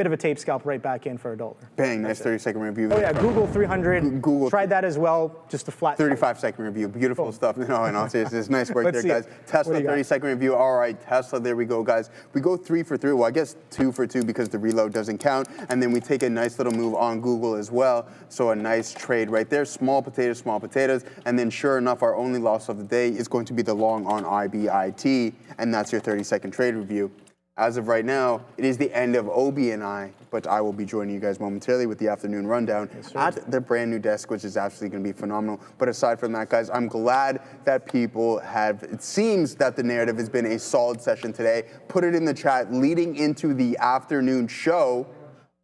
bit of a tape scalp right back in for $1. Bang, nice 30-second review. Oh yeah, Google 300. Google tried that as well, just a flat. 35-second review, beautiful stuff. No, and it's nice work there, guys. Tesla 30-second review. All right, Tesla, there we go, guys. We go 3 for 3. Well, I guess 2 for 2 because the reload doesn't count. And then we take a nice little move on Google as well. So a nice trade right there. Small potatoes, and then sure enough, our only loss of the day is going to be the long on IBIT, and that's your 30-second trade review. As of right now, it is the end of OBNI, but I will be joining you guys momentarily with the afternoon rundown at the brand new desk, which is absolutely going to be phenomenal. But aside from that, guys, I'm glad that people have, it seems that the narrative has been a solid session today. Put it in the chat leading into the afternoon show.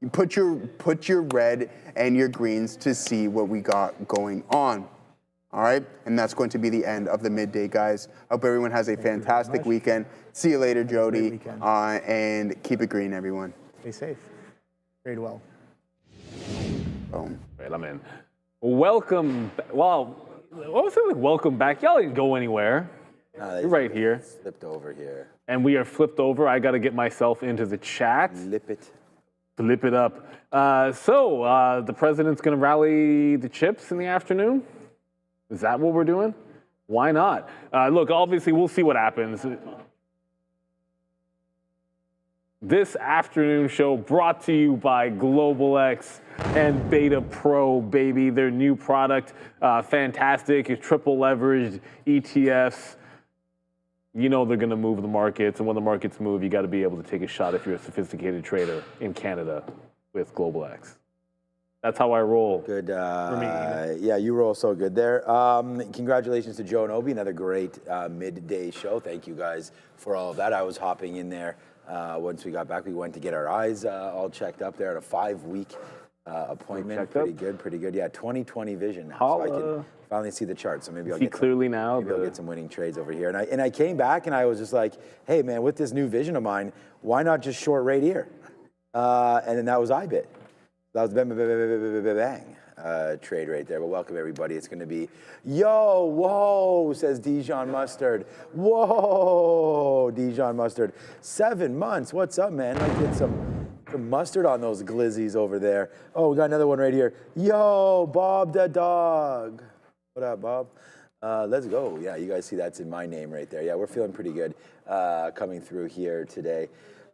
You put your red and your greens to see what we got going on. All right, and that's going to be the end of the midday, guys. Hope everyone has a fantastic weekend. See you later, Jody, and keep it green, everyone. Stay safe. Trade well. Boom. Right, I'm in. Welcome. Well, what was it like? Welcome back. Y'all didn't go anywhere. No, you're right here. Flipped over here. And we are flipped over. I got to get myself into the chat. Flip it. Flip it up. So the president's going to rally the chips in the afternoon. Is that what we're doing? Why not? Look, obviously, we'll see what happens. This afternoon show brought to you by Global X and BetaPro, baby. Their new product, fantastic. It's triple leveraged ETFs. You know they're going to move the markets, and when the markets move, you got to be able to take a shot if you're a sophisticated trader in Canada with Global X. That's how I roll. Good. Yeah, you roll so good there. Congratulations to Joe and Obi, another great midday show. Thank you guys for all of that. I was hopping in there once we got back. We went to get our eyes all checked up there at a 5-week appointment. Pretty good. Yeah, 20/20 vision now, so I can finally see the chart. So maybe I'll get clearly now. Maybe I'll get some winning trades over here. And I came back and I was just like, hey man, with this new vision of mine, why not just short right here? And then that was IBIT. That was bang trade right there. But welcome everybody. It's going to be whoa, says Dijon Mustard. Whoa, Dijon Mustard. 7 months. What's up, man? Let's get some mustard on those glizzies over there. Oh, we got another one right here. Yo, Bob the dog. What up, Bob? Let's go. Yeah, you guys see that's in my name right there. Yeah, we're feeling pretty good coming through here today.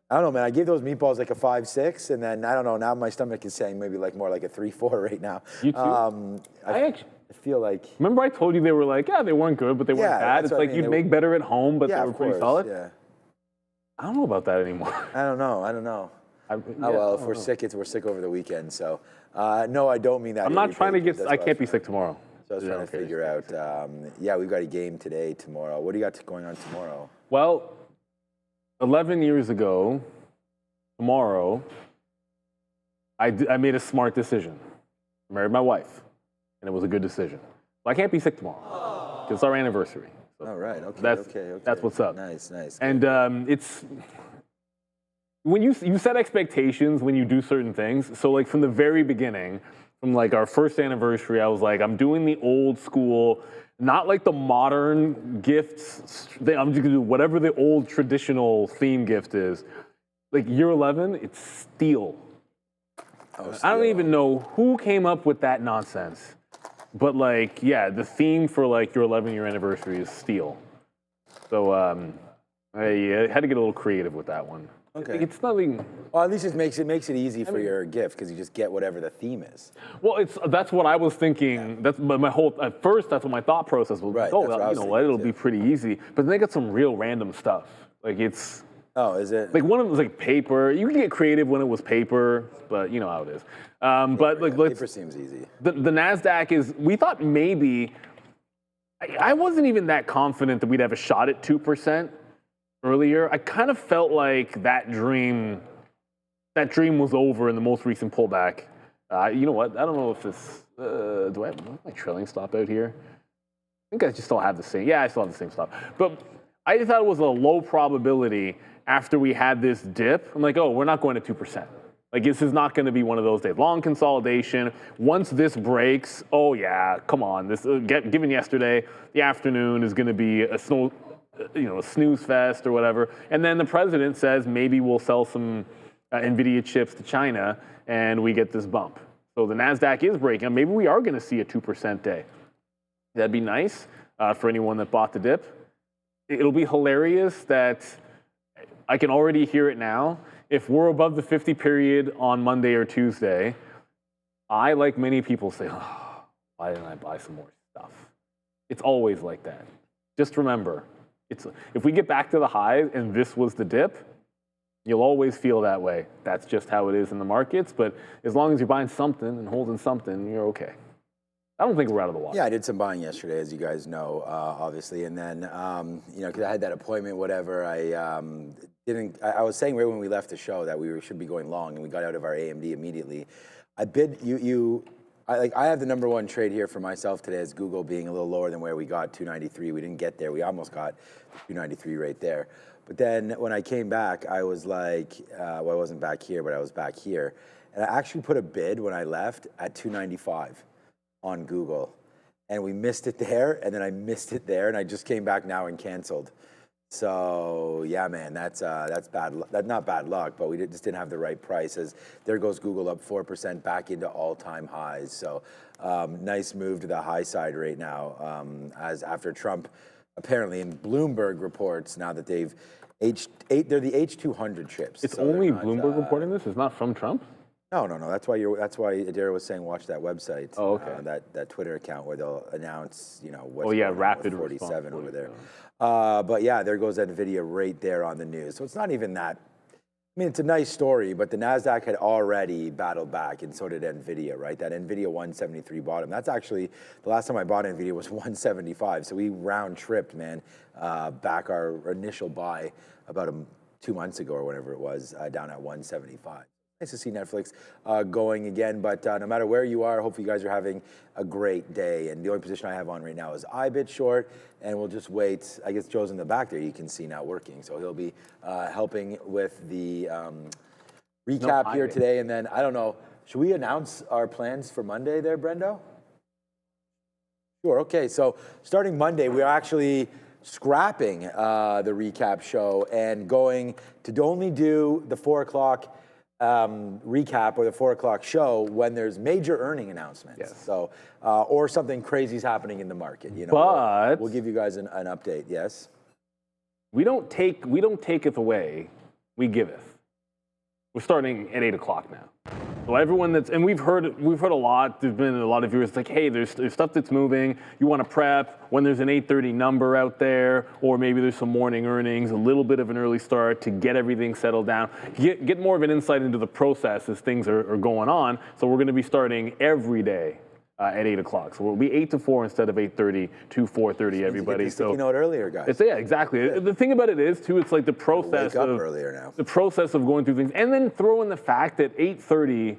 I don't know, man. I gave those meatballs like a 5-6, and then I don't know. Now my stomach is saying maybe like more like a 3-4 right now. You too. I feel like. Remember, I told you they were like, yeah, they weren't good, but they weren't bad. It's like you'd make better at home, but they were pretty solid. Yeah. I don't know about that anymore. I don't know. Well, if we're sick, we're sick over the weekend. So no, I don't mean that. I'm not trying to get. I can't be sick tomorrow. So I was trying to figure out. Yeah, we've got a game today, tomorrow. What do you got going on tomorrow? Well. 11 years ago, tomorrow, I made a smart decision. I married my wife, and it was a good decision. Well, I can't be sick tomorrow because it's our anniversary. So all right, okay. That's what's up. Nice. And it's when you set expectations when you do certain things. So like from the very beginning, from like our first anniversary, I was like, I'm doing the old school. Not like the modern gifts. I'm just gonna do whatever the old traditional theme gift is. Like year 11, it's steel. I don't even know who came up with that nonsense. But like, yeah, the theme for like your 11-year anniversary is steel. So I had to get a little creative with that one. Okay. It's nothing. Well, at least it makes it easy for your gift because you just get whatever the theme is. Well, that's what I was thinking. That's my whole. At first, that's what my thought process was. Right. Oh, you know what? It'll be pretty easy. But then they got some real random stuff. Like it's. Oh, is it? Like one of them was like paper. You can get creative when it was paper, but you know how it is. But like paper seems easy. The NASDAQ is. We thought maybe. I wasn't even that confident that we'd have a shot at 2%. Earlier, I kind of felt like that dream was over in the most recent pullback. You know what? I don't know if this, do I have my trailing stop out here? I think I just still have the same. Yeah, I still have the same stop. But I thought it was a low probability after we had this dip. I'm like, oh, we're not going to 2%. Like this is not going to be one of those days. Long consolidation. Once this breaks, oh yeah, come on. This given yesterday, the afternoon is going to be a snooze fest or whatever. And then the president says maybe we'll sell some NVIDIA chips to China, and we get this bump. So the NASDAQ is breaking. Maybe we are going to see a 2% day. That'd be nice for anyone that bought the dip. It'll be hilarious that I can already hear it now. If we're above the 50 period on Monday or Tuesday, I, like many people, say, oh, why didn't I buy some more stuff? It's always like that. Just remember, if we get back to the highs and this was the dip, you'll always feel that way. That's just how it is in the markets. But as long as you're buying something and holding something, you're okay. I don't think we're out of the water. Yeah, I did some buying yesterday, as you guys know, obviously. And then, you know, because I had that appointment, whatever, I was saying right when we left the show that we should be going long, and we got out of our AMD immediately. I bid I have the #1 trade here for myself today as Google being a little lower than where we got 293. We didn't get there. We almost got 293 right there. But then when I came back, I was like, well, I wasn't back here, but I was back here. And I actually put a bid when I left at 295 on Google. And we missed it there, and then I missed it there, and I just came back now and canceled. So yeah, man, that's bad. That's not bad luck, but we just didn't have the right prices. There goes Google up 4% back into all-time highs. So nice move to the high side right now, as after Trump, apparently in Bloomberg reports now that they're the H200 chips. It's so only Bloomberg reporting this. It's not from Trump. No. That's why Adira was saying watch that website. Oh, okay. That Twitter account where they'll announce, you know, what's rapid 47 response over there. But yeah, there goes NVIDIA right there on the news. So it's not even that. I mean, it's a nice story, but the NASDAQ had already battled back, and so did NVIDIA, right? That NVIDIA 173 bottom. That's actually, the last time I bought NVIDIA was 175. So we round tripped, man, back our initial buy about 2 months ago or whatever it was, down at 175. Nice to see Netflix going again, but no matter where you are, hopefully you guys are having a great day. And the only position I have on right now is IBIT short, and we'll just wait. I guess Joe's in the back there, you can see now working. So he'll be helping with the recap here today. And then, I don't know, should we announce our plans for Monday there, Brendo? Sure, okay. So starting Monday, we're actually scrapping the recap show and going to only do the 4 o'clock recap or the 4 o'clock show when there's major earning announcements. Yes. So, or something crazy is happening in the market. You know, but we'll give you guys an update. Yes. We don't taketh away, we giveth. We're starting at 8 o'clock now. So everyone and we've heard a lot. There's been a lot of viewers like, hey, there's stuff that's moving. You want to prep when there's an 8:30 number out there, or maybe there's some morning earnings, a little bit of an early start to get everything settled down. Get more of an insight into the process as things are going on. So we're going to be starting every day at 8 o'clock. So we'll be 8 to 4 instead of 8:30 to 4:30. Everybody. So you know it earlier, guys. Yeah, exactly. Yeah. The thing about it is too, it's like the process of earlier now. The process of going through things, and then throw in the fact that 8:30.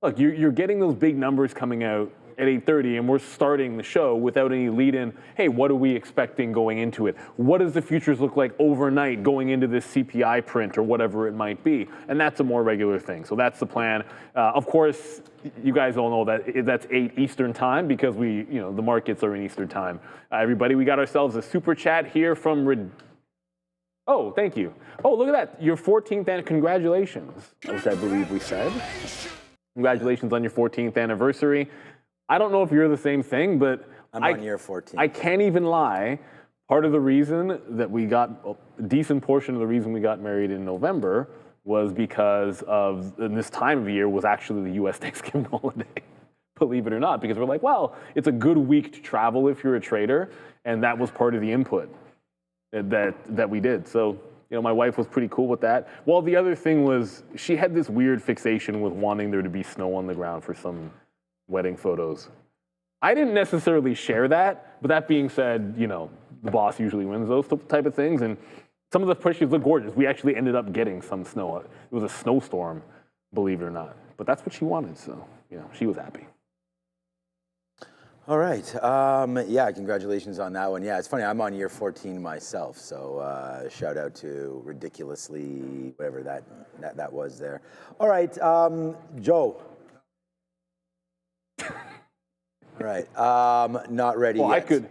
Look, you're getting those big numbers coming out at 8:30, and we're starting the show without any lead-in. Hey, what are we expecting going into it? What does the futures look like overnight going into this CPI print or whatever it might be? And that's a more regular thing. So that's the plan. Of course, you guys all know that that's 8 Eastern time because the markets are in Eastern time. Everybody, we got ourselves a super chat here from. Oh, thank you. Oh, look at that. Your 14th and congratulations, which I believe we said. Congratulations on your 14th anniversary. I don't know if you're the same thing, but I'm on year 14. I can't even lie. Part of the reason that we got a decent portion of the reason we got married in November was because of this time of year was actually the U.S. Thanksgiving holiday. Believe it or not, because we're like, well, it's a good week to travel if you're a trader, and that was part of the input that we did. So. My wife was pretty cool with that. Well, the other thing was she had this weird fixation with wanting there to be snow on the ground for some wedding photos. I didn't necessarily share that, but that being said, the boss usually wins those type of things, and some of the pictures look gorgeous. We actually ended up getting some snow. It was a snowstorm, believe it or not. But that's what she wanted, so she was happy. All right. Yeah, congratulations on that one. Yeah, it's funny. I'm on year 14 myself, so shout out to ridiculously whatever that was there. All right, Joe. All right. Not ready yet.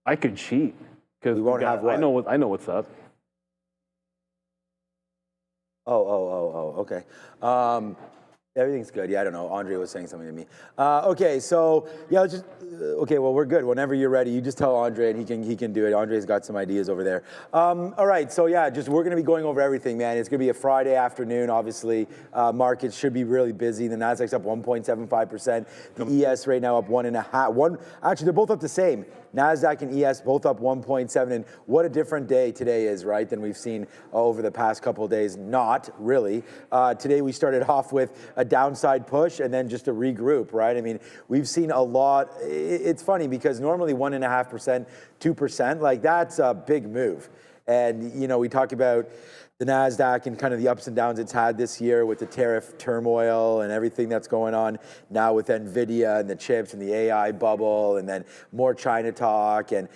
I could cheat because we won't have what? I know what's up. Okay. Everything's good. Yeah, I don't know. Andre was saying something to me. Okay, so yeah, okay. Well, we're good. Whenever you're ready, you just tell Andre, and he can do it. Andre's got some ideas over there. All right. So yeah, we're gonna be going over everything, man. It's gonna be a Friday afternoon. Obviously, markets should be really busy. The Nasdaq's up 1.75%. The ES right now up 1.5. Actually, they're both up the same. NASDAQ and ES both up 1.7, and what a different day today is, right, than we've seen over the past couple of days. Not really. Today we started off with a downside push and then just a regroup, right? I mean, we've seen a lot. It's funny because normally 1.5%, 2%, like that's a big move. And, you know, we talk about the NASDAQ and kind of the ups and downs it's had this year with the tariff turmoil and everything that's going on now with Nvidia and the chips and the AI bubble, and then more China talk, and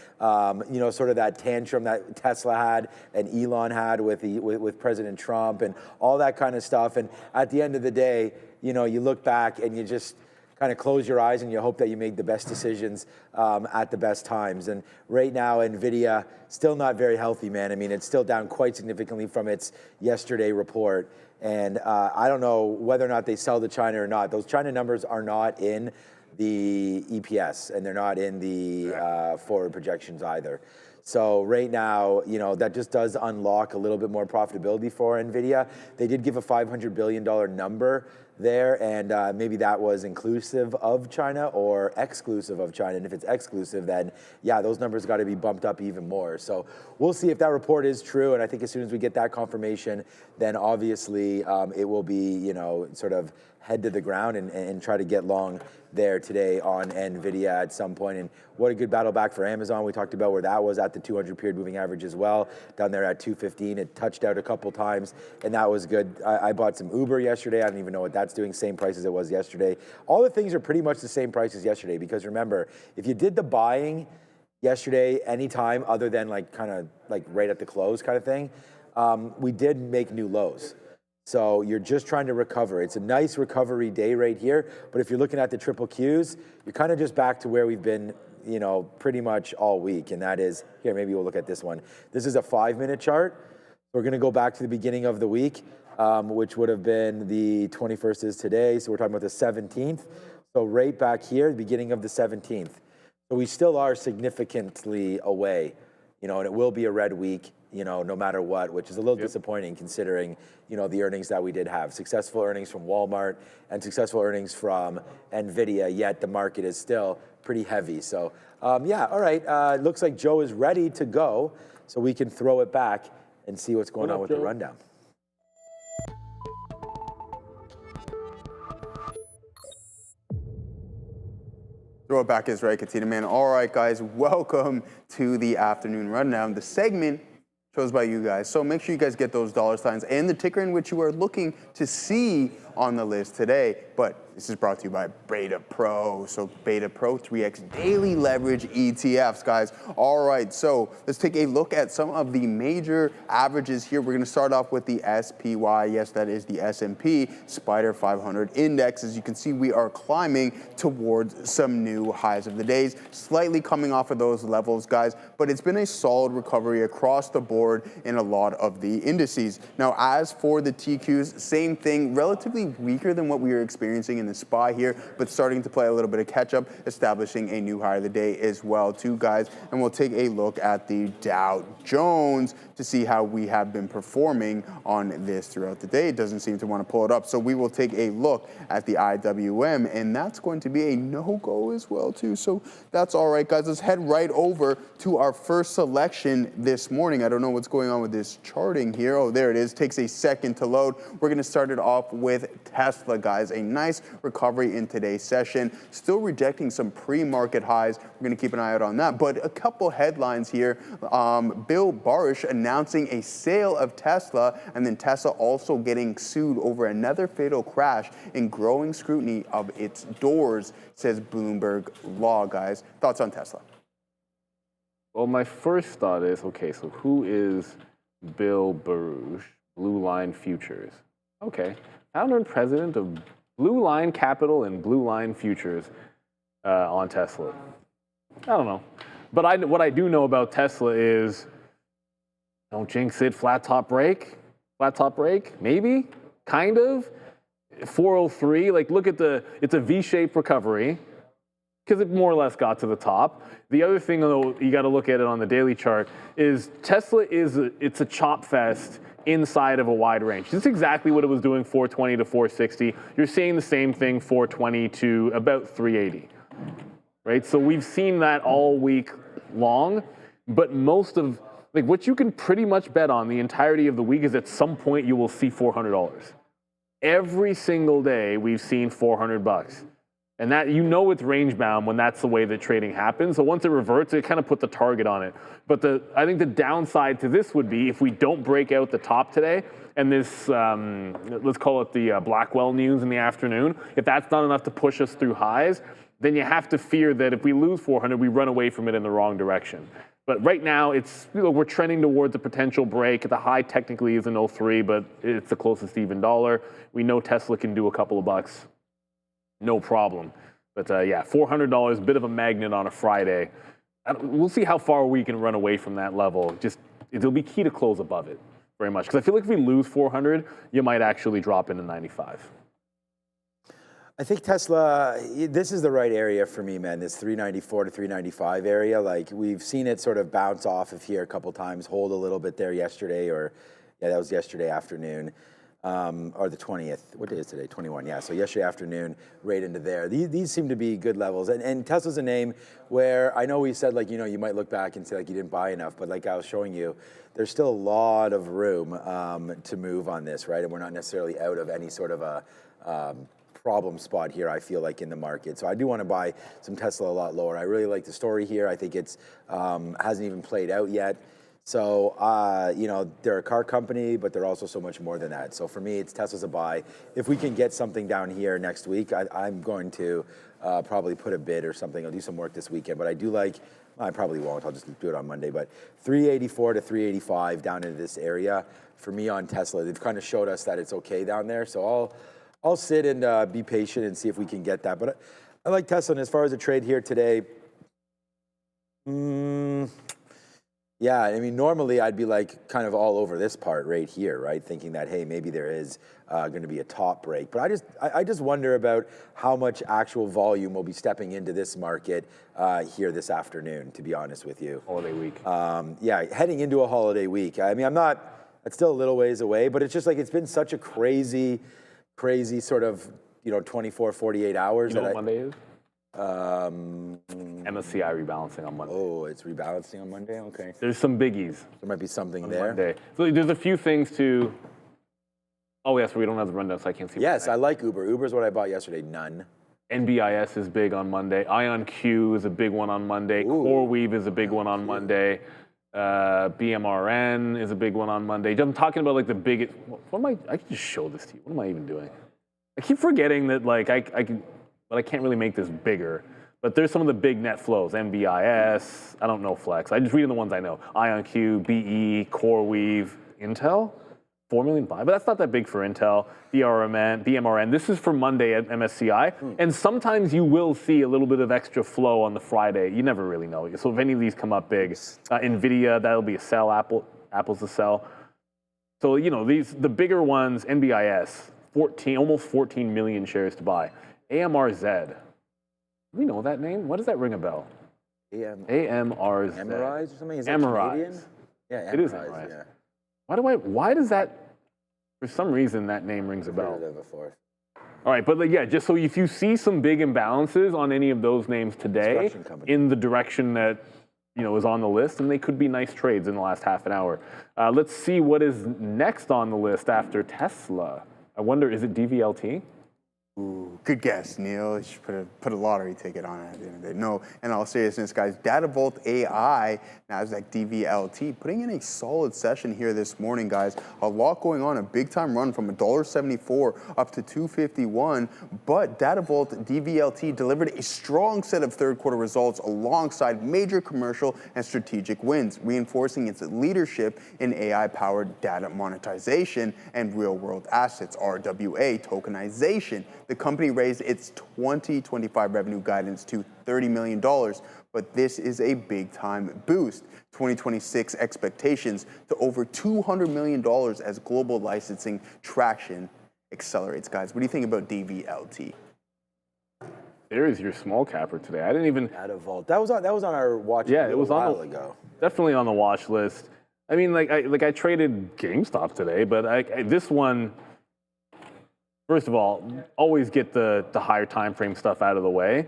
you know, sort of that tantrum that Tesla had and Elon had with President Trump and all that kind of stuff. And at the end of the day, you know, you look back and you just kind of close your eyes and you hope that you make the best decisions at the best times. And right now, Nvidia still not very healthy, man. I mean, it's still down quite significantly from its yesterday report. And I don't know whether or not they sell to China or not. Those China numbers are not in the EPS, and they're not in the forward projections either. So right now, you know, that just does unlock a little bit more profitability for Nvidia. They did give a $500 billion number there, and maybe that was inclusive of China or exclusive of China. And if it's exclusive, then yeah, those numbers got to be bumped up even more. So we'll see if that report is true. And I think as soon as we get that confirmation, then obviously it will be, you know, sort of head to the ground and try to get long there today on Nvidia at some point. And what a good battle back for Amazon. We talked about where that was at the 200 period moving average as well, down there at 215. It touched out a couple times, and that was good. I bought some Uber yesterday. I don't even know what that's doing. Same price as it was yesterday. All the things are pretty much the same price as yesterday, because remember, if you did the buying yesterday anytime other than like kind of like right at the close kind of thing, we did make new lows. So you're just trying to recover. It's a nice recovery day right here. But if you're looking at the triple Qs, you're kind of just back to where we've been, you know, pretty much all week. And that is, here, maybe we'll look at this one. This is a 5-minute chart. We're going to go back to the beginning of the week, which would have been the 21st is today. So we're talking about the 17th. So right back here, the beginning of the 17th. So we still are significantly away, you know, and it will be a red week, you know, no matter what, which is a little disappointing considering, you know, the earnings that we did have. Successful earnings from Walmart and successful earnings from Nvidia, yet the market is still pretty heavy. So, yeah, all right. Looks like Joe is ready to go, so we can throw it back and see what's going on with the rundown. Throw it back is right, Katina, man. All right, guys, welcome to the afternoon rundown, the segment chose by you guys. So make sure you guys get those dollar signs and the ticker in which you are looking to see on the list today. But this is brought to you by BetaPro. So BetaPro 3x daily leverage ETFs, guys. All right, so let's take a look at some of the major averages here. We're going to start off with the SPY. Yes, that is the S&P Spider 500 index. As you can see, we are climbing towards some new highs of the days, slightly coming off of those levels, guys. But it's been a solid recovery across the board in a lot of the indices. Now, as for the TQs, same thing, relatively weaker than what we are experiencing in the SPY here, but starting to play a little bit of catch up, establishing a new high of the day as well too, guys. And we'll take a look at the Dow Jones to see how we have been performing on this throughout the day. It doesn't seem to want to pull it up, so we will take a look at the IWM, and that's going to be a no-go as well too. So that's all right, guys. Let's head right over to our first selection this morning. I don't know what's going on with this charting here. Oh, there it is. Takes a second to load. We're going to start it off with Tesla, guys. A nice recovery in today's session. Still rejecting some pre-market highs. We're going to keep an eye out on that. But a couple headlines here. Bill Barish announcing a sale of Tesla, and then Tesla also getting sued over another fatal crash in growing scrutiny of its doors, says Bloomberg Law, guys. Thoughts on Tesla? Well, my first thought is, okay, so who is Bill Barish, Blue Line Futures? Okay, founder and president of Blue Line Capital and Blue Line Futures on Tesla. I don't know. But what I do know about Tesla is don't jinx it, flat top break. Flat top break, maybe, kind of. 403, like look at it's a V-shaped recovery because it more or less got to the top. The other thing though, you got to look at it on the daily chart, is Tesla it's a chop fest inside of a wide range. This is exactly what it was doing 420 to 460. You're seeing the same thing 420 to about 380, right? So we've seen that all week long, but most of, like what you can pretty much bet on the entirety of the week is at some point you will see $400. Every single day we've seen 400 bucks. And that, you know, it's range bound when that's the way that trading happens. So once it reverts, it kind of put the target on it. But I think the downside to this would be if we don't break out the top today, and this, let's call it the Blackwell news in the afternoon, if that's not enough to push us through highs, then you have to fear that if we lose 400, we run away from it in the wrong direction. But right now, it's, you know, we're trending towards a potential break. The high technically is an 03, but it's the closest even dollar. We know Tesla can do a couple of bucks. No problem. But yeah, $400, bit of a magnet on a Friday. We'll see how far we can run away from that level. Just, it'll be key to close above it very much. Because I feel like if we lose 400, you might actually drop into 95. I think Tesla, this is the right area for me, man, this 394 to 395 area. Like, we've seen it sort of bounce off of here a couple times, hold a little bit there yesterday, or yeah, that was yesterday afternoon. Or the 20th, what day is today? 21, yeah, so yesterday afternoon, right into there. These seem to be good levels. And Tesla's a name where I know we said, like, you know, you might look back and say, like, you didn't buy enough, but like I was showing you, there's still a lot of room to move on this, right? And we're not necessarily out of any sort of a problem spot here, I feel like, in the market. So I do want to buy some Tesla a lot lower. I really like the story here. I think it's hasn't even played out yet. So, you know, they're a car company, but they're also so much more than that. So for me, it's Tesla's a buy. If we can get something down here next week, I'm going to probably put a bid or something. I'll do some work this weekend, but I do like, I probably won't, I'll just do it on Monday, but 384 to 385 down into this area. For me on Tesla, they've kind of showed us that it's okay down there. So I'll sit and be patient and see if we can get that. But I like Tesla, and as far as the trade here today, yeah, I mean, normally I'd be like kind of all over this part right here, right? Thinking that, hey, maybe there is going to be a top break. But I just wonder about how much actual volume will be stepping into this market here this afternoon, to be honest with you. Holiday week. Yeah, heading into a holiday week. I mean, it's still a little ways away, but it's just like, it's been such a crazy sort of, you know, 24, 48 hours. You know what Monday is? MSCI rebalancing on Monday. Oh, it's rebalancing on Monday? Okay. There's some biggies. There might be something there. Monday. So there's a few things to, oh yes, we don't have the rundown, so I can't see. Yes, I like Uber. Uber's what I bought yesterday, none. NBIS is big on Monday. IonQ is a big one on Monday. Ooh. CoreWeave is a big one on Monday. BMRN is a big one on Monday. I'm talking about like the biggest, I can just show this to you. What am I even doing? I keep forgetting that like I can, but I can't really make this bigger. But there's some of the big net flows. NBIS, I don't know Flex. I just read the ones I know. IonQ, BE, CoreWeave, Intel, 4 million buy. But that's not that big for Intel. BMRN. This is for Monday at MSCI. And sometimes you will see a little bit of extra flow on the Friday. You never really know. So if any of these come up big, Nvidia, that'll be a sell. Apple's a sell. So, you know, the bigger ones, NBIS, almost 14 million shares to buy. AMRZ. We know that name. What does that ring a bell? AMRZ. Amorize or something? Is that Canadian? Yeah, it is Amorize. Yeah. Why does that, for some reason, that name rings a bell? Heard of it before. All right, but like, yeah, just so if you see some big imbalances on any of those names today in the direction that, you know, is on the list, and they could be nice trades in the last half an hour. Let's see what is next on the list after Tesla. I wonder, is it DVLT? Ooh, good guess, Neil. You should put a lottery ticket on it at the end of the day. No, in all seriousness, guys, DataVault AI, NASDAQ DVLT, putting in a solid session here this morning, guys. A lot going on, a big-time run from $1.74 up to $2.51, but DataVault DVLT delivered a strong set of third-quarter results alongside major commercial and strategic wins, reinforcing its leadership in AI-powered data monetization and real-world assets, RWA, tokenization. The company raised its 2025 revenue guidance to $30 million, but but this is a big time boost. 2026 expectations to over $200 million as global licensing traction accelerates. Guys, what do you think about DVLT? There is your small capper today. I didn't even. DataVault. That was on our watch. Yeah, it was a on while ago. Definitely on the watch list. I mean, I traded GameStop today, but this one. First of all, always get the higher time frame stuff out of the way.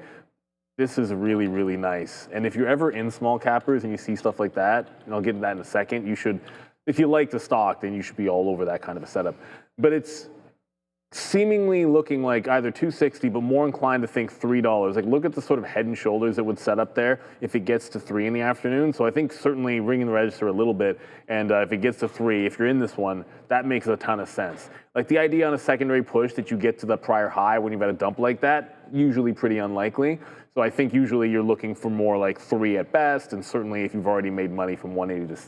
This is really, really nice. And if you're ever in small cappers and you see stuff like that, and I'll get to that in a second, you should, if you like the stock, then you should be all over that kind of a setup. But it's seemingly looking like either 260, but more inclined to think $3. Like, look at the sort of head and shoulders that would set up there if it gets to 3 in the afternoon. So I think certainly ringing the register a little bit, and if it gets to 3, if you're in this one, that makes a ton of sense. Like, the idea on a secondary push that you get to the prior high when you've had a dump like that, usually pretty unlikely. So I think usually you're looking for more like 3 at best, and certainly if you've already made money from 180 to,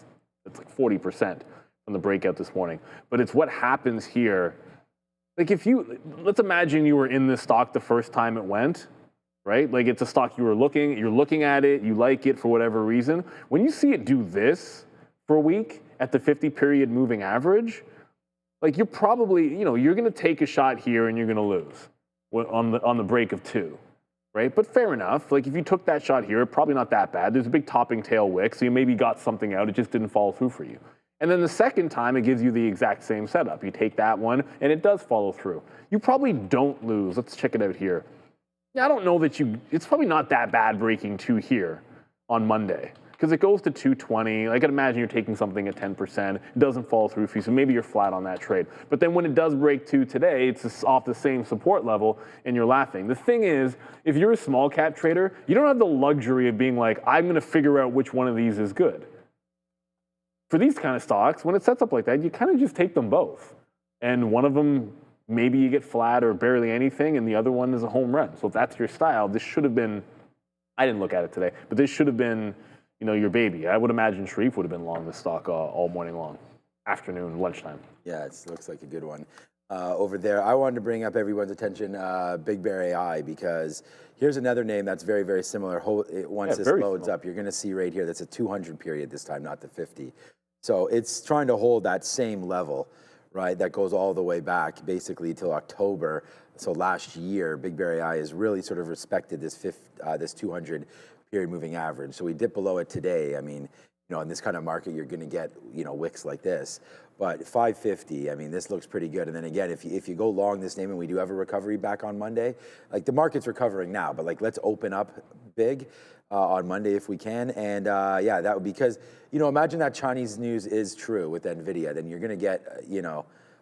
it's like 40% from the breakout this morning. But it's what happens here. Like, let's imagine you were in this stock the first time it went, right? Like, it's a stock you're looking at it, you like it for whatever reason. When you see it do this for a week at the 50-period moving average, like, you're probably, you're going to take a shot here and you're going to lose on the break of 2, right? But fair enough. Like, if you took that shot here, probably not that bad. There's a big topping tail wick, so you maybe got something out. It just didn't follow through for you. And then the second time, it gives you the exact same setup. You take that one, and it does follow through. You probably don't lose. Let's check it out here. Yeah, I don't know that it's probably not that bad breaking 2 here on Monday, because it goes to 220. I can imagine you're taking something at 10%. It doesn't follow through for you, so maybe you're flat on that trade. But then when it does break 2 today, it's off the same support level, and you're laughing. The thing is, if you're a small cap trader, you don't have the luxury of being like, I'm going to figure out which one of these is good. For these kind of stocks, when it sets up like that, you kind of just take them both. And one of them, maybe you get flat or barely anything, and the other one is a home run. So if that's your style, this should have been, I didn't look at it today, but this should have been, your baby. I would imagine Sharif would have been long this stock all morning long, afternoon, lunchtime. Yeah, it looks like a good one. Over there, I wanted to bring up everyone's attention, BigBear AI, because here's another name that's very, very similar. Once this loads up, you're going to see right here, that's a 200 period this time, not the 50. So it's trying to hold that same level, right? That goes all the way back basically till October. So last year, BigBear AI has really sort of respected this 200 period moving average. So we dip below it today. I mean, in this kind of market, you're going to get, wicks like this. But 550, I mean, this looks pretty good. And then again, if you go long this name, and we do have a recovery back on Monday, like the market's recovering now, but like let's open up big on Monday if we can. And yeah, that would, because, imagine that Chinese news is true with NVIDIA, then you're going to get,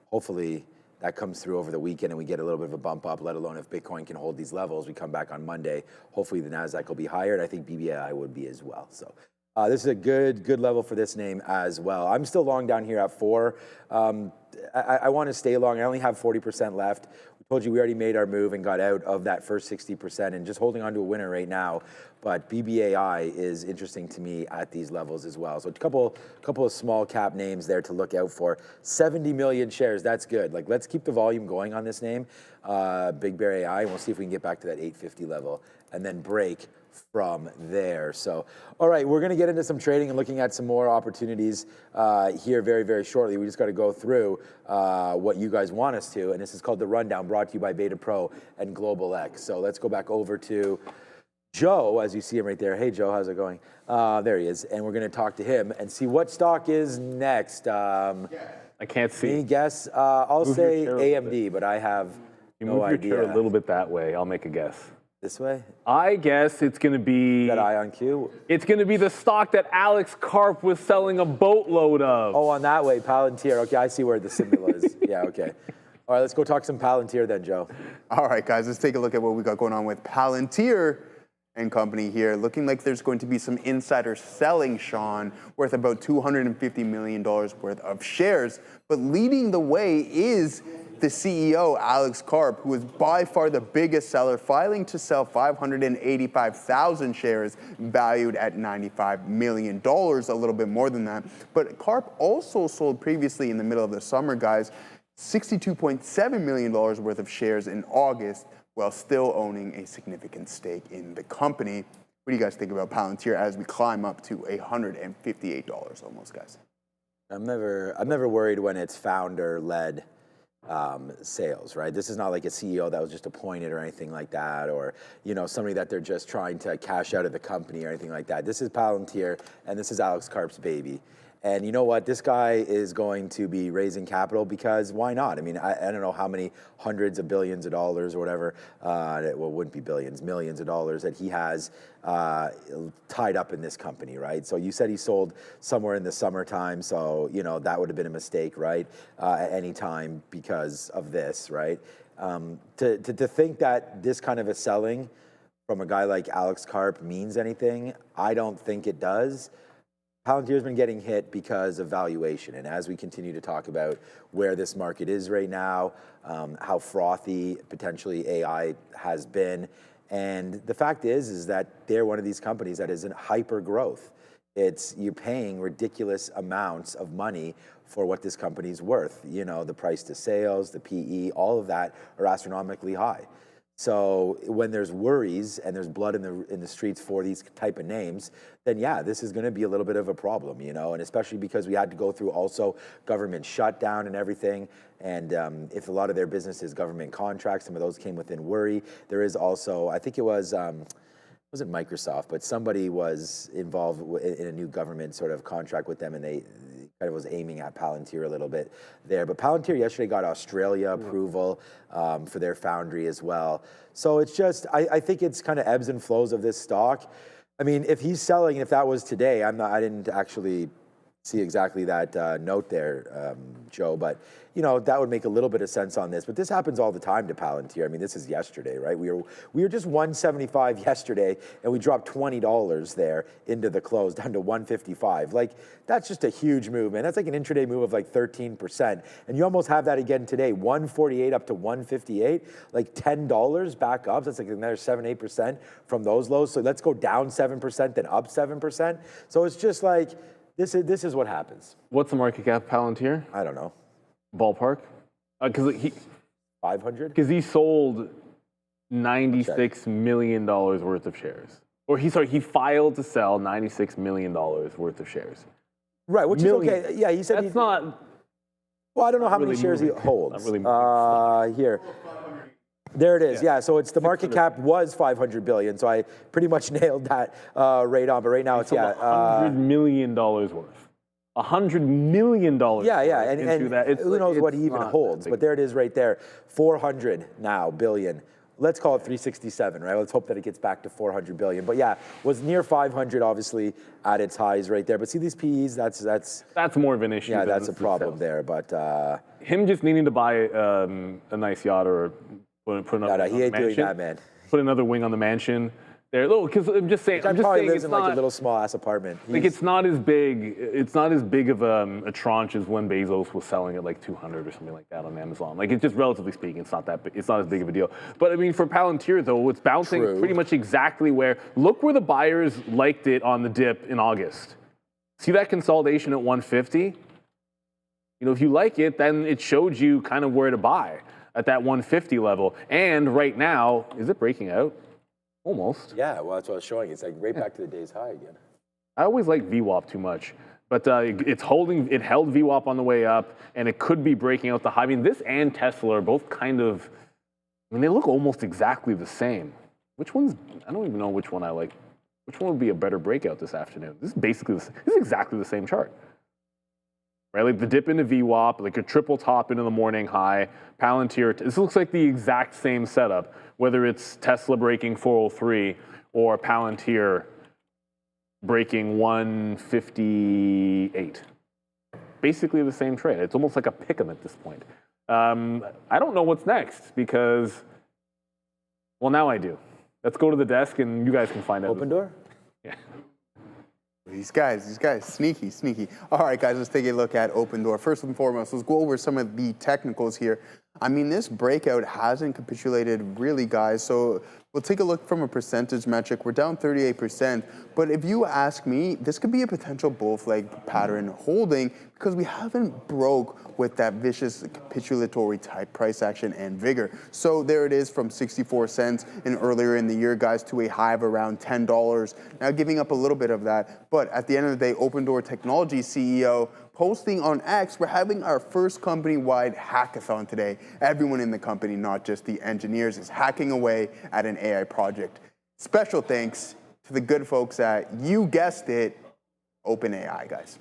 hopefully that comes through over the weekend and we get a little bit of a bump up, let alone if Bitcoin can hold these levels. We come back on Monday. Hopefully the NASDAQ will be higher, and I think BBAI would be as well. So this is a good level for this name as well. I'm still long down here at 4. I want to stay long. I only have 40% left. We told you we already made our move and got out of that first 60% and just holding on to a winner right now. But BBAI is interesting to me at these levels as well. So a couple of small cap names there to look out for. 70 million shares, that's good. Like, let's keep the volume going on this name, BigBear AI, and we'll see if we can get back to that 850 level and then break from there. So, all right, we're going to get into some trading and looking at some more opportunities here very, very shortly. We just got to go through what you guys want us to, and this is called The Rundown, brought to you by BetaPro and Global X. So let's go back over to Joe, as you see him right there. Hey, Joe, how's it going? There he is, and we're going to talk to him and see what stock is next. I can't see. Any guess? I'll say AMD, but I have no idea. Move your chair a little bit that way. I'll make a guess. This way? I guess it's going to be... That eye on cue? It's going to be the stock that Alex Karp was selling a boatload of. Oh, on that way, Palantir. Okay, I see where the symbol is. Yeah, okay. All right, let's go talk some Palantir then, Joe. All right, guys, let's take a look at what we got going on with Palantir and company here. Looking like there's going to be some insider selling, Sean, worth about $250 million worth of shares. But leading the way is the CEO, Alex Karp, who is by far the biggest seller, filing to sell 585,000 shares valued at $95 million, a little bit more than that. But Karp also sold previously in the middle of the summer, guys, $62.7 million worth of shares in August, while still owning a significant stake in the company. What What do you guys think about Palantir as we climb up to $158 almost, guys? I'm never worried when it's founder-led sales, right? This is not like a CEO that was just appointed or anything like that, or somebody that they're just trying to cash out of the company or anything like that. This is Palantir, and this is Alex Karp's baby. And you know what? This guy is going to be raising capital because why not? I mean, I don't know how many hundreds of billions of dollars or whatever, well, it wouldn't be billions, millions of dollars that he has tied up in this company, right? So you said he sold somewhere in the summertime, so that would have been a mistake, right? At any time because of this, right? To think that this kind of a selling from a guy like Alex Karp means anything, I don't think it does. Palantir's been getting hit because of valuation, and as we continue to talk about where this market is right now, how frothy potentially AI has been, and the fact is that they're one of these companies that is in hyper growth. You're paying ridiculous amounts of money for what this company's worth. The price to sales, the PE, all of that are astronomically high. So when there's worries and there's blood in the streets for these type of names, then yeah, this is going to be a little bit of a problem, and especially because we had to go through also government shutdown and everything. And if a lot of their business is government contracts, some of those came within worry. There is also, I think it wasn't Microsoft, but somebody was involved in a new government sort of contract with them, and they kind of was aiming at Palantir a little bit there. But Palantir yesterday got Australia approval for their foundry as well. So it's just, I think it's kind of ebbs and flows of this stock. I mean, if he's selling, if that was today, I didn't actually see exactly that note there, Joe, but that would make a little bit of sense on this. But this happens all the time to Palantir. I mean, this is yesterday, right? We were just 175 yesterday, and we dropped $20 there into the close, down to 155. Like, that's just a huge move, man. That's like an intraday move of like 13%. And you almost have that again today, 148 up to 158, like $10 back up. That's like another 7-8% from those lows. So let's go down 7%, then up 7%. So it's just like, this is what happens. What's the market cap of Palantir? I don't know. Ballpark? Because he 500? Because he sold $96 million worth of shares. Or he filed to sell $96 million worth of shares. Right, which is okay. Yeah, he said that's not. Well, I don't know how really many shares moving. he holds. Not really here. There it is. Yeah, so it's the market cap was 500 billion. So I pretty much nailed that right on. But right now it's $100 million worth. $100 million. Yeah, and who knows what he even holds? But there it is, right there. 400 now billion. Let's call it 367, right? Let's hope that it gets back to 400 billion. But yeah, was near 500 obviously at its highs right there. But see these PEs, that's more of an issue. Yeah, that's a problem there. But him just needing to buy a nice yacht or put another. He ain't doing that, man. Put another wing on the mansion. There, because I'm just saying. I'm just saying lives in like a little small ass apartment. Like it's not as big. It's not as big of a tranche as when Bezos was selling at like 200 or something like that on Amazon. Like it's just relatively speaking, it's not that big. It's not as big of a deal. But I mean, for Palantir though, it's bouncing pretty much exactly where. Look where the buyers liked it on the dip in August. See that consolidation at 150. If you like it, then it showed you kind of where to buy at that 150 level. And right now, is it breaking out? Almost. Yeah, well, that's what I was showing. It's like right back to the day's high again. I always like VWAP too much, but it's holding. It held VWAP on the way up, and it could be breaking out the high. I mean, this and Tesla are both kind of. I mean, they look almost exactly the same. Which one's? I don't even know which one I like. Which one would be a better breakout this afternoon? This is basically this is exactly the same chart. Right, like the dip into VWAP, like a triple top into the morning high. Palantir. This looks like the exact same setup. Whether it's Tesla breaking 403 or Palantir breaking 158. Basically the same trade. It's almost like a pick 'em at this point. I don't know what's next because, well, now I do. Let's go to the desk and you guys can find out. OpenDoor? Yeah. These guys, sneaky. All right, guys, let's take a look at OpenDoor. First and foremost, let's go over some of the technicals here. I mean, this breakout hasn't capitulated really, guys. So we'll take a look from a percentage metric. We're down 38%. But if you ask me, this could be a potential bull flag pattern holding because we haven't broke with that vicious capitulatory type price action and vigor. So there it is from 64 cents in earlier in the year, guys, to a high of around $10. Now giving up a little bit of that. But at the end of the day, OpenDoor Technology CEO posting on X, we're having our first company-wide hackathon today. Everyone in the company, not just the engineers, is hacking away at an AI project. Special thanks to the good folks at, you guessed it, OpenAI, guys.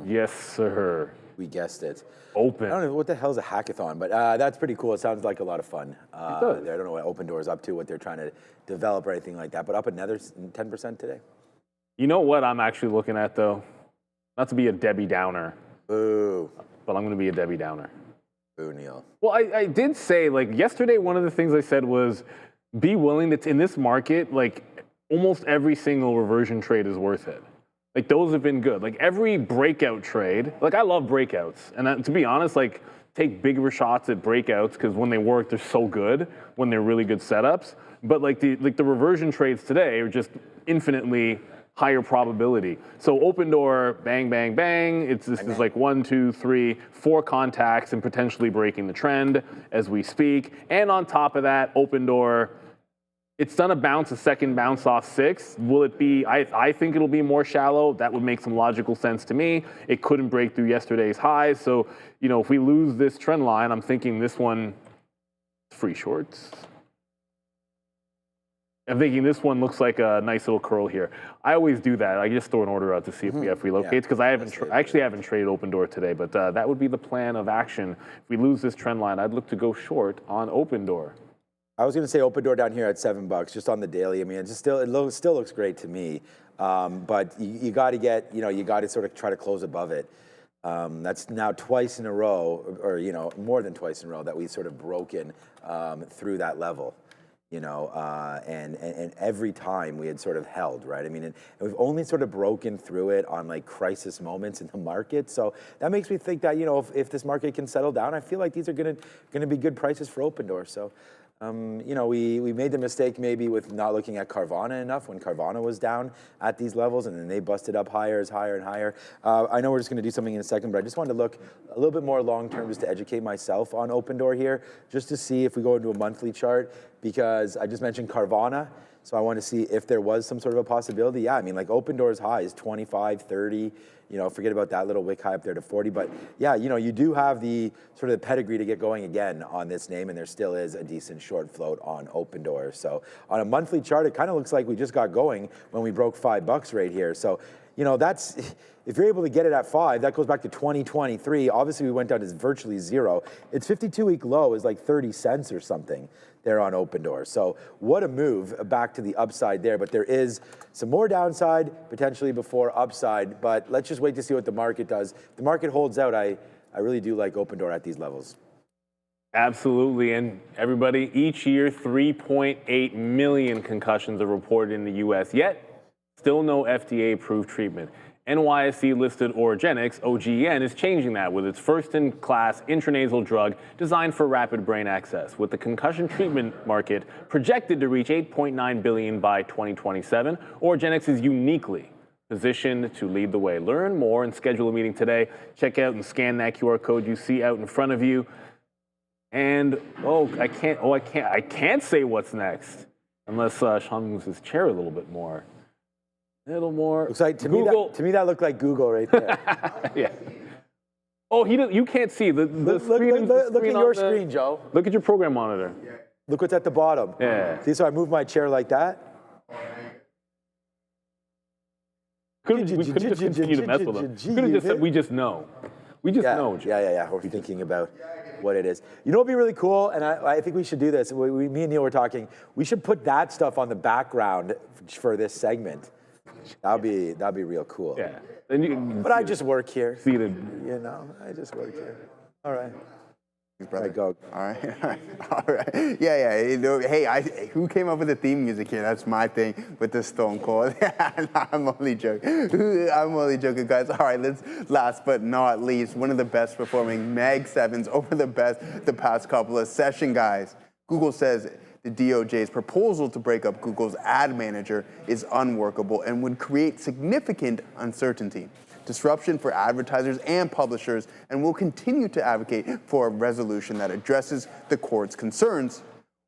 Yes, sir. We guessed it. Open. I don't know what the hell is a hackathon, but that's pretty cool. It sounds like a lot of fun. I don't know what OpenDoor is up to, what they're trying to develop or anything like that, but up another 10% today. You know what I'm actually looking at, though? Not to be a Debbie Downer. Boo. But I'm going to be a Debbie Downer. Boo, Neil. Well, I did say, like, yesterday, one of the things I said was be willing to, in this market, like, almost every single reversion trade is worth it. Like, those have been good. Like, every breakout trade, like, I love breakouts. And to be honest, like, take bigger shots at breakouts because when they work, they're so good when they're really good setups. But, like, the reversion trades today are just infinitely higher probability. So OpenDoor, bang, bang, bang. This is like 1, 2, 3, 4 contacts and potentially breaking the trend as we speak. And on top of that, OpenDoor, it's done a second bounce off 6. Will it be, I think it'll be more shallow. That would make some logical sense to me. It couldn't break through yesterday's highs. So, you know, if we lose this trend line, I'm thinking this one, free shorts. I'm thinking this one looks like a nice little curl here. I always do that. I just throw an order out to see if we have relocates because I actually haven't traded OpenDoor today, but that would be the plan of action. If we lose this trend line, I'd look to go short on OpenDoor. I was going to say OpenDoor down here at $7, just on the daily. I mean, it still looks great to me, but you got to get, you got to sort of try to close above it. That's now twice in a row, or more than twice in a row that we've sort of broken through that level. And every time we had sort of held, right? I mean, and we've only sort of broken through it on like crisis moments in the market. So that makes me think that, if this market can settle down, I feel like these are going to be good prices for OpenDoor. So, we made the mistake maybe with not looking at Carvana enough when Carvana was down at these levels, and then they busted up higher and higher. I know we're just going to do something in a second, but I just wanted to look a little bit more long-term just to educate myself on OpenDoor here, just to see if we go into a monthly chart, because I just mentioned Carvana, so I want to see if there was some sort of a possibility. Yeah, I mean, like OpenDoor's high is 25, 30, forget about that little wick high up there to 40, but yeah, you do have the sort of the pedigree to get going again on this name, and there still is a decent short float on OpenDoor. So on a monthly chart, it kind of looks like we just got going when we broke $5 right here. So, that's, if you're able to get it at 5, that goes back to 2023. Obviously, we went down to virtually 0. Its 52-week low is like 30 cents or something there on OpenDoor. So what a move back to the upside there. But there is some more downside potentially before upside. But let's just wait to see what the market does. If the market holds out, I really do like OpenDoor at these levels. Absolutely, and everybody, each year 3.8 million concussions are reported in the US, yet still no FDA-approved treatment. NYSE-listed Orgenex, OGN, is changing that with its first-in-class intranasal drug designed for rapid brain access. With the concussion treatment market projected to reach $8.9 billion by 2027, Orgenex is uniquely positioned to lead the way. Learn more and schedule a meeting today. Check out and scan that QR code you see out in front of you. And I can't say what's next unless Sean moves his chair a little bit more. A little more. Looks like to Google. me that looked like Google right there. Yeah. Oh, you can't see the screen. Look at your screen, Joe. Look at your program monitor. Look what's at the bottom. Yeah. See, so I move my chair like that. We couldn't just continue to mess with them. We could have just said we just know. We just know. Joe. Yeah. We're thinking about what it is. You know what'd be really cool, and I think we should do this. Me and Neil were talking. We should put that stuff on the background for this segment. That'd be real cool. Yeah. But I just work here. See the. I just work here. All right. Brother. Go. All right. All right. Yeah. You know, hey, who came up with the theme music here? That's my thing with the Stone Cold. I'm only joking, guys. All right, last but not least, one of the best performing Mag 7s over the past couple of sessions, guys. Google says the DOJ's proposal to break up Google's ad manager is unworkable and would create significant uncertainty, disruption for advertisers and publishers, and will continue to advocate for a resolution that addresses the court's concerns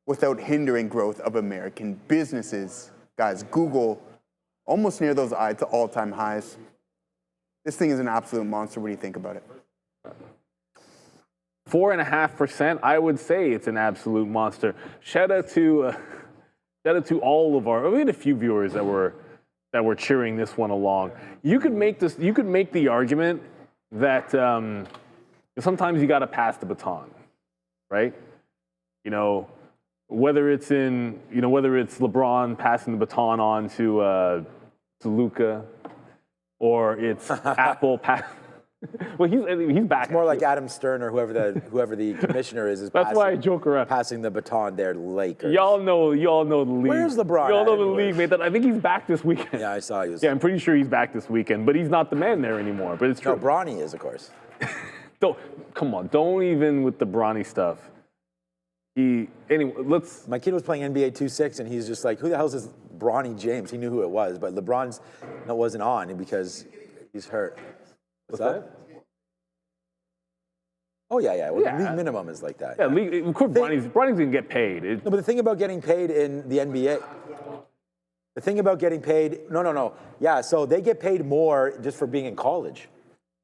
without hindering growth of American businesses. Guys, Google, almost near those all-time highs. This thing is an absolute monster. What do you think about it? 4.5%, I would say it's an absolute monster. Shout out to all of we had a few viewers that were cheering this one along. You could make the argument that sometimes you got to pass the baton, right? You know, whether it's LeBron passing the baton on to Luka, or it's Apple well, he's back. It's more like Adam Stern or whoever the commissioner is. That's why I joke around. Passing the baton there, Lakers. Y'all know the league. Where's LeBron? Y'all know the league, mate. I think he's back this weekend. Yeah, I saw he was. Yeah, I'm pretty sure he's back this weekend, but he's not the man there anymore. But it's true. No, Bronny is, of course. Come on, don't even with the Bronny stuff. My kid was playing NBA 2K, and he's just like, who the hell is this Bronny James? He knew who it was, but LeBron's wasn't on because he's hurt. What's that? Oh, yeah. Well, the league minimum is like that. Yeah, of course, Bronny's going to get paid. No, but the thing about getting paid in the NBA, no. Yeah, so they get paid more just for being in college.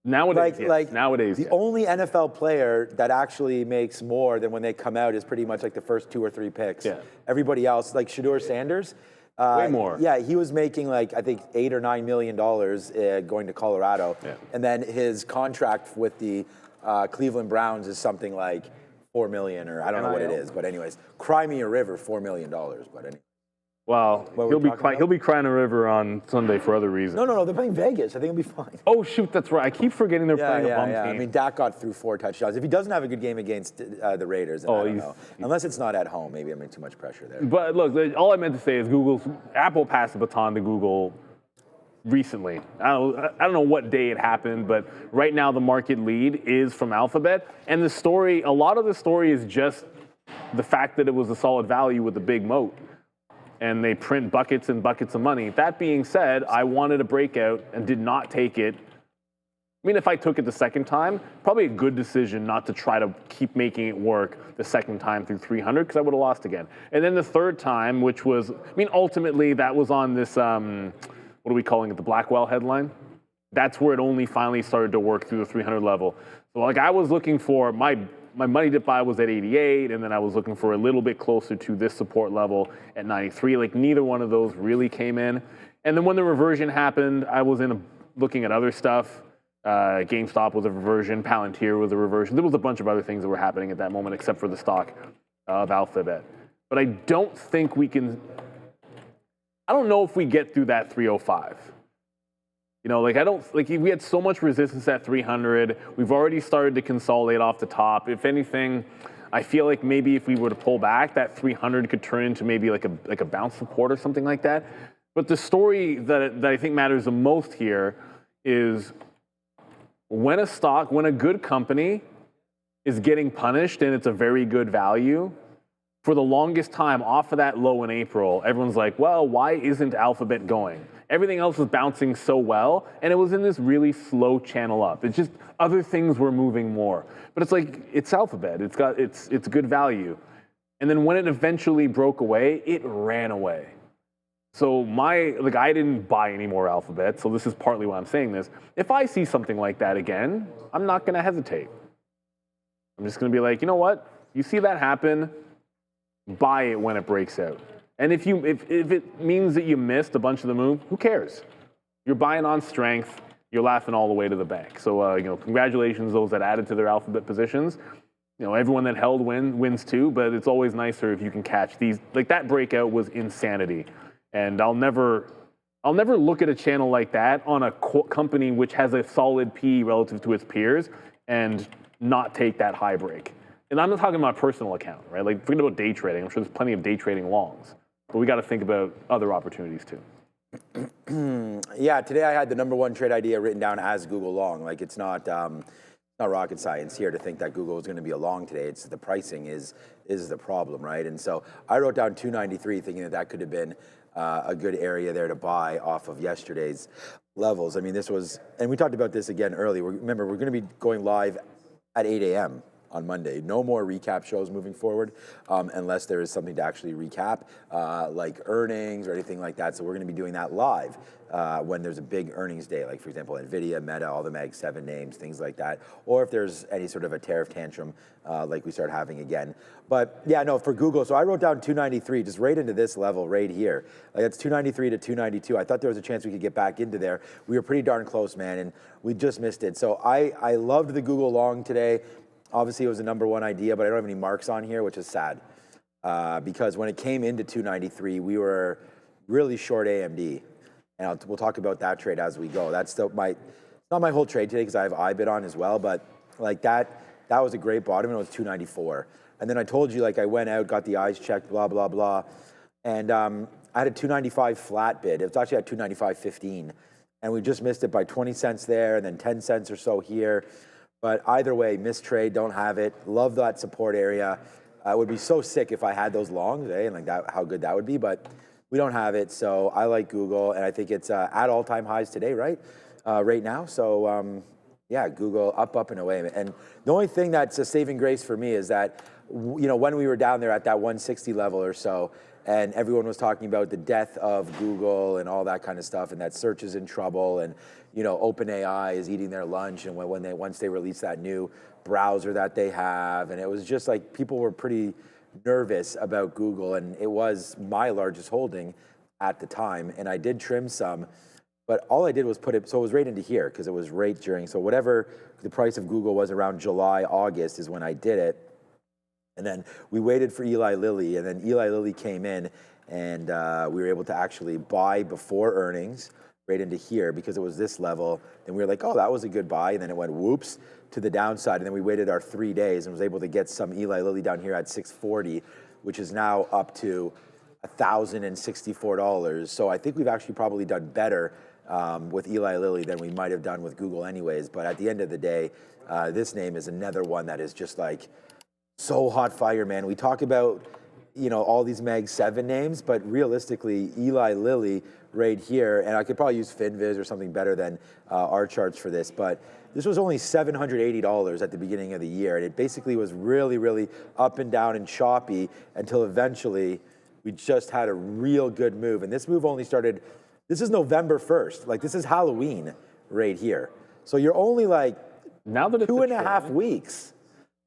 Nowadays, the only NFL player that actually makes more than when they come out is pretty much like the first 2 or 3 picks. Yeah. Everybody else, like Shedeur Sanders, way more. Yeah, he was making like I think $8 or $9 million going to Colorado, and then his contract with the Cleveland Browns is something like $4 million, or I don't know what it is, but anyways, cry me a river, $4 million, but anyway. Well, he'll be crying a river on Sunday for other reasons. No, they're playing Vegas. I think it'll be fine. Oh shoot, that's right. I keep forgetting they're playing a bum team. I mean, Dak got through 4 touchdowns. If he doesn't have a good game against the Raiders, then I don't know. Unless it's not at home, maybe I'm in too much pressure there. But look, all I meant to say is Apple passed the baton to Google recently. I don't know what day it happened, but right now the market lead is from Alphabet, and a lot of the story is just the fact that it was a solid value with a big moat. And they print buckets and buckets of money. That being said, I wanted a breakout and did not take it. I mean, if I took it the second time, probably a good decision not to try to keep making it work the second time through 300, because I would have lost again. And then the third time, which was, ultimately that was on this, what are we calling it, the Blackwell headline? That's where it only finally started to work through the 300 level. So like I was looking for, my money to buy was at 88, and then I was looking for a little bit closer to this support level at 93. Like neither one of those really came in. And then when the reversion happened, I was looking at other stuff. GameStop was a reversion, Palantir was a reversion. There was a bunch of other things that were happening at that moment, except for the stock of Alphabet. But I don't think I don't know if we get through that 305. We had so much resistance at 300. We've already started to consolidate off the top. If anything, I feel like maybe if we were to pull back, that 300 could turn into maybe like a bounce support or something like that. But the story that I think matters the most here is when a good company is getting punished and it's a very good value, for the longest time off of that low in April, everyone's like, well, why isn't Alphabet going? Everything else was bouncing so well, and it was in this really slow channel up. It's just other things were moving more. But it's like, it's Alphabet. It's good value. And then when it eventually broke away, it ran away. So I didn't buy any more Alphabet, so this is partly why I'm saying this. If I see something like that again, I'm not going to hesitate. I'm just going to be like, you know what? You see that happen, buy it when it breaks out. And if it means that you missed a bunch of the move, who cares? You're buying on strength. You're laughing all the way to the bank. So congratulations those that added to their Alphabet positions. Everyone that held wins too. But it's always nicer if you can catch these. Like that breakout was insanity, and I'll never look at a channel like that on a company which has a solid P relative to its peers and not take that high break. and I'm not talking about personal account, right? Like forget about day trading. I'm sure there's plenty of day trading longs, but we got to think about other opportunities too. Yeah, today I had the #1 trade idea written down as Google long. Like it's not rocket science here to think that Google is going to be a long today. It's the pricing is the problem, right? And so I wrote down 293, thinking that could have been a good area there to buy off of yesterday's levels. I mean, this was, and we talked about this again early. Remember, we're going to be going live at 8 a.m. on Monday. No more recap shows moving forward unless there is something to actually recap, like earnings or anything like that. So we're going to be doing that live when there's a big earnings day, like for example, Nvidia, Meta, all the Mag 7 names, things like that. Or if there's any sort of a tariff tantrum like we start having again. But yeah, no, for Google, so I wrote down 293, just right into this level right here. Like it's 293 to 292. I thought there was a chance we could get back into there. We were pretty darn close, man, and we just missed it. So I loved the Google long today. Obviously, it was the #1 idea, but I don't have any marks on here, which is sad. Because when it came into 293, we were really short AMD. And we'll talk about that trade as we go. That's still not my whole trade today because I have IBIT on as well, but like that was a great bottom and it was 294. And then I told you, like I went out, got the eyes checked, blah, blah, blah. And I had a 295 flat bid. It was actually at 295.15. And we just missed it by 20 cents there and then 10 cents or so here. But either way, missed trade, don't have it. Love that support area. It would be so sick if I had those longs, and like that, how good that would be. But we don't have it, so I like Google, and I think it's at all-time highs today, right? Right now. So yeah, Google up and away. And the only thing that's a saving grace for me is that when we were down there at that 160 level or so, and everyone was talking about the death of Google and all that kind of stuff, and that search is in trouble, and OpenAI is eating their lunch, and once they release that new browser that they have, and it was just like people were pretty nervous about Google, and it was my largest holding at the time, and I did trim some, but all I did was put it, so it was right into here because it was right during, so whatever the price of Google was around July, August is when I did it. And then we waited for Eli Lilly, and then Eli Lilly came in, and we were able to actually buy before earnings right into here because it was this level. And we were like, oh, that was a good buy. And then it went whoops to the downside. And then we waited our 3 days and was able to get some Eli Lilly down here at 640, which is now up to $1,064. So I think we've actually probably done better with Eli Lilly than we might have done with Google anyways. But at the end of the day, this name is another one that is just like, so hot fire, man. We talk about, all these Mag 7 names, but realistically, Eli Lilly right here, and I could probably use FinViz or something better than our charts for this, but this was only $780 at the beginning of the year, and it basically was really, really up and down and choppy until eventually we just had a real good move. And this move only started, this is November 1st. Like, this is Halloween right here. So you're only like now that it's 2.5 weeks.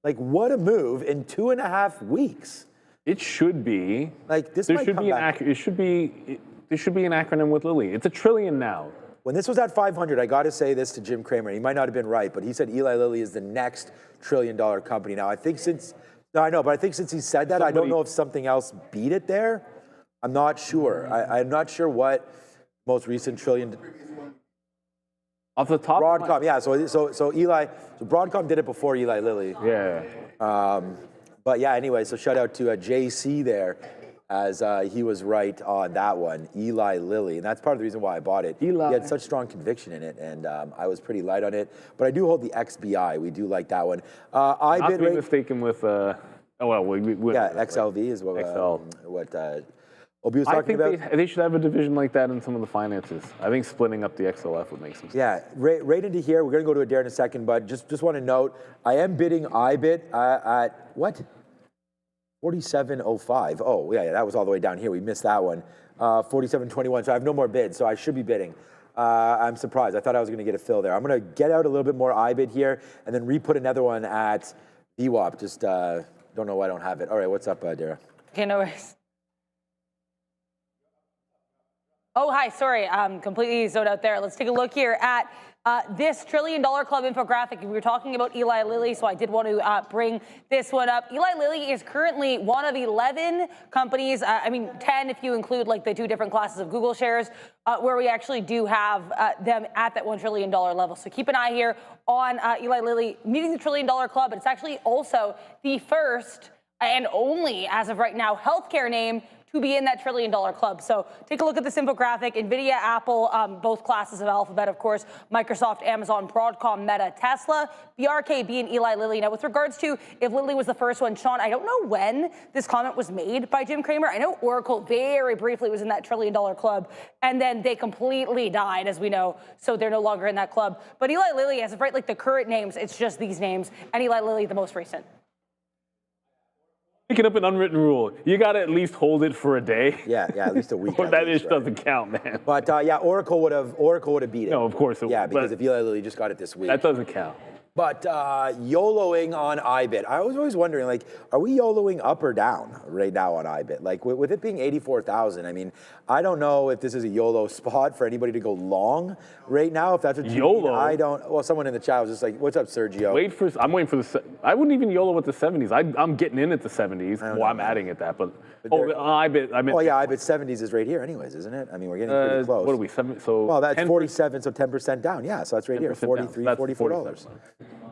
Like, what a move in 2.5 weeks. It should be. Like, this there might should come be back. there should be an acronym with Lilly. It's $1 trillion now. When this was at 500, I got to say this to Jim Cramer. He might not have been right, but he said Eli Lilly is the next $1 trillion company. Now, I think since he said that, I don't know if something else beat it there. I'm not sure. I'm not sure what most recent trillion. Off the top, Broadcom, yeah. So Broadcom did it before Eli Lilly. Yeah. But yeah, anyway, so shout out to JC there, as he was right on that one, Eli Lilly, and that's part of the reason why I bought it. Eli. He had such strong conviction in it, and I was pretty light on it. But I do hold the XBI. We do like that one. Not to IBIT be rate, mistaken with. Yeah, XLV is what Obi was I talking think about. they should have a division like that in some of the finances. I think splitting up the XLF would make some sense. Yeah, right into here. We're going to go to Adair in a second, but just want to note, I am bidding IBIT at what? 47.05. Oh, yeah, that was all the way down here. We missed that one. 47.21, so I have no more bids, so I should be bidding. I'm surprised. I thought I was going to get a fill there. I'm going to get out a little bit more IBIT here and then re-put another one at VWAP. Just don't know why I don't have it. All right, what's up, Dara? Okay, no worries. Oh, hi, sorry, completely zoned out there. Let's take a look here at this $1 trillion club infographic. We were talking about Eli Lilly, so I did want to bring this one up. Eli Lilly is currently one of 11 companies, 10 if you include like the two different classes of Google shares, where we actually do have them at that $1 trillion level. So keep an eye here on Eli Lilly meeting the $1 trillion club, but it's actually also the first and only, as of right now, healthcare name to be in that $1 trillion club. So take a look at this infographic. Nvidia, Apple, both classes of Alphabet, of course, Microsoft, Amazon, Broadcom, Meta, Tesla, BRKB, and Eli Lilly. Now, with regards to if Lilly was the first one, Sean, I don't know when this comment was made by Jim Cramer. I know Oracle very briefly was in that $1 trillion club, and then they completely died, as we know, so they're no longer in that club. But Eli Lilly, as of right, like the current names, it's just these names, and Eli Lilly, the most recent. Picking up an unwritten rule. You got to at least hold it for a day. Yeah, at least a week. Or that ish doesn't count, man. But yeah, Oracle would have beat it. No, of course it would. Yeah, because if Eli Lilly just got it this week. That doesn't count. But YOLOing on IBIT. I was always wondering, like, are we YOLOing up or down right now on IBIT? Like, with it being 84,000, I mean, I don't know if this is a YOLO spot for anybody to go long right now. If that's what you YOLO? mean. I don't. Well, someone in the chat was just like, "What's up, Sergio?" I'm waiting for the. I wouldn't even YOLO with the 70s. I'm getting in at the 70s. Well, I'm adding at that, but IBIT. Oh yeah, IBIT 70s is right here, anyways, isn't it? I mean, we're getting pretty close. What are we? 7? So well, that's 47, so 10% down. Yeah, so that's right here, $43, $44.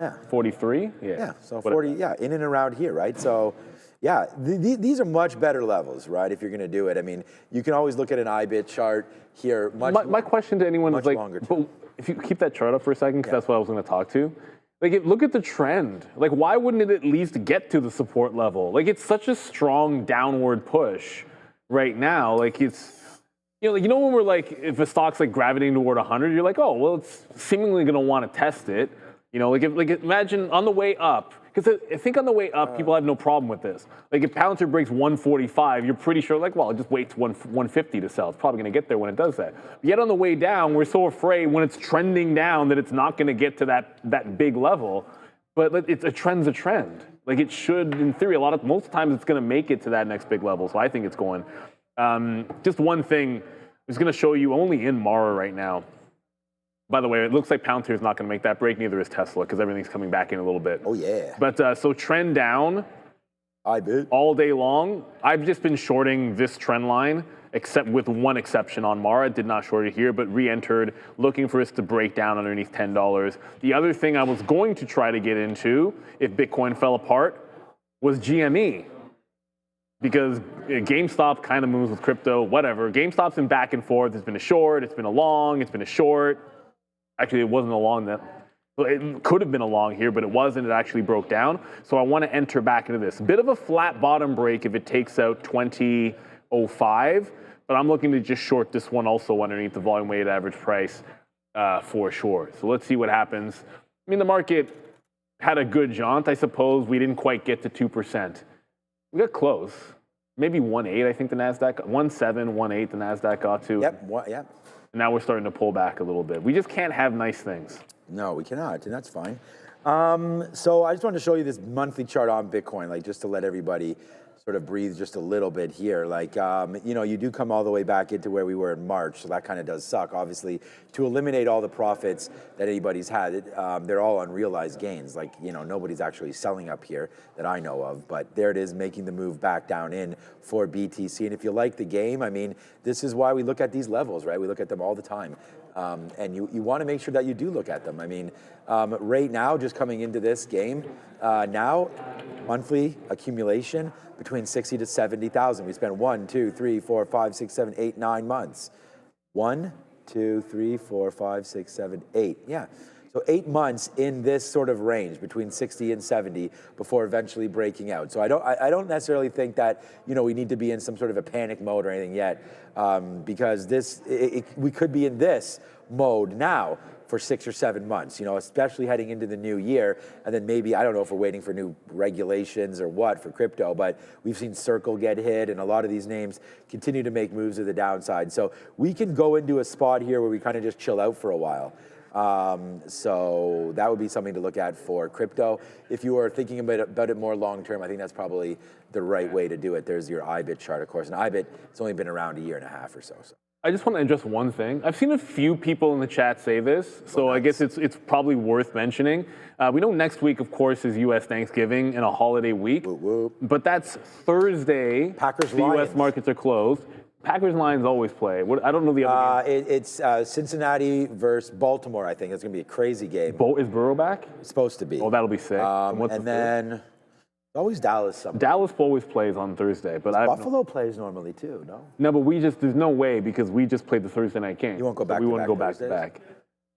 Yeah. 43? Yeah, so 40, yeah, in and around here, right? So, yeah, these are much better levels, right, if you're going to do it. I mean, you can always look at an IBIT chart here. My question to anyone is, like, but if you keep that chart up for a second, because that's what I was going to talk to. Like, look at the trend. Like, why wouldn't it at least get to the support level? Like, it's such a strong downward push right now. Like, it's... You know when we're like, if a stock's like gravitating toward 100, you're like, oh, well, it's seemingly going to want to test it. You know, like imagine on the way up, because I think on the way up, people have no problem with this. Like if Palantir breaks 145, you're pretty sure, like, well, I'll just wait to 150 to sell. It's probably going to get there when it does that. But yet on the way down, we're so afraid when it's trending down that it's not going to get to that big level. But a trend's a trend. Like it should, in theory, most times it's going to make it to that next big level. So I think it's going. Just one thing, I'm just going to show you only in Mara right now. By the way, it looks like Palantir is not going to make that break. Neither is Tesla, because everything's coming back in a little bit. Oh, yeah. But so trend down IBIT all day long. I've just been shorting this trend line, except with one exception on Mara. Did not short it here, but re-entered, looking for us to break down underneath $10. The other thing I was going to try to get into, if Bitcoin fell apart, was GME. Because GameStop kind of moves with crypto, whatever. GameStop's been back and forth. It's been a short, it's been a long, it's been a short. Actually, it wasn't a long that. It could have been a long here, but it wasn't. It actually broke down. So I want to enter back into this. Bit of a flat bottom break if it takes out 20.05, but I'm looking to just short this one also underneath the volume weighted average price for sure. So let's see what happens. I mean, the market had a good jaunt, I suppose. We didn't quite get to 2%. We got close. Maybe 1.8, I think the NASDAQ, 1.7, 1.8 the NASDAQ got to. Yep, yep. And now we're starting to pull back a little bit. We just can't have nice things. No, we cannot, and that's fine. So I just wanted to show you this monthly chart on Bitcoin, like just to let everybody sort of breathe just a little bit here. Like, you know, you do come all the way back into where we were in March, so that kind of does suck. Obviously, to eliminate all the profits that anybody's had, they're all unrealized gains. Like, you know, nobody's actually selling up here that I know of, but there it is, making the move back down in for BTC. And if you like the game, I mean, this is why we look at these levels, right? We look at them all the time. And you want to make sure that you do look at them. I mean, right now, just coming into this game, now, monthly accumulation between 60 to 70,000. We spent 1, 2, 3, 4, 5, 6, 7, 8, 9 months. 1, 2, 3, 4, 5, 6, 7, 8. Yeah. So 8 months in this sort of range between 60 and 70 before eventually breaking out. So I don't necessarily think that, you know, we need to be in some sort of a panic mode or anything yet, because we could be in this mode now for 6 or 7 months, you know, especially heading into the new year. And then maybe, I don't know if we're waiting for new regulations or what for crypto, but we've seen Circle get hit and a lot of these names continue to make moves to the downside. So we can go into a spot here where we kind of just chill out for a while. So that would be something to look at for crypto. If you are thinking about it more long term, I think that's probably the right way to do it. There's your IBIT chart, of course. And IBIT, it's only been around a year and a half or so. I just want to address one thing. I've seen a few people in the chat say this, so I guess it's probably worth mentioning. We know next week, of course, is U.S. Thanksgiving and a holiday week, Whoop, whoop. but that's Thursday. Packers the U.S. Lions. markets are closed. Packers Lions always play. I don't know the other game. It's Cincinnati versus Baltimore, I think. It's going to be a crazy game. Is Burrow back? It's supposed to be. Oh, that'll be sick. And then always Dallas something. Dallas always plays on Thursday, but Buffalo plays normally too, no? No, but there's no way because we just played the Thursday night game. You won't go back so we to wouldn't back go back to Thursdays?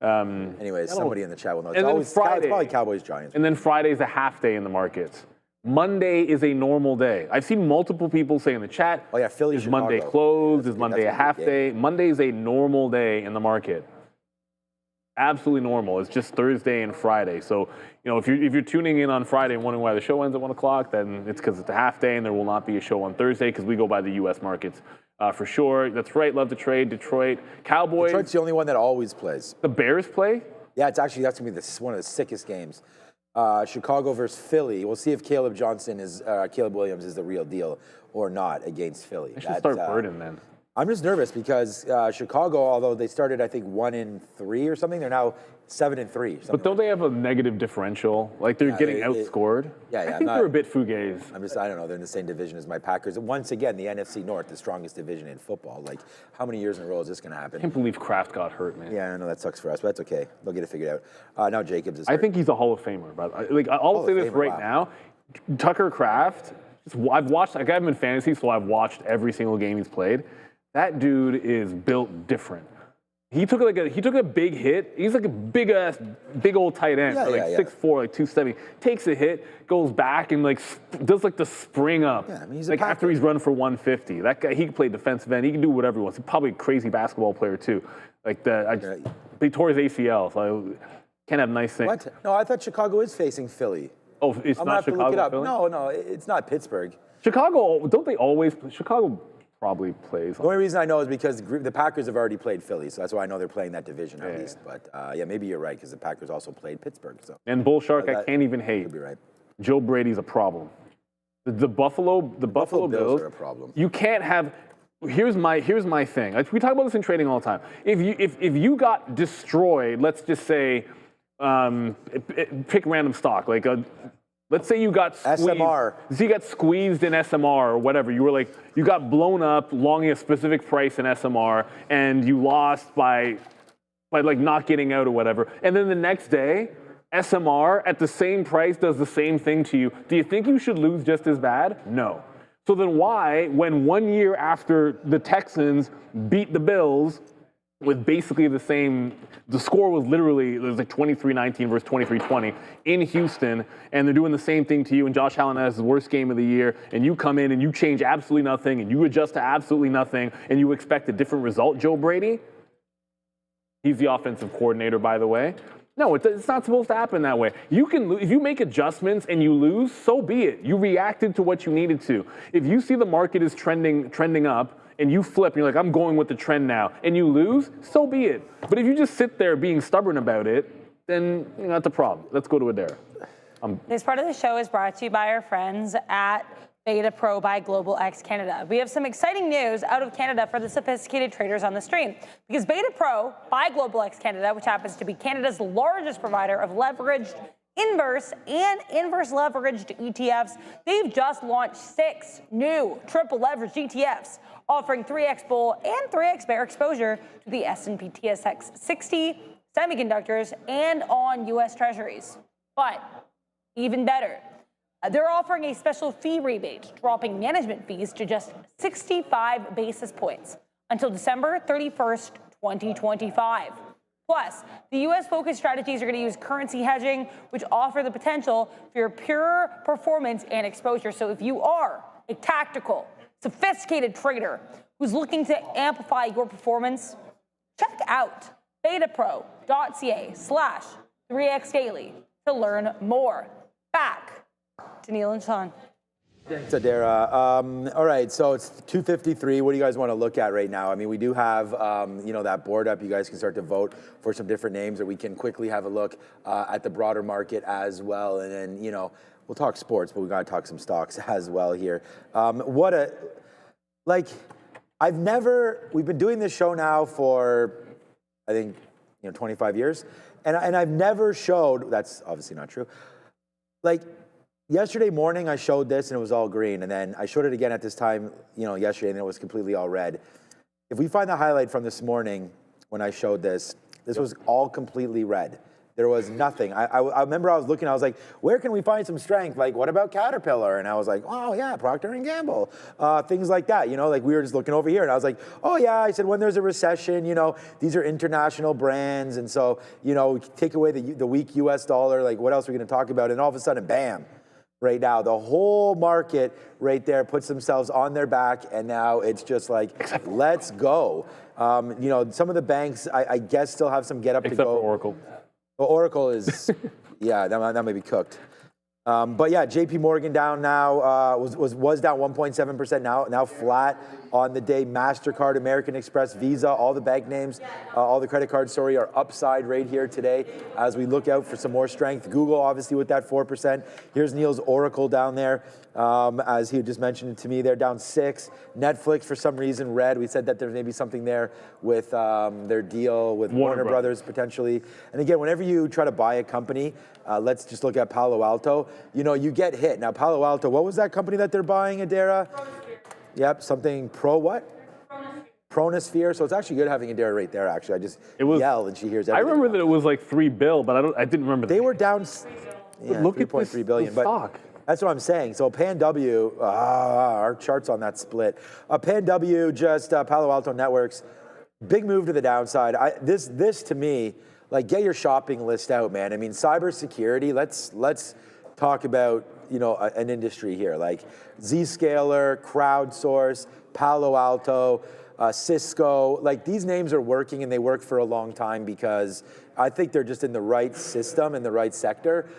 back. Anyways, somebody in the chat will know. And then It's Friday, probably Cowboys, Giants. And then Friday's a half day in the markets. Monday is a normal day. I've seen multiple people say in the chat, Oh yeah, Philly, is Chicago. Monday closed? Is Monday a that's half big day? Monday is a normal day in the market. Absolutely normal. It's just Thursday and Friday. So, if you're tuning in on Friday and wondering why the show ends at 1 o'clock, then it's because it's a half day and there will not be a show on Thursday because we go by the U.S. markets for sure. That's right. Love to trade. Detroit. Cowboys. Detroit's the only one that always plays. The Bears play? Yeah, that's going to be one of the sickest games. Chicago versus Philly. We'll see if Caleb Williams is the real deal or not against Philly. I should start Burden then. I'm just nervous because Chicago, although they started, I think, 1-3 or something, they're now 7-3. But don't they have a negative differential? Like they're getting outscored? I think they're a bit fugazi. I don't know. They're in the same division as my Packers. Once again, the NFC North, the strongest division in football. Like, how many years in a row is this going to happen? I can't believe Kraft got hurt, man. Yeah, I know that sucks for us, but that's okay. They'll get it figured out. Now Jacobs is hurt. I think he's a Hall of Famer, but I'll say this right now. Tucker Kraft, I've watched, like I have him in fantasy, so I've watched every single game he's played. That dude is built different. He took a big hit. He's like a big old tight end, 6'4", like 270. Takes a hit, goes back and does the spring up. Yeah, I mean, he's like after he's run for 150. That guy, he can play defensive end. He can do whatever he wants. He's probably a crazy basketball player too. He tore his ACL, so can't have nice things. What? No, I thought Chicago is facing Philly. Oh, it's I'm not gonna have Chicago. to look it up. Philly? No, it's not Pittsburgh. Chicago, don't they always? Chicago probably plays. The only reason I know is because the Packers have already played Philly, so that's why I know they're playing that division at least. But maybe you're right because the Packers also played Pittsburgh. So. And Bull Shark, I can't even hate. You'd be right. Joe Brady's a problem. The Buffalo Bills are a problem. You can't have. Here's my thing. We talk about this in trading all the time. If you got destroyed, let's just say, pick random stock like let's say you got squeezed. SMR. So you got squeezed in SMR or whatever. You got blown up long a specific price in SMR and you lost by not getting out or whatever. And then the next day, SMR at the same price does the same thing to you. Do you think you should lose just as bad? No. So then why, when 1 year after the Texans beat the Bills, with basically the score was literally, it was like 23-19 versus 23-20 in Houston, and they're doing the same thing to you, and Josh Allen has his worst game of the year, and you come in and you change absolutely nothing, and you adjust to absolutely nothing, and you expect a different result, Joe Brady? He's the offensive coordinator, by the way. No, it's not supposed to happen that way. You can lose. If you make adjustments and you lose, so be it. You reacted to what you needed to. If you see the market is trending up, and you flip, and you're like, I'm going with the trend now, and you lose, so be it. But if you just sit there being stubborn about it, then that's a problem. Let's go to Adair. This part of the show is brought to you by our friends at BetaPro by Global X Canada. We have some exciting news out of Canada for the sophisticated traders on the stream. Because BetaPro by Global X Canada, which happens to be Canada's largest provider of leveraged inverse and inverse leveraged ETFs, they've just launched 6 new triple leveraged ETFs, offering 3x bull and 3x bear exposure to the S&P TSX 60, semiconductors, and on U.S. Treasuries. But even better, they're offering a special fee rebate, dropping management fees to just 65 basis points until December 31st, 2025. Plus, the U.S.-focused strategies are going to use currency hedging, which offer the potential for your pure performance and exposure. So if you are a tactical, sophisticated trader who's looking to amplify your performance, check out betapro.ca/3xdaily to learn more. Back to Neil and Sean. Thanks, Adara. All right, so it's 2:53. What do you guys want to look at right now? I mean, we do have, you know, that board up. You guys can start to vote for some different names, or we can quickly have a look at the broader market as well. And then, you know, we'll talk sports, but we got to talk some stocks as well here. We've been doing this show now for, I think, you know, 25 years, and I've never showed. That's obviously not true. Like, yesterday morning, I showed this and it was all green, and then I showed it again at this time, you know, yesterday, and it was completely all red. If we find the highlight from this morning when I showed this, this was all completely red. There was nothing. I remember I was looking, I was like, where can we find some strength? Like, what about Caterpillar? And I was like, oh yeah, Procter & Gamble, things like that. You know, like we were just looking over here and I was like, oh yeah, I said, when there's a recession, you know, these are international brands. And so, you know, we take away the weak US dollar, like what else are we gonna talk about? And all of a sudden, bam, right now, the whole market right there puts themselves on their back, and now it's just like, let's go. You know, some of the banks, I guess, still have some get up to go. Except for Oracle. Well, Oracle is, yeah, that may be cooked. But yeah, JP Morgan down now, was down 1.7%, now flat on the day. MasterCard, American Express, Visa, all the bank names, all the credit cards, sorry, are upside right here today as we look out for some more strength. Google, obviously, with that 4%. Here's Neil's Oracle down there. As he just mentioned it to me, they're down 6. Netflix, for some reason, red. We said that there's maybe something there with their deal with Warner Brothers potentially. And again, whenever you try to buy a company, let's just look at Palo Alto. You know, you get hit. Now, Palo Alto, what was that company that they're buying, Adara? Yep, something Pro what? Pronosphere. So it's actually good having Adara right there, actually. I just yell and she hears everything. I remember that it was like $3 billion, but I didn't remember. They were down, yeah, look at this 3.3 billion. stock. That's what I'm saying. So PANW, our charts on that split. PANW, just Palo Alto Networks, big move to the downside. This to me, like, get your shopping list out, man. I mean, cybersecurity. Let's talk about, you know, an industry here, like Zscaler, CrowdSource, Palo Alto, Cisco. Like, these names are working, and they work for a long time because I think they're just in the right system, in the right sector,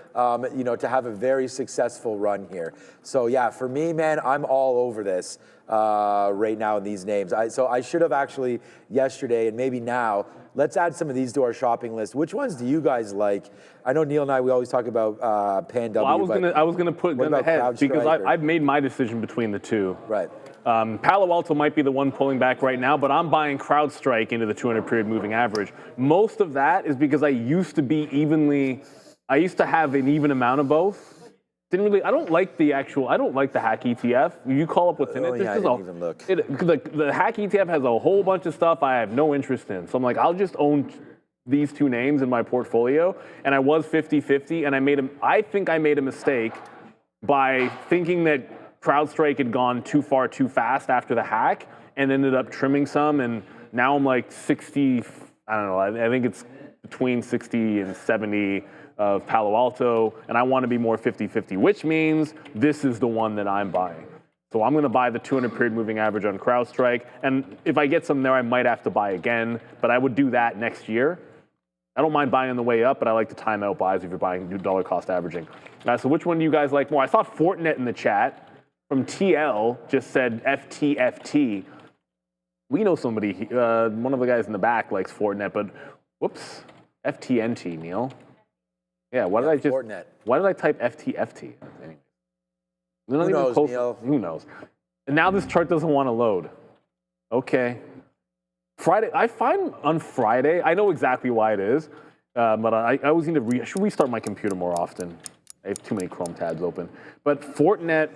you know, to have a very successful run here. So yeah, for me, man, I'm all over this right now in these names. So I should have actually yesterday, and maybe now, let's add some of these to our shopping list. Which ones do you guys like? I know Neil and I, we always talk about PANW. Well, I was gonna put them ahead because I've made my decision between the two. Right. Palo Alto might be the one pulling back right now, but I'm buying CrowdStrike into the 200-period moving average. Most of that is because I used to have an even amount of both. I don't like the hack ETF. You call up what's in it. Yeah, I didn't even look. The hack ETF has a whole bunch of stuff I have no interest in. So I'm like, I'll just own these two names in my portfolio. And I was 50-50, and I think I made a mistake by thinking that CrowdStrike had gone too far too fast after the hack and ended up trimming some, and now I'm like 60, I don't know, I think it's between 60 and 70 of Palo Alto, and I want to be more 50-50, which means this is the one that I'm buying. So I'm going to buy the 200-period moving average on CrowdStrike, and if I get some there, I might have to buy again, but I would do that next year. I don't mind buying on the way up, but I like to time out buys if you're buying new dollar cost averaging. So which one do you guys like more? I saw Fortinet in the chat from TL just said FTFT. We know somebody, one of the guys in the back likes Fortinet, but whoops, FTNT, Neil. Yeah, why did I type FTFT? Anyway. Who knows, Neil? Who knows? And now this chart doesn't want to load. Okay. Friday, I find on Friday, I know exactly why it is, but I always need to should restart my computer more often. I have too many Chrome tabs open. But Fortinet,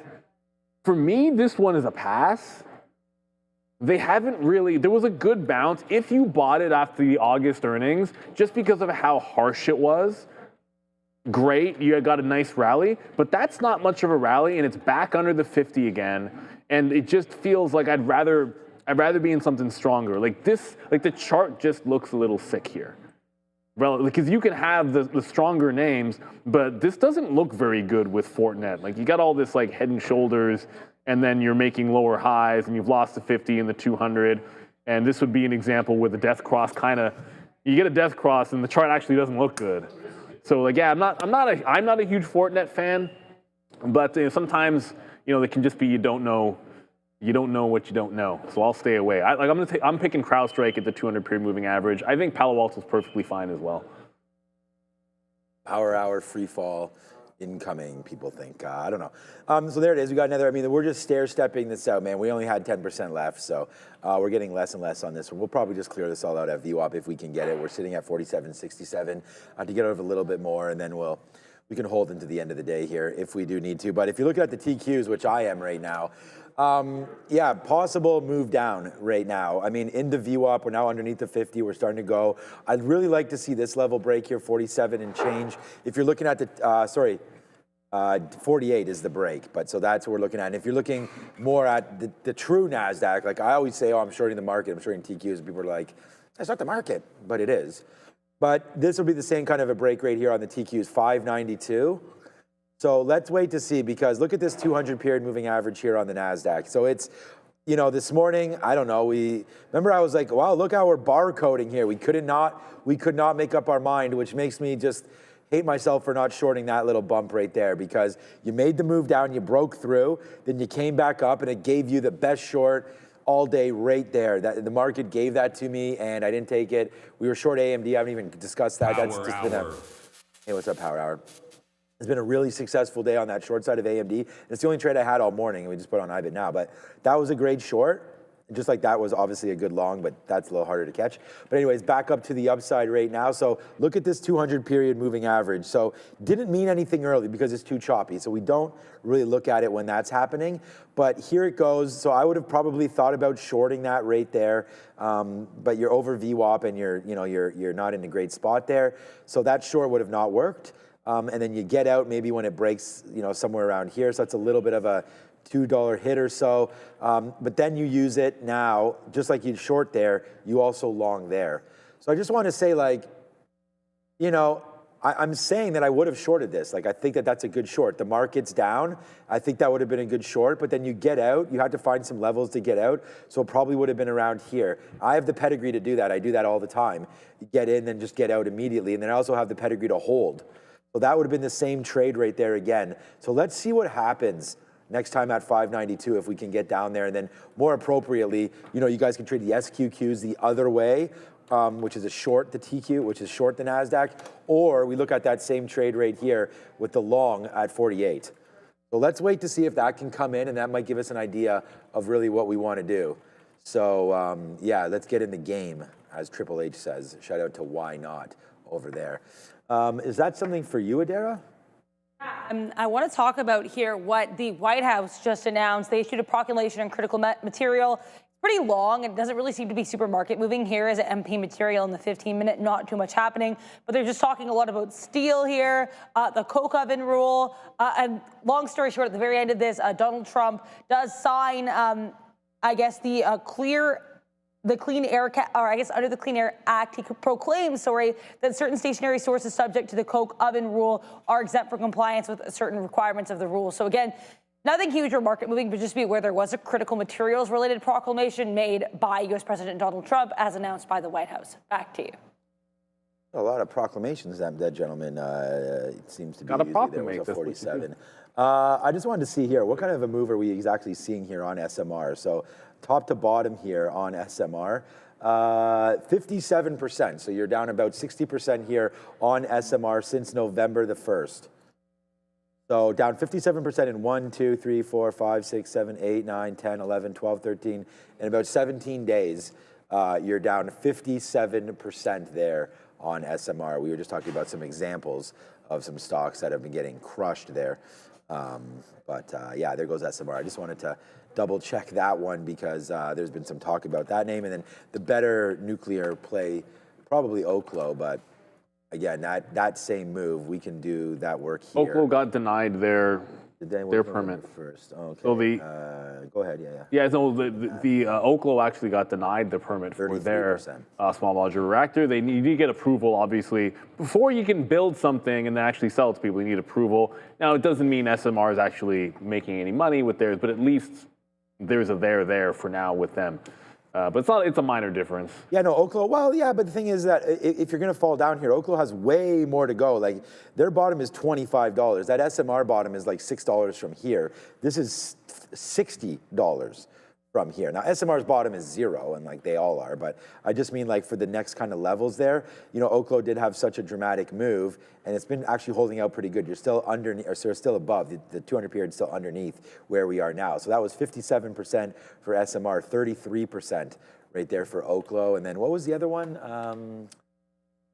for me, this one is a pass. They haven't really, there was a good bounce if you bought it after the August earnings, just because of how harsh it was. Great, you got a nice rally, but that's not much of a rally, and it's back under the 50 again, and it just feels like I'd rather be in something stronger. Like this, like the chart just looks a little sick here. Because you can have the stronger names, but this doesn't look very good with Fortinet. Like, you got all this like head and shoulders, and then you're making lower highs, and you've lost the 50 and the 200, and this would be an example where the death cross you get a death cross, and the chart actually doesn't look good. So like, yeah, I'm not a huge Fortinet fan, but sometimes It can just be you don't know what you don't know. So I'll stay away. I'm picking CrowdStrike at the 200 period moving average. I think Palo Alto is perfectly fine as well. Power hour free fall incoming, people think. I don't know. So there it is. We got another. I mean, we're just stair-stepping this out, man. We only had 10% left, so we're getting less and less on this one. We'll probably just clear this all out at VWAP if we can get it. We're sitting at 47.67 to get out of a little bit more, and then we can hold into the end of the day here if we do need to. But if you look at the TQs, which I am right now, yeah, possible move down right now. I mean, into VWAP, we're now underneath the 50. We're starting to go. I'd really like to see this level break here, 47 and change. If you're looking at the, 48 is the break, but so that's what we're looking at. And if you're looking more at the true NASDAQ, like I always say, oh, I'm shorting the market, I'm shorting TQs, and people are like, that's not the market, but it is. But this will be the same kind of a break rate here on the TQs, 592. So let's wait to see, because look at this 200 period moving average here on the NASDAQ. So it's, this morning, I don't know, remember I was like, wow, look how we're barcoding here. We could not make up our mind, which makes me just hate myself for not shorting that little bump right there, because you made the move down, you broke through, then you came back up, and it gave you the best short all day right there. The market gave that to me, and I didn't take it. We were short AMD. I haven't even discussed that. That's just been hey, what's up, Power Hour? It's been a really successful day on that short side of AMD. It's the only trade I had all morning, and we just put on IBIT now. But that was a great short. Just like that was obviously a good long, but that's a little harder to catch. But anyways, back up to the upside right now. So look at this 200 period moving average. So didn't mean anything early because it's too choppy. So we don't really look at it when that's happening. But here it goes. So I would have probably thought about shorting that right there. But you're over VWAP and you're not in a great spot there. So that short would have not worked. And then you get out maybe when it breaks, somewhere around here. So that's a little bit of a $2 hit or so, but then you use it now, just like you'd short there, you also long there. So I just want to say, I'm saying that I would have shorted this. I think that that's a good short. The market's down. I think that would have been a good short, but then you get out. You had to find some levels to get out, so it probably would have been around here. I have the pedigree to do that. I do that all the time. You get in, then just get out immediately, and then I also have the pedigree to hold. So that would have been the same trade right there again. So let's see what happens next time at 592 if we can get down there. And then more appropriately, you guys can trade the SQQs the other way, which is a short the TQ, which is short the NASDAQ, or we look at that same trade right here with the long at 48. So let's wait to see if that can come in, and that might give us an idea of really what we want to do. So yeah, let's get in the game, as Triple H says. Shout out to Why Not over there. Is that something for you, Adara? I want to talk about here what the White House just announced. They issued a proclamation on critical material. It's pretty long, and it doesn't really seem to be super market moving. Here is an MP material in the 15-minute, not too much happening, but they're just talking a lot about steel here, the coke oven rule, and long story short, at the very end of this, Donald Trump does sign, I guess, the Clean Air, or I guess under the Clean Air Act, he proclaims, that certain stationary sources subject to the coke oven rule are exempt from compliance with certain requirements of the rule. So again, nothing huge or market moving, but just be aware there was a critical materials related proclamation made by U.S. President Donald Trump as announced by the White House. Back to you. A lot of proclamations that gentleman seems to be Got a using. There was a 47. I just wanted to see here, what kind of a move are we exactly seeing here on SMR? So top to bottom here on SMR, 57%. So you're down about 60% here on SMR since November the 1st. So down 57% in 1, 2, 3, 4, 5, 6, 7, 8, 9, 10, 11, 12, 13. In about 17 days, you're down 57% there on SMR. We were just talking about some examples of some stocks that have been getting crushed there. Yeah, there goes SMR. I just wanted to double check that one because there's been some talk about that name. And then the better nuclear play, probably Oklo, but again, that same move, we can do that work here. Oklo got denied their permit first. Okay. So go ahead. Yeah. Yeah. So the Oklo actually got denied the permit for their small modular reactor. You need to get approval, obviously, before you can build something and then actually sell it to people. You need approval. Now, it doesn't mean SMR is actually making any money with theirs, but at least there's a there for now with them. But it's a minor difference. Yeah, no, Oklo, well, yeah, but the thing is that if you're going to fall down here, Oklo has way more to go. Like, their bottom is $25. That SMR bottom is like $6 from here. This is $60 from here. Now, SMR's bottom is 0, and like they all are, but I just mean like for the next kind of levels there, you know, Oklo did have such a dramatic move, and it's been actually holding out pretty good. You're still underneath, or so still above, the 200 period still underneath where we are now. So that was 57% for SMR, 33% right there for Oklo. And then what was the other one?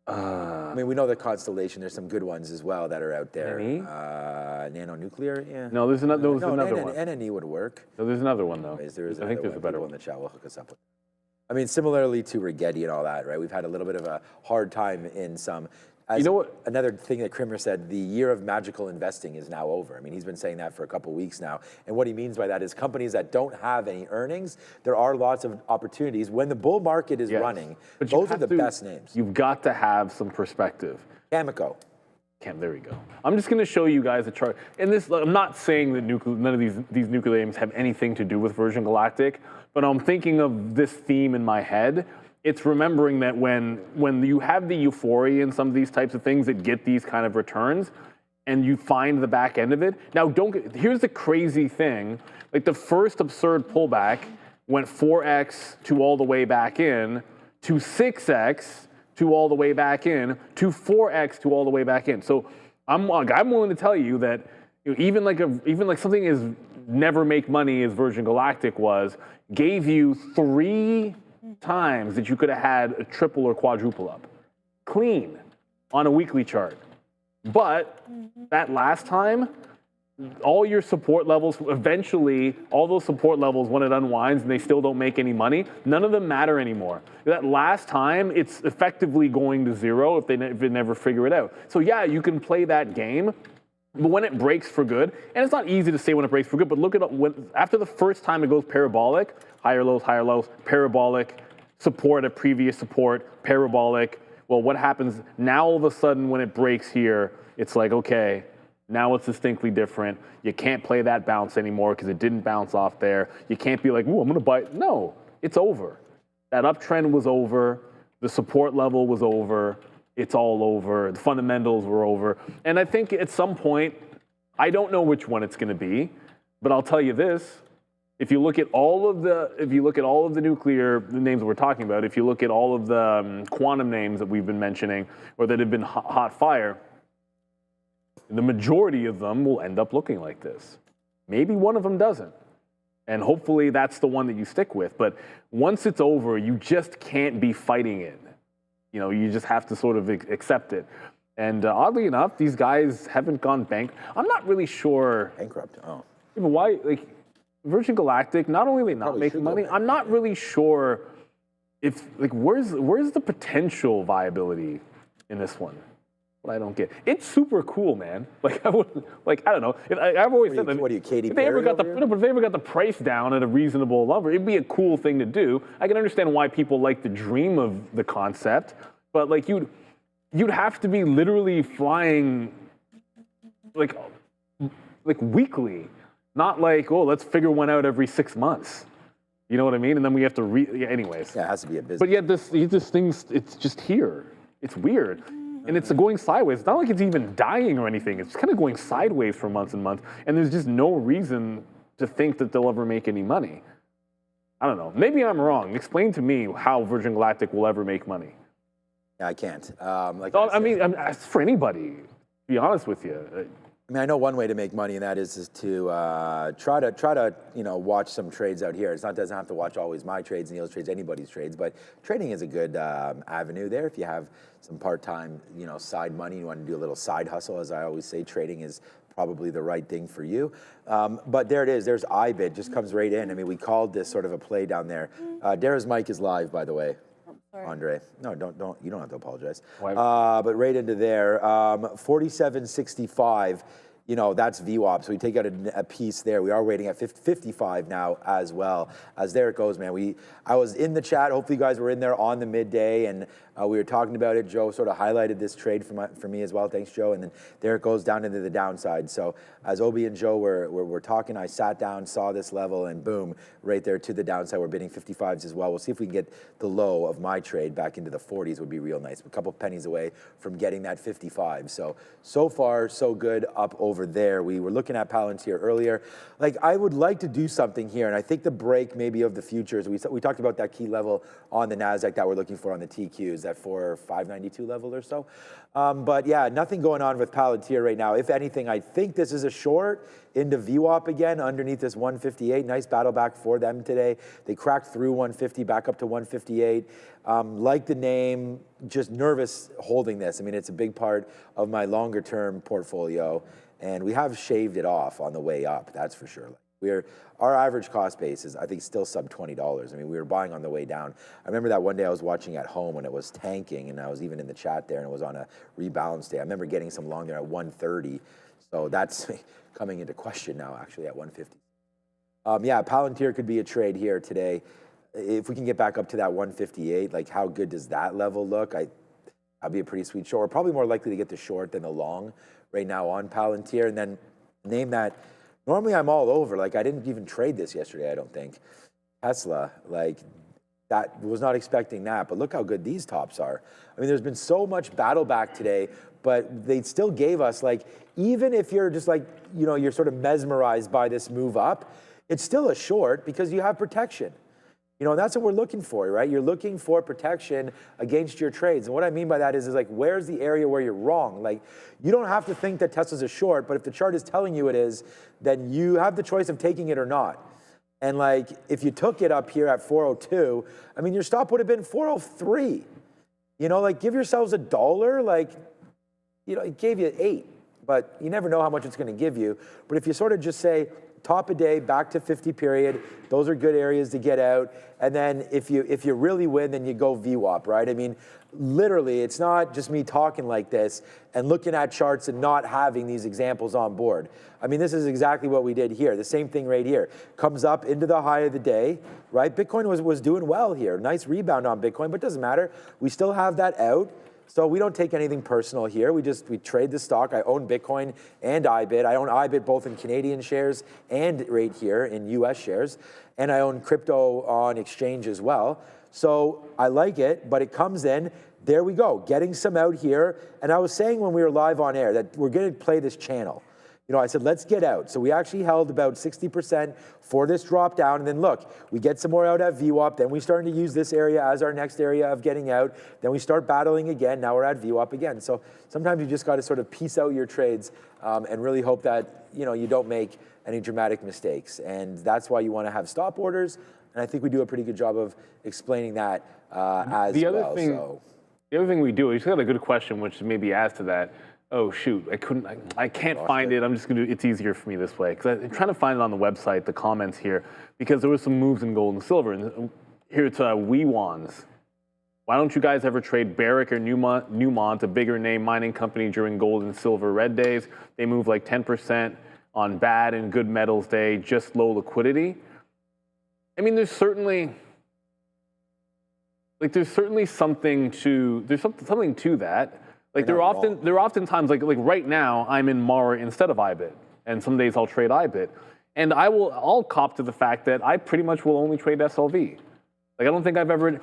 I mean, we know the Constellation. There's some good ones as well that are out there. Nano Nuclear, yeah. No, there's another one. NNE would work. No, there's another one, though. I think there's a better one. In the chat will hook us up with. I mean, similarly to Rigetti and all that, right? We've had a little bit of a hard time in some. As you know what? Another thing that Krimmer said, the year of magical investing is now over. I mean, he's been saying that for a couple of weeks now. And what he means by that is companies that don't have any earnings, there are lots of opportunities. When the bull market is running, but those are the best names. You've got to have some perspective. Cameco. There we go. I'm just going to show you guys a chart. And this, I'm not saying that none of these nuclear names have anything to do with Virgin Galactic, but I'm thinking of this theme in my head. It's remembering that when you have the euphoria in some of these types of things that get these kind of returns, and you find the back end of it. Now, here's the crazy thing. Like the first absurd pullback went 4x to all the way back in, to 6x to all the way back in, to 4x to all the way back in. So I'm willing to tell you that even like something as never make money as Virgin Galactic was, gave you 3 times that you could have had a triple or quadruple up, clean, on a weekly chart. But that last time, all your support levels, eventually, all those support levels, when it unwinds and they still don't make any money, none of them matter anymore. That last time, it's effectively going to 0 if they never figure it out. So yeah, you can play that game, but when it breaks for good, and it's not easy to say when it breaks for good, but look at after the first time it goes parabolic, higher lows, parabolic, support at previous support, parabolic. Well, what happens now all of a sudden when it breaks here, it's like, okay, now it's distinctly different. You can't play that bounce anymore because it didn't bounce off there. You can't be like, ooh, I'm going to buy. No, it's over. That uptrend was over. The support level was over. It's all over. The fundamentals were over. And I think at some point, I don't know which one it's going to be, but I'll tell you this. If you look at all of the nuclear names that we're talking about, if you look at all of the quantum names that we've been mentioning or that have been hot fire, the majority of them will end up looking like this. Maybe one of them doesn't. And hopefully that's the one that you stick with. But once it's over, you just can't be fighting it. You know, you just have to sort of accept it. And oddly enough, these guys haven't gone bankrupt. I'm not really sure. Bankrupt, oh. Yeah, but why, like, Virgin Galactic, not only are they not making money, I'm not really sure if, like, where's the potential viability in this one? What I don't get. It's super cool, man. Like, I don't know. I've always said that. What are you, Katy If they ever Perry got the price down at a reasonable level, it'd be a cool thing to do. I can understand why people like to dream of the concept, but like you'd have to be literally flying like weekly, not like, oh, let's figure one out every 6 months. You know what I mean? And then we have to anyways. Yeah, it has to be a business. But yet this thing's, it's just here. It's weird. And it's going sideways. It's not like it's even dying or anything. It's kind of going sideways for months and months. And there's just no reason to think that they'll ever make any money. I don't know. Maybe I'm wrong. Explain to me how Virgin Galactic will ever make money. Yeah, I can't. I mean, for anybody, to be honest with you. I mean, I know one way to make money, and that is to try to watch some trades out here. It doesn't have to watch always my trades, Neil's trades, anybody's trades, but trading is a good avenue there. If you have some part-time, side money, you want to do a little side hustle, as I always say, trading is probably the right thing for you. But there it is. There's IBIT, just comes right in. I mean, we called this sort of a play down there. Dara's mic is live, by the way. Andre, no, don't. You don't have to apologize. But right into there, 47.65 you know, that's VWAP. So we take out a piece there. We are waiting at 55 now as well. As there it goes, man. I was in the chat. Hopefully you guys were in there on the midday, and we were talking about it. Joe sort of highlighted this trade for me as well. Thanks, Joe. And then there it goes down into the downside. So as Obi and Joe were talking, I sat down, saw this level, and boom, right there to the downside. We're bidding 55s as well. We'll see if we can get the low of my trade back into the 40s. Would be real nice. A couple pennies away from getting that 55. So far, so good up over there. We were looking at Palantir earlier. Like, I would like to do something here, and I think the break maybe of the futures, we talked about that key level on the NASDAQ that we're looking for on the TQs, that 592 level or so. But yeah, nothing going on with Palantir right now. If anything, I think this is a short into VWAP again underneath this 158. Nice battle back for them today. They cracked through 150 back up to 158. Like the name, just nervous holding this. I mean, it's a big part of my longer term portfolio, and we have shaved it off on the way up, that's for sure. Our average cost base is, I think, still sub $20. I mean, we were buying on the way down. I remember that one day I was watching at home when it was tanking, and I was even in the chat there, and it was on a rebalance day. I remember getting some long there at 130. So that's coming into question now, actually, at 150. Yeah, Palantir could be a trade here today. If we can get back up to that 158, like, how good does that level look? That'd be a pretty sweet short. We're probably more likely to get the short than the long right now on Palantir. And then name that. Normally I'm all over. Like, I didn't even trade this yesterday, I don't think. Tesla, like, that was not expecting that. But look how good these tops are. I mean, there's been so much battle back today, but they still gave us, like, even if you're just like, you know, you're sort of mesmerized by this move up, it's still a short because you have protection. You know, and that's what we're looking for, right? You're looking for protection against your trades. And what I mean by that is like, where's the area where you're wrong? Like, you don't have to think that Tesla's a short, but if the chart is telling you it is, then you have the choice of taking it or not. And like, if you took it up here at 402, I mean, your stop would have been 403. You know, like, give yourselves $1. Like, you know, it gave you 8, but you never know how much it's going to give you. But if you sort of just say, top a day, back to 50 period. Those are good areas to get out. And then if you really win, then you go VWAP, right? I mean, literally, it's not just me talking like this and looking at charts and not having these examples on board. I mean, this is exactly what we did here. The same thing right here. Comes up into the high of the day, right? Bitcoin was doing well here. Nice rebound on Bitcoin, but it doesn't matter. We still have that out. So we don't take anything personal here. We trade the stock. I own Bitcoin and IBIT. I own IBIT both in Canadian shares and right here in US shares. And I own crypto on exchange as well. So I like it, but it comes in. There we go, getting some out here. And I was saying when we were live on air that we're going to play this channel. You know, I said, let's get out. So we actually held about 60% for this drop down. And then look, we get some more out at VWAP. Then we starting to use this area as our next area of getting out. Then we start battling again. Now we're at VWAP again. So sometimes you just got to sort of piece out your trades and really hope that, you know, you don't make any dramatic mistakes. And that's why you want to have stop orders. And I think we do a pretty good job of explaining that as well. The other thing we do, we just got a good question, which maybe adds to that. Oh shoot, I can't find it. I'm just gonna, it's easier for me this way. Because I'm trying to find it on the website, the comments here, because there was some moves in gold and silver. And here it's WeWans. Why don't you guys ever trade Barrick or Newmont, a bigger name mining company during gold and silver red days? They move like 10% on bad and good metals day, just low liquidity. I mean, there's certainly something to that. Like there are often times like right now I'm in MAR instead of IBIT, and some days I'll trade IBIT, and I'll cop to the fact that I pretty much will only trade SLV. Like I don't think I've ever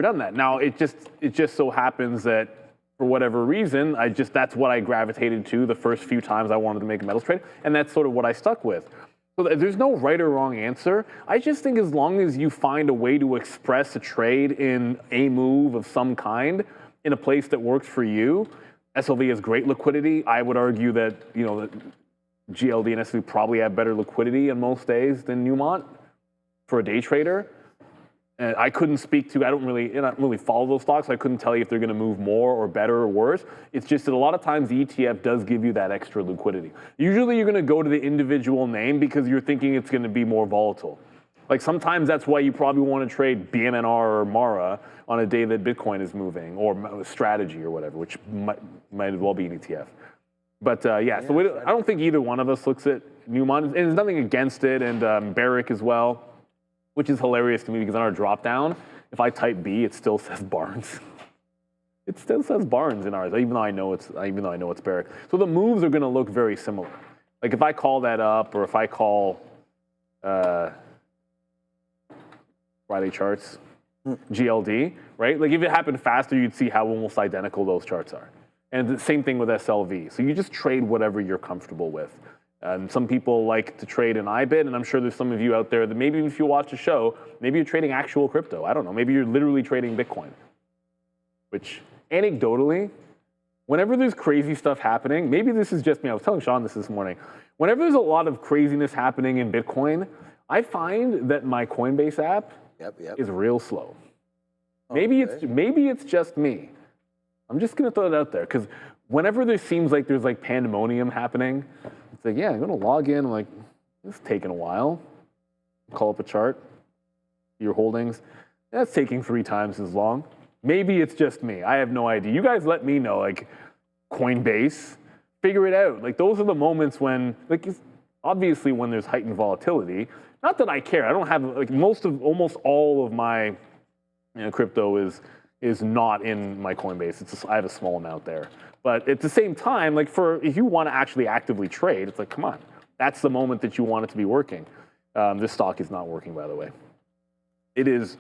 done that. Now it just so happens that for whatever reason that's what I gravitated to the first few times I wanted to make a metals trade, and that's sort of what I stuck with. So there's no right or wrong answer. I just think as long as you find a way to express a trade in a move of some kind in a place that works for you. SLV has great liquidity. I would argue that, you know, that GLD and SLV probably have better liquidity on most days than Newmont for a day trader. And I couldn't speak to, I don't really follow those stocks. I couldn't tell you if they're going to move more or better or worse. It's just that a lot of times the ETF does give you that extra liquidity. Usually you're going to go to the individual name because you're thinking it's going to be more volatile. Like sometimes that's why you probably want to trade BMNR or MARA on a day that Bitcoin is moving, or strategy or whatever, which might as well be an ETF. But yeah, so I don't think either one of us looks at Newmont, and there's nothing against it, and Barrick as well, which is hilarious to me because on our drop down, if I type B, it still says Barnes. It still says Barnes in ours, even though I know it's Barrick. So the moves are going to look very similar. Like if I call that up, or if I call Friday charts, GLD, right? Like if it happened faster, you'd see how almost identical those charts are. And the same thing with SLV. So you just trade whatever you're comfortable with. And some people like to trade in IBIT, and I'm sure there's some of you out there that maybe if you watch a show, maybe you're trading actual crypto. I don't know. Maybe you're literally trading Bitcoin. Which, anecdotally, whenever there's crazy stuff happening, maybe this is just me. I was telling Sean this morning. Whenever there's a lot of craziness happening in Bitcoin, I find that my Coinbase app is real slow. Maybe it's just me. I'm just gonna throw it out there because whenever there seems like there's like pandemonium happening, it's like, yeah, I'm gonna log in. I'm like, this is taking a while. Call up a chart, your holdings. That's taking 3 times as long. Maybe it's just me. I have no idea. You guys let me know, like Coinbase, figure it out. Like those are the moments when, like obviously when there's heightened volatility, not that I care. I don't have, like almost all of my crypto is not in my Coinbase. It's just, I have a small amount there. But at the same time, like if you want to actually actively trade, it's like, come on, that's the moment that you want it to be working. This stock is not working, by the way. It is,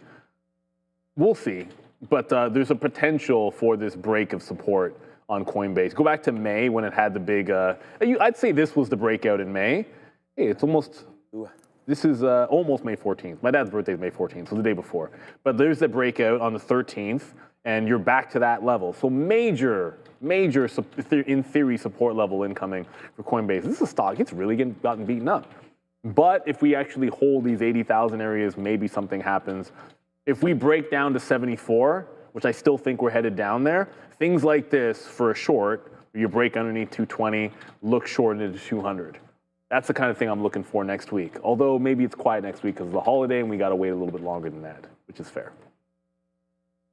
we'll see. But there's a potential for this break of support on Coinbase. Go back to May when it had the big, I'd say this was the breakout in May. Hey, it's almost, this is almost May 14th. My dad's birthday is May 14th, so the day before. But there's the breakout on the 13th, and you're back to that level. So major, in theory, support level incoming for Coinbase. This is a stock, it's really gotten beaten up. But if we actually hold these 80,000 areas, maybe something happens. If we break down to 74, which I still think we're headed down there, things like this for a short, you break underneath 220, look short into 200. That's the kind of thing I'm looking for next week. Although maybe it's quiet next week because of the holiday and we got to wait a little bit longer than that, which is fair.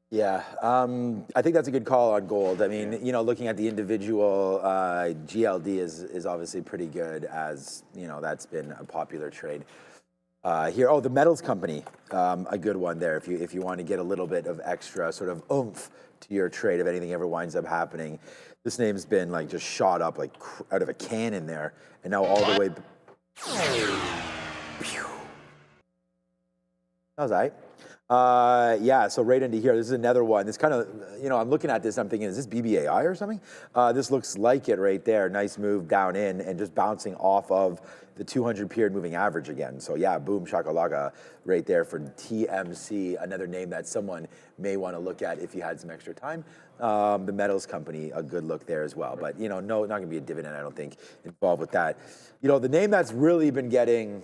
Yeah, I think that's a good call on gold. I mean, looking at the individual, GLD is obviously pretty good, as that's been a popular trade. Here, the metals company, a good one there if you want to get a little bit of extra sort of oomph to your trade if anything ever winds up happening. This name's been like just shot up like out of a cannon there, and now all the way. That was all right. Yeah, so right into here, this is another one. This kind of, I'm looking at this, I'm thinking, is this BBAI or something? This looks like it right there. Nice move down in and just bouncing off of the 200 period moving average again. So yeah, boom shakalaka right there for TMC, another name that someone may want to look at if you had some extra time. The metals company, a good look there as well. But, no, not going to be a dividend, I don't think, involved with that. The name that's really been getting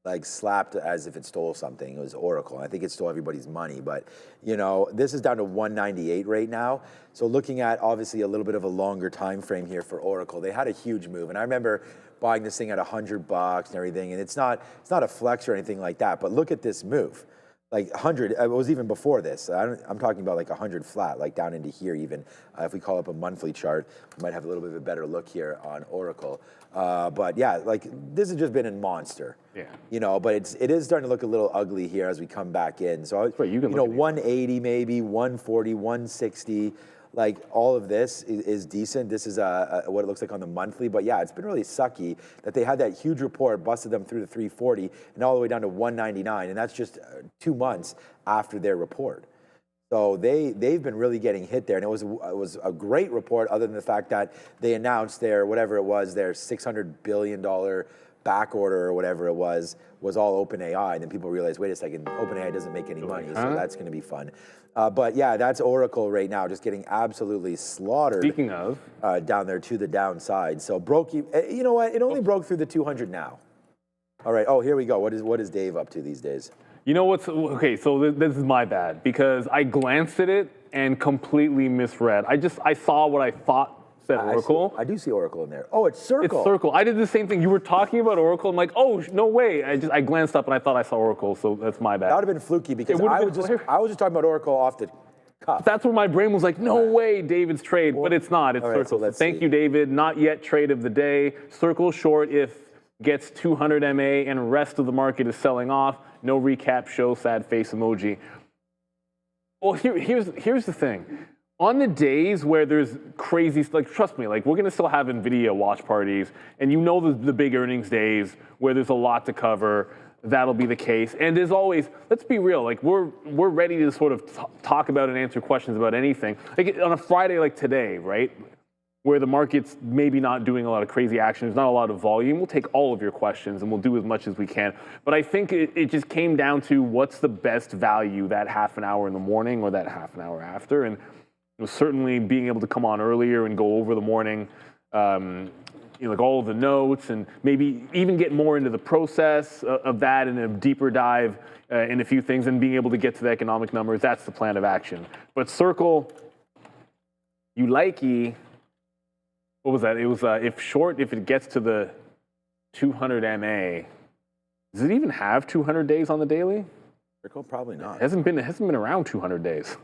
like slapped as if it stole something. It was Oracle. I think it stole everybody's money, but this is down to 198 right now. So looking at obviously a little bit of a longer time frame here for Oracle, they had a huge move, and I remember buying this thing at $100 and everything, and it's not a flex or anything like that. But look at this move. Like 100, it was even before this. I'm talking about like 100 flat, like down into here even. If we call up a monthly chart, we might have a little bit of a better look here on Oracle. But yeah, like this has just been a monster. Yeah. But it is starting to look a little ugly here as we come back in. So, right, 180 maybe, 140, 160. Like all of this is decent. This is what it looks like on the monthly, but yeah, it's been really sucky that they had that huge report, busted them through the 340 and all the way down to 199, and that's just 2 months after their report. So they've been really getting hit there, and it was a great report, other than the fact that they announced their whatever it was, their $600 billion back order or whatever it was all OpenAI, and then people realized, wait a second, OpenAI doesn't make any money, so that's going to be fun. But yeah, that's Oracle right now, just getting absolutely slaughtered. Speaking of, down there to the downside. So broke. You know what? It only broke through the 200 now. All right. Oh, here we go. What is Dave up to these days? You know what's okay? So this is my bad because I glanced at it and completely misread. I saw what I thought said Oracle. I do see Oracle in there. Oh, it's Circle. It's Circle. I did the same thing. You were talking about Oracle. I'm like, oh, no way. I glanced up and I thought I saw Oracle, so that's my bad. That would have been fluky because I was just talking about Oracle off the That's where my brain was like, no way, David's trade, but it's not. It's Circle. So thank you, David. Not yet trade of the day. Circle short if gets 200 MA and rest of the market is selling off. No recap, show sad face emoji. Well, here's the thing. On the days where there's crazy, like trust me, like we're gonna still have NVIDIA watch parties, and you know the big earnings days where there's a lot to cover. That'll be the case. And as always, let's be real. Like we're ready to sort of talk about and answer questions about anything. Like on a Friday like today, right, where the market's maybe not doing a lot of crazy action, there's not a lot of volume. We'll take all of your questions and we'll do as much as we can. But I think it just came down to what's the best value that half an hour in the morning or that half an hour after. And certainly being able to come on earlier and go over the morning. Like all of the notes and maybe even get more into the process of that and a deeper dive in a few things and being able to get to the economic numbers. That's the plan of action. But Circle, you likey, what was that? It was if it gets to the 200 MA, does it even have 200 days on the daily? Circle, probably not. It hasn't been around 200 days.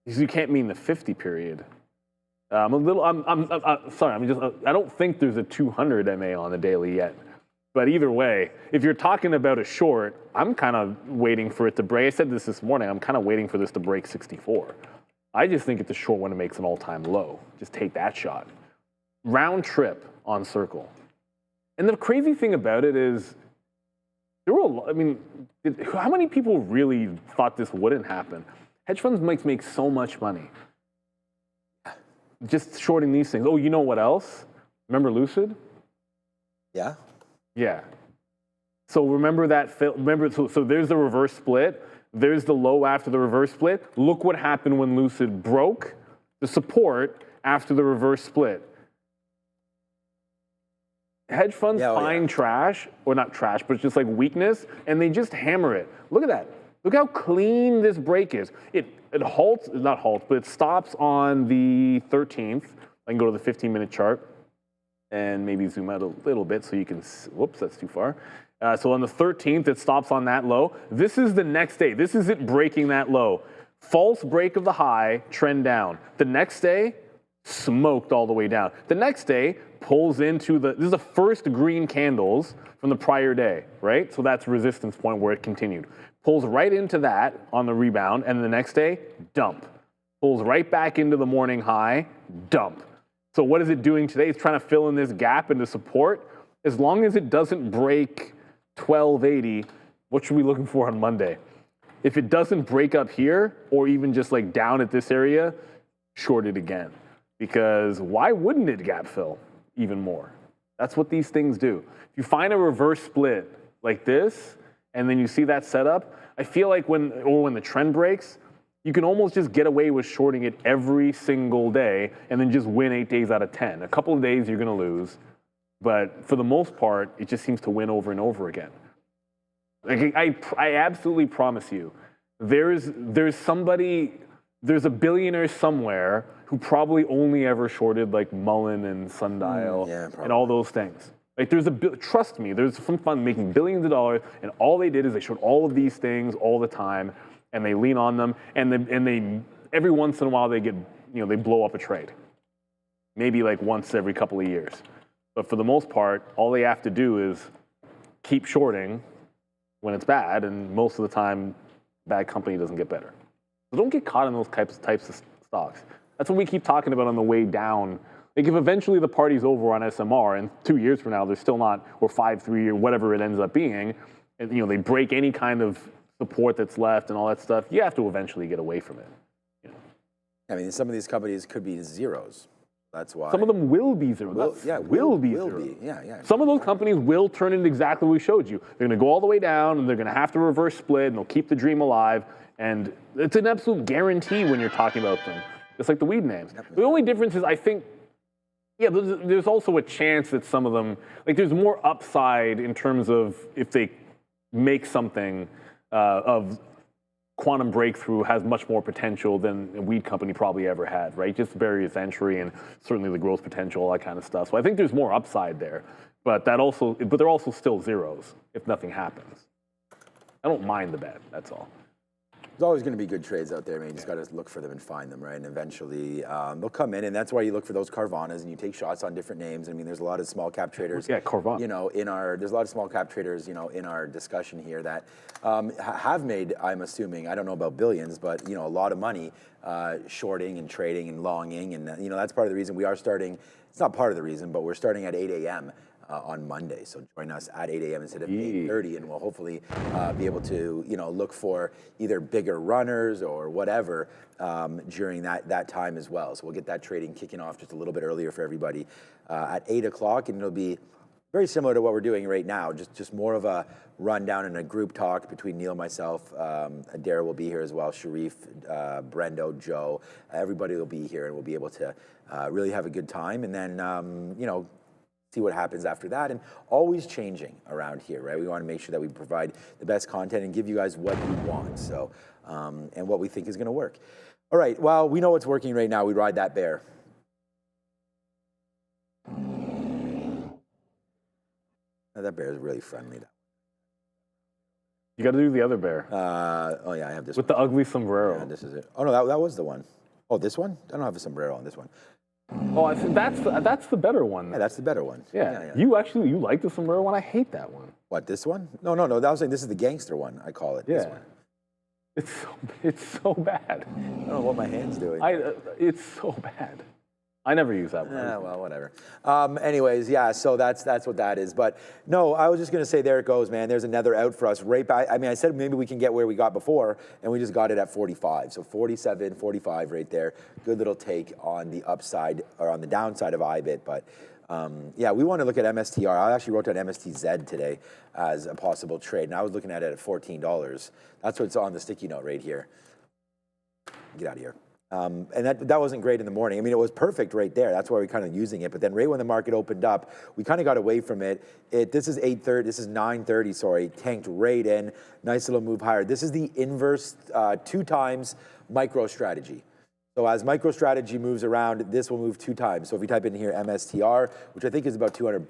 You can't mean the 50 period. Sorry. I don't think there's a 200 MA on the daily yet. But either way, if you're talking about a short, I'm kind of waiting for it to break. I said this morning. I'm kind of waiting for this to break 64. I just think it's a short when it makes an all-time low. Just take that shot. Round trip on Circle. And the crazy thing about it is, how many people really thought this wouldn't happen? Hedge funds make so much money just shorting these things. Oh, you know what else? Remember Lucid? Yeah. Yeah. So remember that, so there's the reverse split. There's the low after the reverse split. Look what happened when Lucid broke the support after the reverse split. Hedge funds find trash, or not trash, but just like weakness, and they just hammer it. Look at that. Look how clean this break is. It halts, not halts, but it stops on the 13th. I can go to the 15-minute chart and maybe zoom out a little bit so you can, whoops, that's too far. So on the 13th, it stops on that low. This is the next day. This is it breaking that low. False break of the high, trend down. The next day, smoked all the way down. The next day, pulls into this is the first green candles from the prior day, right? So that's resistance point where it continued. Pulls right into that on the rebound, and the next day, dump. Pulls right back into the morning high, dump. So what is it doing today? It's trying to fill in this gap into support. As long as it doesn't break 1280, what should we be looking for on Monday? If it doesn't break up here, or even just like down at this area, short it again. Because why wouldn't it gap fill even more? That's what these things do. If you find a reverse split like this, and then you see that setup, I feel like when the trend breaks, you can almost just get away with shorting it every single day and then just win 8 days out of 10. A couple of days you're gonna lose, but for the most part, it just seems to win over and over again. Like I absolutely promise you, there's a billionaire somewhere who probably only ever shorted like Mullen and Sundial and all those things. Like trust me, there's some fund making billions of dollars, and all they did is they showed all of these things all the time, and they lean on them, and they every once in a while they get, they blow up a trade, maybe like once every couple of years. But for the most part, all they have to do is keep shorting when it's bad, and most of the time, bad company doesn't get better. So don't get caught in those types of stocks. That's what we keep talking about on the way down. Like if eventually the party's over on SMR and 2 years from now they're still not, or 5, 3, or whatever it ends up being, and they break any kind of support that's left and all that stuff, you have to eventually get away from it. I mean, some of these companies could be zeros. That's why. Some of them will be zero. Will be zero. Yeah. Some of those companies will turn into exactly what we showed you. They're going to go all the way down, and they're going to have to reverse split, and they'll keep the dream alive. And it's an absolute guarantee when you're talking about them. It's like the weed names. The only difference is, I think, there's also a chance that some of them, like there's more upside in terms of if they make something of quantum breakthrough has much more potential than a weed company probably ever had, right? Just barriers to entry and certainly the growth potential, all that kind of stuff. So I think there's more upside there, but they're also still zeros if nothing happens. I don't mind the bet, that's all. There's always going to be good trades out there. I mean, you just got to look for them and find them, right? And eventually they'll come in, and that's why you look for those Carvanas and you take shots on different names. I mean, there's a lot of small cap traders. Yeah, Carvana. You know, there's a lot of small cap traders, you know, in our discussion here that have made, I'm assuming, I don't know about billions, but you know, a lot of money shorting and trading and longing, and you know, that's part of the reason we are starting. It's not part of the reason, but we're starting at 8 a.m. On Monday. So join us at 8 a.m. instead of 8:30, and we'll hopefully be able to, you know, look for either bigger runners or whatever during that time as well. So we'll get that trading kicking off just a little bit earlier for everybody at 8 o'clock, and it'll be very similar to what we're doing right now, just more of a rundown and a group talk between Neil, myself, Adair will be here as well, Sharif, Brendo, Joe, everybody will be here, and we'll be able to really have a good time, and then, you know, see what happens after that, and always changing around here, right? We want to make sure that we provide the best content and give you guys what you want, so, and what we think is going to work. All right, well, we know what's working right now. We ride that bear. That bear is really friendly. You got to do the other bear. Oh yeah, I have this with one. the ugly sombrero. Yeah, this is it. Oh no, that was the one. Oh, this one? I don't have a sombrero on this one. Oh, I think that's the better one. Yeah, that's the better one. Yeah. You like the sombrero one? I hate that one. What, this one? No. That was like, this is the gangster one. I call it. Yeah. This one. It's so bad. I don't know what my hand's doing. It's so bad. I never use that one. Well, whatever. Anyways, yeah, so that's what that is. But no, I was just going to say, there it goes, man. There's another out for us right back. I mean, I said maybe we can get where we got before, and we just got it at 45. So 47, 45 right there. Good little take on the upside, or on the downside of IBIT. But yeah, we want to look at MSTR. I actually wrote down MSTZ today as a possible trade, and I was looking at it at $14. That's what's on the sticky note right here. Get out of here. And that wasn't great in the morning. I mean, it was perfect right there. That's why we're kind of using it. But then right when the market opened up, we kind of got away from it. This is 8:30. This is 9:30. Sorry, tanked right in. Nice little move higher. This is the inverse 2 times micro strategy. So as micro strategy moves around, this will move 2 times. So if we type in here MSTR, which I think is about 200.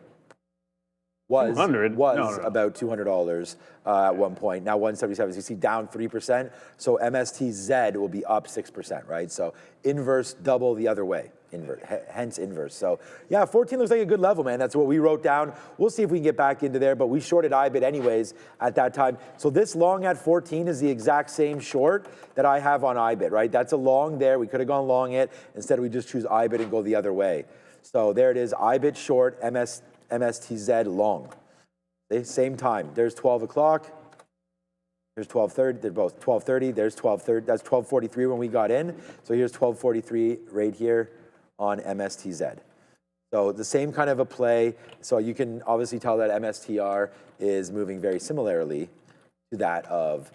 Was about $200 at one point. Now 177. So you see down 3%. So MSTZ will be up 6%, right? So inverse, double the other way. Hence inverse. So yeah, 14 looks like a good level, man. That's what we wrote down. We'll see if we can get back into there, but we shorted IBIT anyways at that time. So this long at 14 is the exact same short that I have on IBIT, right? That's a long there. We could have gone long it. Instead, we just choose IBIT and go the other way. So there it is, IBIT short, MSTZ long. Okay, same time. There's 12 o'clock. There's 12:30. They're both 12:30. There's 12:30. That's 12:43 when we got in. So here's 12:43 right here on MSTZ. So the same kind of a play. So you can obviously tell that MSTR is moving very similarly to that of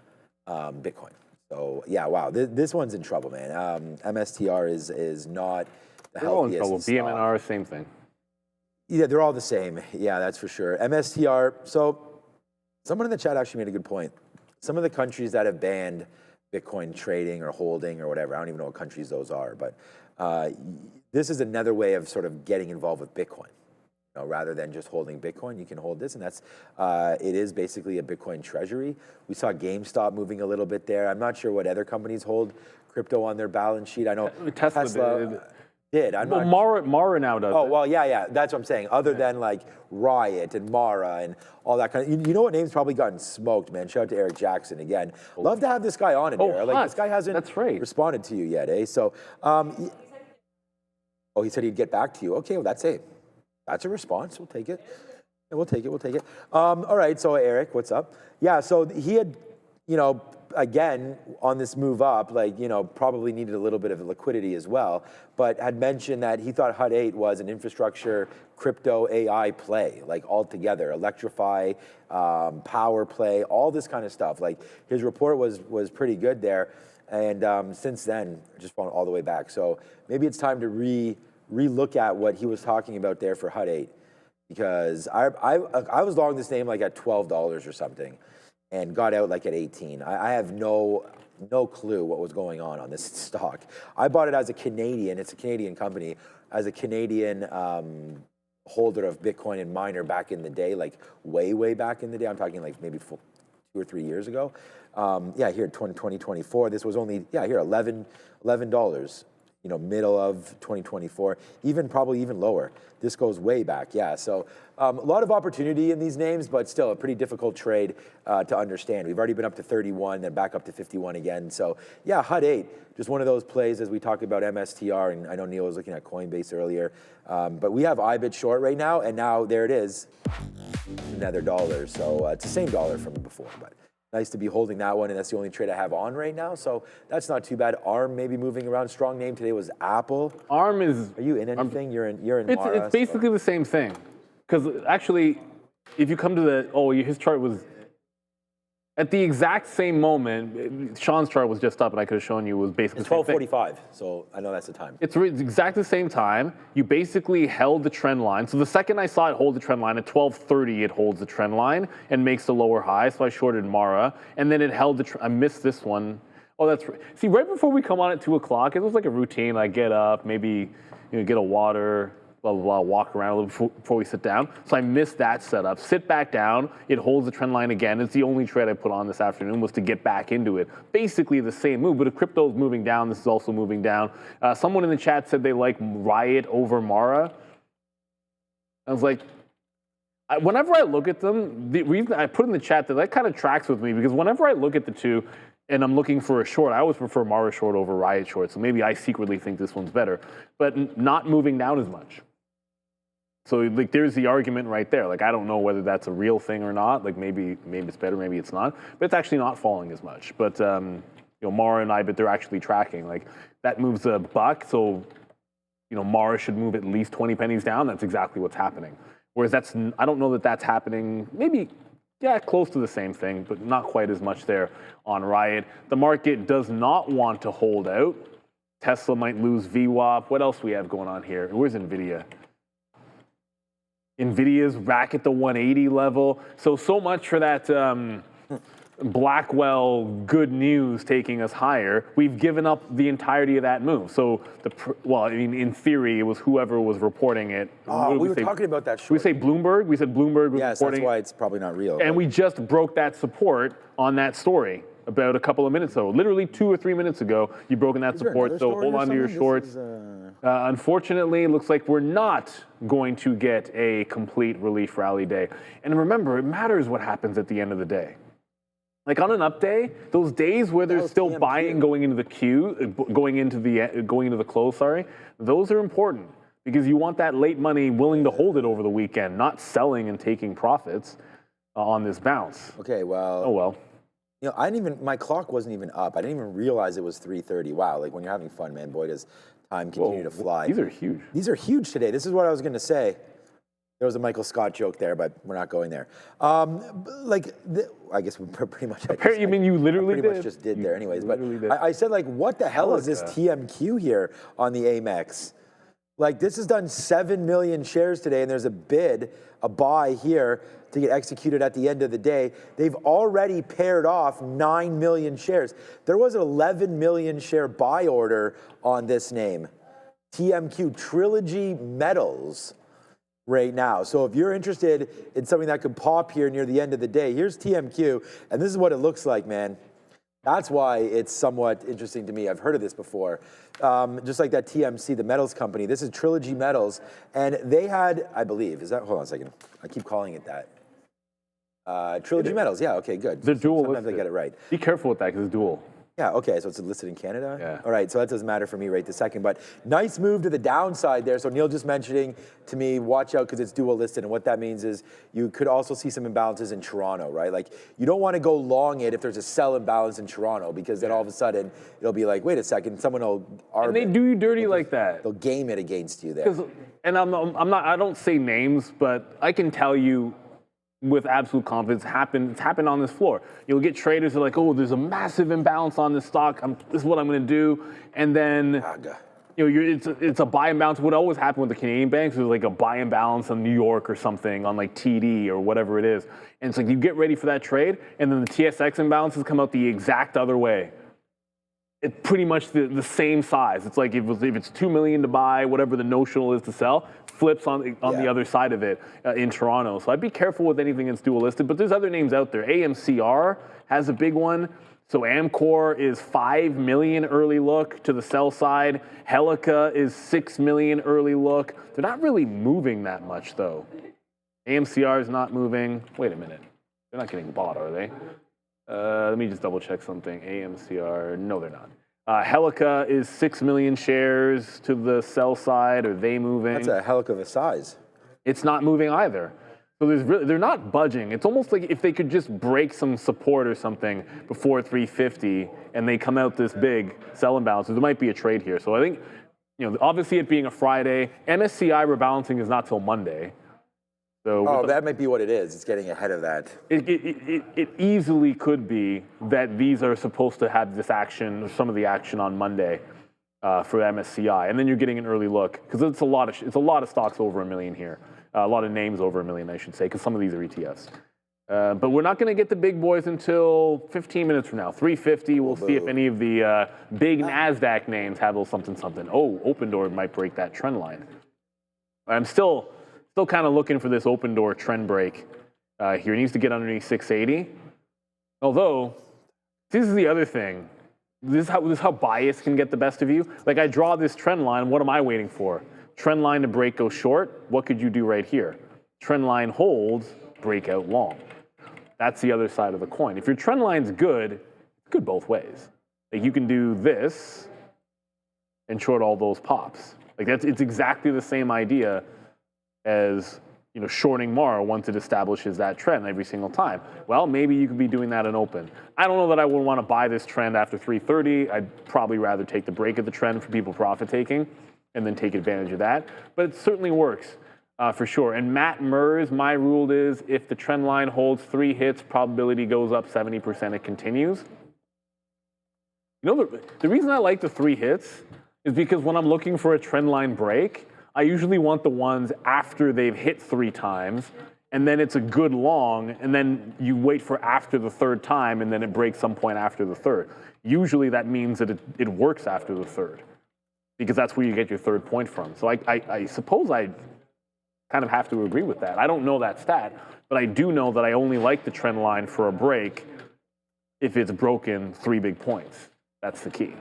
Bitcoin. So yeah, wow, this one's in trouble, man. MSTR is not the healthiest. Trouble. BMNR, same thing. Yeah, they're all the same. Yeah, that's for sure. MSTR, so someone in the chat actually made a good point. Some of the countries that have banned Bitcoin trading or holding or whatever, I don't even know what countries those are, but this is another way of sort of getting involved with Bitcoin. You know, rather than just holding Bitcoin, you can hold this, and that's, it is basically a Bitcoin treasury. We saw GameStop moving a little bit there. I'm not sure what other companies hold crypto on their balance sheet. I know Tesla did. Mara now does. Oh, well, yeah. That's what I'm saying. Other than like Riot and Mara and all that kind of, you know what name's probably gotten smoked, man. Shout out to Eric Jackson again. Love to have this guy on it. Like this guy hasn't responded to you yet, eh? So, he said he'd get back to you. Okay, well that's a response. We'll take it. Yeah, we'll take it. All right. So Eric, what's up? Yeah. So he had, you know, again, on this move up, like, you know, probably needed a little bit of liquidity as well, but had mentioned that he thought HUD 8 was an infrastructure crypto AI play, like altogether, electrify, power play, all this kind of stuff. Like his report was pretty good there. And since then, just fallen all the way back. So maybe it's time to re-look at what he was talking about there for HUD 8, because I was long this name like at $12 or something, and got out like at 18. I have no clue what was going on this stock. I bought it as a Canadian. It's a Canadian company, as a Canadian holder of Bitcoin and miner back in the day, like way back in the day. I'm talking like maybe 2 or 3 years ago. Yeah, here 2024, this was only, yeah, here $11, you know, middle of 2024, probably even lower. This goes way back, yeah. So a lot of opportunity in these names, but still a pretty difficult trade to understand. We've already been up to 31, then back up to 51 again. So yeah, HUD 8, just one of those plays as we talk about MSTR, and I know Neil was looking at Coinbase earlier, but we have IBIT short right now, and now there it is, another dollar. So it's the same dollar from before, but nice to be holding that one, and that's the only trade I have on right now, so that's not too bad. ARM maybe moving around. Strong name today was Apple. ARM is. Are you in anything? You're in. It's basically the same thing, because actually, if you come to his chart was at the exact same moment. Sean's chart was just up, and I could have shown you was basically it's 12:45. So I know that's the time. It's exactly the same time. You basically held the trend line. So the second I saw it hold the trend line at 12:30, it holds the trend line and makes the lower high. So I shorted Mara, and then it held the. I missed this one. Oh, that's see. Right before we come on at 2 o'clock, it was like a routine. I get up, maybe get a water. Blah, blah, blah, walk around a little before we sit down. So I missed that setup. Sit back down. It holds the trend line again. It's the only trade I put on this afternoon was to get back into it. Basically the same move, but if crypto's moving down, this is also moving down. Someone in the chat said they like Riot over Mara. I was like, whenever I look at them, the reason I put in the chat that kind of tracks with me, because whenever I look at the two and I'm looking for a short, I always prefer Mara short over Riot short. So maybe I secretly think this one's better, but not moving down as much. So like, there's the argument right there. Like, I don't know whether that's a real thing or not. Like, maybe it's better, maybe it's not. But it's actually not falling as much. But Mara and IBIT, they're actually tracking. Like, that moves $1, so Mara should move at least 20 pennies down. That's exactly what's happening. Whereas I don't know that that's happening. Maybe, yeah, close to the same thing, but not quite as much there on Riot. The market does not want to hold out. Tesla might lose VWAP. What else we have going on here? Where's NVIDIA? NVIDIA's back at the 180 level. So much for that Blackwell good news taking us higher. We've given up the entirety of that move. So, in theory, it was whoever was reporting it. Oh, we were talking about that short. We say Bloomberg? We said Bloomberg was reporting. That's why it's probably not real. And we just broke that support on that story about a couple of minutes ago. Literally 2 or 3 minutes ago, you've broken that support. So hold on to your shorts. Unfortunately, it looks like we're not going to get a complete relief rally day. And remember, it matters what happens at the end of the day. Like on an up day, those days where there's still TMQ. Buying going into the queue, going into the close, those are important because you want that late money willing to hold it over the weekend, not selling and taking profits on this bounce. Okay, well. Oh well. My clock wasn't even up. I didn't even realize it was 3:30. Wow, like when you're having fun, man, boy, does time continue to fly. These are huge. These are huge today. This is what I was going to say. There was a Michael Scott joke there, but we're not going there. I guess we pretty much. You mean you literally pretty much just did there, anyways. But I said, like, what the hell is this TMQ here on the Amex? Like, this has done 7 million shares today, and there's a buy here to get executed at the end of the day. They've already paired off 9 million shares. There was an 11 million share buy order on this name, TMQ, Trilogy Metals, right now. So if you're interested in something that could pop here near the end of the day, here's TMQ, and this is what it looks like, man. That's why it's somewhat interesting to me. I've heard of this before. Just like that TMC, the metals company. This is Trilogy Metals, and they had, I believe, hold on a second. I keep calling it that. Trilogy Metals, yeah, okay, good. They're dual Sometimes listed. I get it right. Be careful with that because it's dual. Yeah, okay, so it's listed in Canada? Yeah. All right, so that doesn't matter for me right this second, but nice move to the downside there. So Neil just mentioning to me, watch out because it's dual listed, and what that means is you could also see some imbalances in Toronto, right? Like, you don't want to go long it if there's a sell imbalance in Toronto because then all of a sudden it'll be like, wait a second, someone will And they do you dirty like that. They'll game it against you there. And I don't say names, but I can tell you with absolute confidence, it's happened on this floor. You'll get traders who are like, oh, there's a massive imbalance on this stock. This is what I'm going to do. And then, it's a buy imbalance. What always happened with the Canadian banks was like a buy imbalance on New York or something on like TD or whatever it is. And it's like you get ready for that trade, and then the TSX imbalances come out the exact other way. it's pretty much the same size. It's like if it's 2 million to buy, whatever the notional is to sell, flips on the other side of it in Toronto. So I'd be careful with anything that's dual listed. But there's other names out there. AMCR has a big one. So Amcor is 5 million early look to the sell side. Helica is 6 million early look. They're not really moving that much though. AMCR is not moving. Wait a minute. They're not getting bought, are they? Let me just double check something. AMCR, no, they're not. Helica is 6 million shares to the sell side. Are they moving? That's a helic of a size. It's not moving either. So they're not budging. It's almost like if they could just break some support or something before 350 and they come out this big sell imbalance, there might be a trade here. So I think, obviously it being a Friday, MSCI rebalancing is not till Monday. So that might be what it is. It's getting ahead of that. It easily could be that these are supposed to have this action, or some of the action on Monday for MSCI, and then you're getting an early look because it's a lot of stocks over 1 million here, a lot of names over 1 million, I should say, because some of these are ETFs. But we're not going to get the big boys until 15 minutes from now, 3:50. We'll see if any of the big NASDAQ names have a little something. Oh, OpenDoor might break that trend line. I'm still kind of looking for this OpenDoor trend break here. It needs to get underneath 680. Although, this is the other thing. This is how bias can get the best of you. Like I draw this trend line, what am I waiting for? Trend line to break, go short. What could you do right here? Trend line holds, breakout long. That's the other side of the coin. If your trend line's good, it's good both ways. Like you can do this and short all those pops. Like it's exactly the same idea as shorting MAR once it establishes that trend every single time. Well, maybe you could be doing that in open. I don't know that I would want to buy this trend after 330. I'd probably rather take the break of the trend for people profit taking and then take advantage of that. But it certainly works for sure. And Matt Mers, my rule is if the trend line holds 3 hits, probability goes up 70%, it continues. The reason I like the 3 hits is because when I'm looking for a trend line break, I usually want the ones after they've hit 3 times, and then it's a good long, and then you wait for after the 3rd time, and then it breaks some point after the 3rd. Usually that means that it works after the 3rd, because that's where you get your 3rd point from. So I suppose I kind of have to agree with that. I don't know that stat, but I do know that I only like the trend line for a break if it's broken 3 big points. That's the key.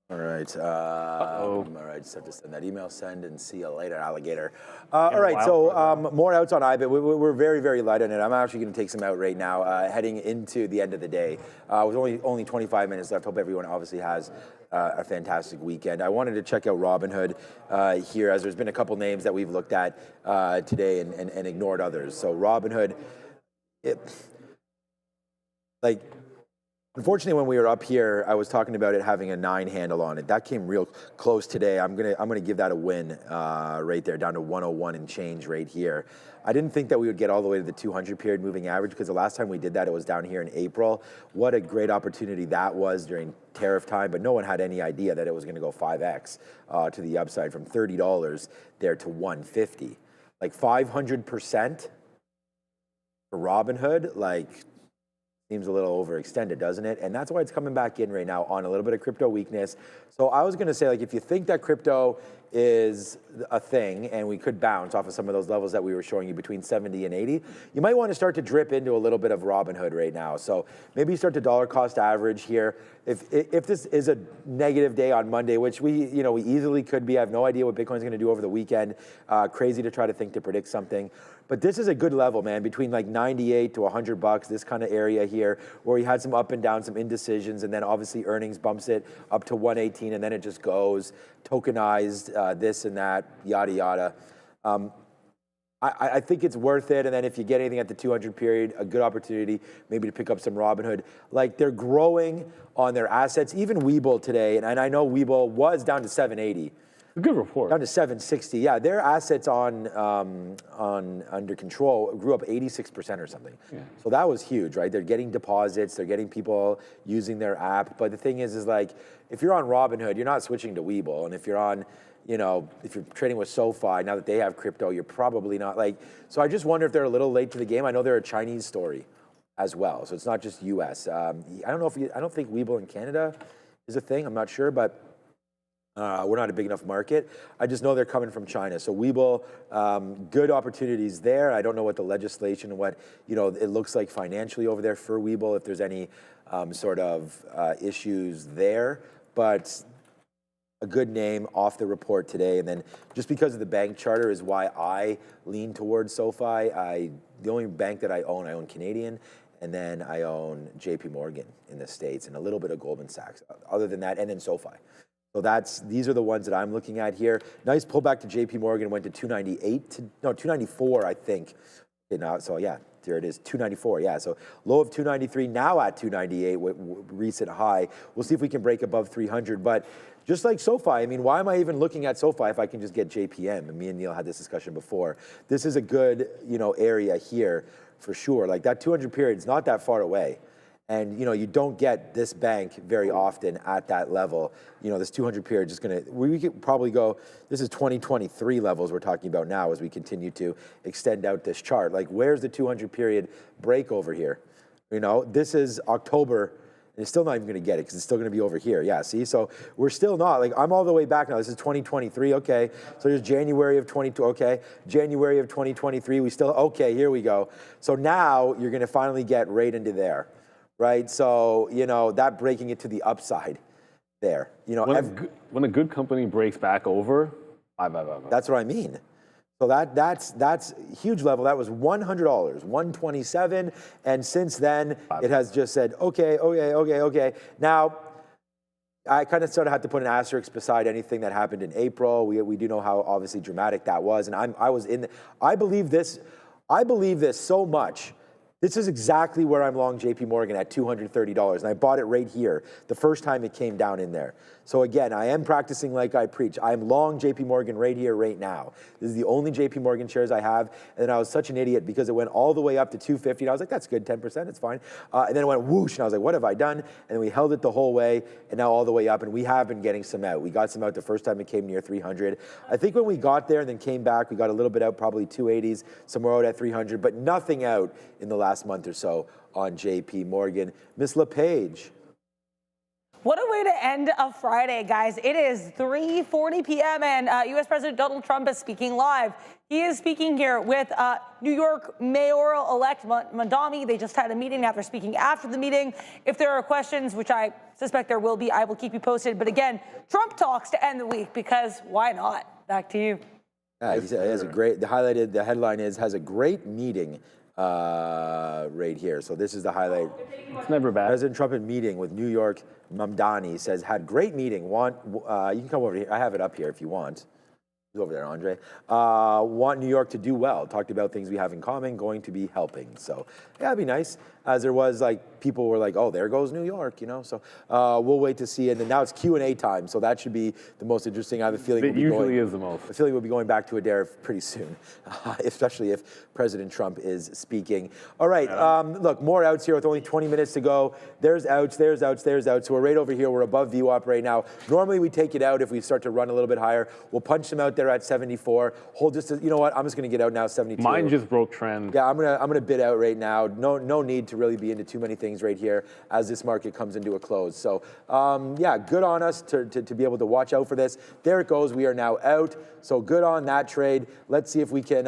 All right. All right. Just have to send that email. Send and see you later, alligator. All right. So more outs on IBIT. We're very, very light on it. I'm actually going to take some out right now, heading into the end of the day. With only 25 minutes left. Hope everyone obviously has a fantastic weekend. I wanted to check out Robinhood here, as there's been a couple names that we've looked at today and ignored others. So Robinhood, unfortunately, when we were up here, I was talking about it having a 9 handle on it. That came real close today. I'm gonna give that a win right there, down to 101 and change right here. I didn't think that we would get all the way to the 200 period moving average, because the last time we did that, it was down here in April. What a great opportunity that was during tariff time, but no one had any idea that it was gonna go 5x to the upside from $30 there to 150. Like 500% for Robinhood, seems a little overextended, doesn't it? And that's why it's coming back in right now on a little bit of crypto weakness. So I was going to say, if you think that crypto is a thing and we could bounce off of some of those levels that we were showing you between 70 and 80, you might want to start to drip into a little bit of Robinhood right now. So maybe you start to dollar cost average here. If this is a negative day on Monday, which we easily could be, I have no idea what Bitcoin's going to do over the weekend. Crazy to try to predict something. But this is a good level, man, between 98 to $100, this kind of area here, where we had some up and down, some indecisions, and then obviously earnings bumps it up to 118, and then it just goes tokenized, this and that, yada, yada. I think it's worth it, and then if you get anything at the 200 period, a good opportunity maybe to pick up some Robinhood. They're growing on their assets. Even Webull today, and I know Webull was down to 780. A good report. Down to 760. Yeah, their assets on under control grew up 86% or something. Yeah. So that was huge, right? They're getting deposits, they're getting people using their app. But the thing is if you're on Robinhood, you're not switching to Webull, and if you're on, if you're trading with SoFi, now that they have crypto, you're probably not so I just wonder if they're a little late to the game. I know they're a Chinese story. as well. So it's not just US. I don't think Webull in Canada is a thing. I'm not sure, but we're not a big enough market. I just know they're coming from China. So Webull, good opportunities there. I don't know what the legislation and what it looks like financially over there for Webull, if there's any sort of issues there. But a good name off the report today. And then just because of the bank charter is why I lean towards SoFi. The only bank that I own Canadian, and then I own JP Morgan in the States and a little bit of Goldman Sachs. Other than that, and then SoFi. So these are the ones that I'm looking at here. Nice pullback to JP Morgan, went to 294, I think. Okay, now, so yeah, there it is, 294, yeah. So low of 293, now at 298, recent high. We'll see if we can break above 300, but just like SoFi, I mean, why am I even looking at SoFi if I can just get JPM? And me and Neil had this discussion before. This is a good, area here for sure. Like that 200 period is not that far away. And you don't get this bank very often at that level. This 200 period is we could probably go, this is 2023 levels we're talking about now as we continue to extend out this chart. Like where's the 200 period break over here? This is October, and it's still not even gonna get it because it's still gonna be over here. Yeah, see, so we're still not, like I'm all the way back now. This is 2023, okay. So there's January of 22, okay. January of 2023, we still, okay, here we go. So now you're gonna finally get right into there. Right, so that breaking it to the upside, there. When a good company breaks back over, that's what I mean. So that's huge level. That was $100, 127, and since then it has just said okay. Now I kind of sort of had to put an asterisk beside anything that happened in April. We do know how obviously dramatic that was, and I believe this so much. This is exactly where I'm long JP Morgan at $230, and I bought it right here the first time it came down in there. So again, I am practicing like I preach. I'm long JP Morgan right here, right now. This is the only JP Morgan shares I have, and then I was such an idiot because it went all the way up to 250, and I was like, that's good, 10%, it's fine. And then it went whoosh, and I was like, what have I done? And then we held it the whole way, and now all the way up, and we have been getting some out. We got some out the first time it came near 300. I think when we got there and then came back, we got a little bit out, probably 280s, somewhere out at 300, but nothing out in the last month or so on JP Morgan. Miss LePage. What a way to end a Friday, guys. It is 3:40 p.m. and U.S. President Donald Trump is speaking live. He is speaking here with New York mayoral-elect Mamdani. They just had a meeting. Now they're speaking after the meeting. If there are questions, which I suspect there will be, I will keep you posted. But again, Trump talks to end the week because why not? Back to you. Yeah, he has a great, the headline is, has a great meeting right here. So this is the highlight. It's never bad. President Trump in meeting with New York Mamdani says, had great meeting. You can come over here. I have it up here if you want. He's over there, Andre. Want New York to do well. Talked about things we have in common, going to be helping. So yeah, it'd be nice. As there was people were like, oh, there goes New York, So we'll wait to see. And then now it's Q&A time. So that should be the most interesting. I have a feeling it usually is the most. I feel like we'll be going back to Adair pretty soon, especially if President Trump is speaking. All right, look, more outs here with only 20 minutes to go. There's outs, there's outs, there's outs. So we're right over here. We're above VWAP right now. Normally we take it out if we start to run a little bit higher. We'll punch them out there at 74. Hold just, you know what? I'm just going to get out now, 72. Mine just broke trend. Yeah, I'm gonna bid out right now. No need to really be into too many things right here as this market comes into a close. So yeah, good on us to be able to watch out for this. There it goes. We are now out. So good on that trade. Let's see if we can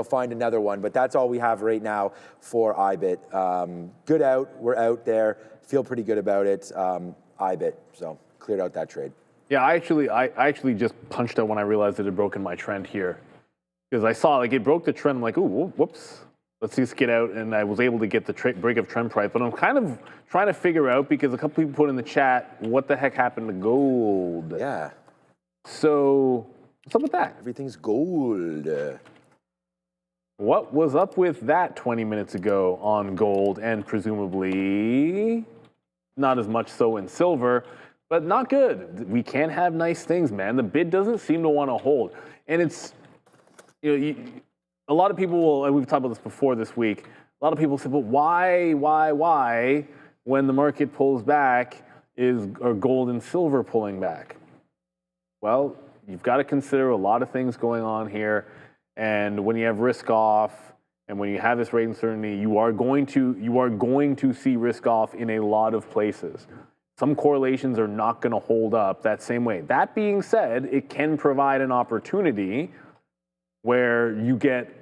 find another one. But that's all we have right now for IBIT. Good out. We're out there. Feel pretty good about it. IBIT. So cleared out that trade. Yeah, I actually just punched out when I realized it had broken my trend here. Because I saw it broke the trend. I'm like, ooh, whoops. Let's just get out, and I was able to get the break of trend price. But I'm kind of trying to figure out, because a couple people put in the chat, what the heck happened to gold? Yeah. So what's up with that? Everything's gold. What was up with that 20 minutes ago on gold, and presumably not as much so in silver, but not good. We can't have nice things, man. The bid doesn't seem to want to hold. And it's, a lot of people will, and we've talked about this before this week, a lot of people say, but why, when the market pulls back, are gold and silver pulling back? Well, you've got to consider a lot of things going on here. And when you have risk off, And when you have this rate uncertainty, you are going to see risk off in a lot of places. Some correlations are not going to hold up that same way. That being said, it can provide an opportunity where you get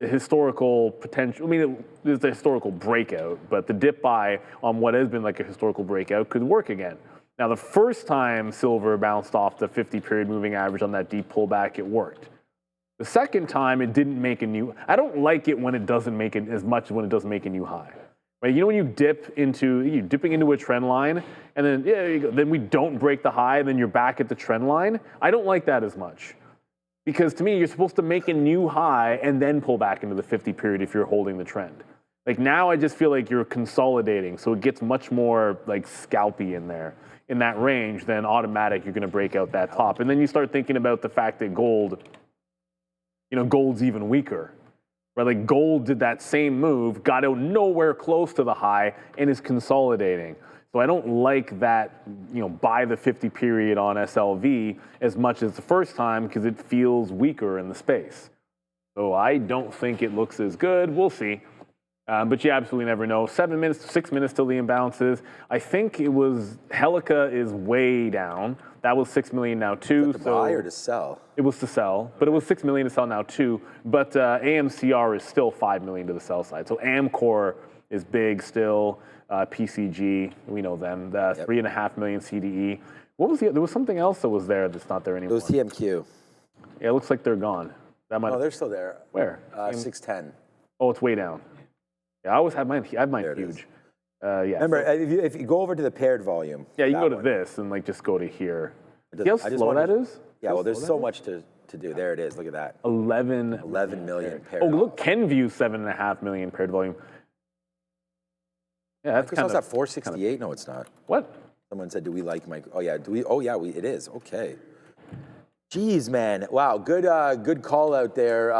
a historical potential. I mean, there's the historical breakout, but the dip buy on what has been like a historical breakout could work again. Now, the first time silver bounced off the 50-period moving average on that deep pullback, it worked. The second time, it didn't make a new. I don't like it when it doesn't make it as much as when it doesn't make a new high. Right? You know when you're dipping into a trend line, and then then we don't break the high, and then you're back at the trend line. I don't like that as much, because to me, you're supposed to make a new high and then pull back into the 50-period if you're holding the trend. Like now, I just feel like you're consolidating, so it gets much more like scalpy in there, in that range. Then automatic, you're going to break out that top, and then you start thinking about the fact that gold, gold's even weaker. Right, like gold did that same move, got out nowhere close to the high, and is consolidating. So I don't like that, buy the 50-period on SLV as much as the first time, because it feels weaker in the space. So I don't think it looks as good. We'll see. But you absolutely never know. 6 minutes till the imbalances. I think it was Helica is way down. That was 6 million now too. Is that to buy or to sell? It was to sell, but it was 6 million to sell now too. But AMCR is still 5 million to the sell side. So Amcor is big still. PCG, we know them. 3.5 million CDE. What was there was something else that was there that's not there anymore. It was TMQ. Yeah, it looks like they're gone. No, they're still there. Where? 610. Oh, it's way down. Yeah, I always have mine. I have mine huge. Yeah. Remember, if you go over to the paired volume. Yeah, you can go to this and just go to here. See how slow that is? Yeah, well, there's so much to do. There it is. Look at that. 11 million paired. Oh, look, Kenview 7.5 million paired volume. Yeah, that's kind of at 468. No, it's not. What? Someone said, "Do we like Mike?" Oh yeah. Do we? Oh yeah. It is. Okay. Jeez, man. Wow. Good call out there.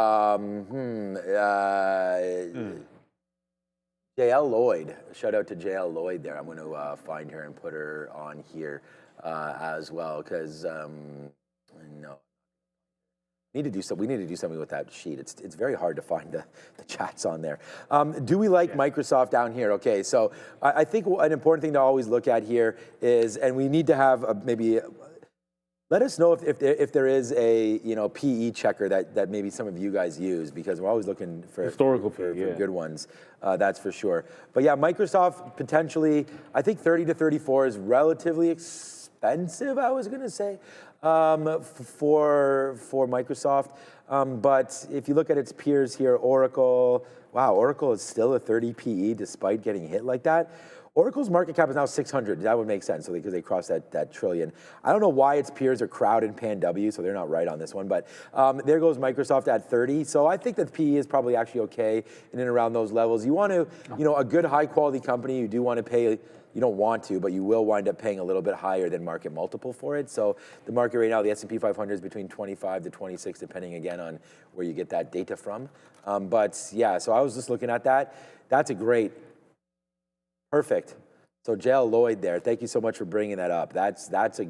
JL Lloyd. Shout out to JL Lloyd there. I'm going to find her and put her on here as well, because no. We need to do something with that sheet. It's very hard to find the chats on there. Do we like Microsoft down here? Okay, so I think an important thing to always look at here is, and we need to have let us know if there is a PE checker that maybe some of you guys use, because we're always looking for historical for good ones. That's for sure. But yeah, Microsoft potentially, I think 30 to 34 is relatively expensive, I was going to say, for Microsoft. But if you look at its peers here, Oracle, wow, Oracle is still a 30 PE despite getting hit like that. Oracle's market cap is now 600. That would make sense, because they crossed that trillion. I don't know why its peers are crowded in PANW, so they're not right on this one. But there goes Microsoft at 30. So I think that PE is probably actually okay in and around those levels. You want to, a good high-quality company, you do want to pay. You don't want to, but you will wind up paying a little bit higher than market multiple for it. So the market right now, the S&P 500 is between 25 to 26, depending again on where you get that data from. But yeah, so I was just looking at that. That's a great. Perfect. So JL Lloyd there, thank you so much for bringing that up. That's a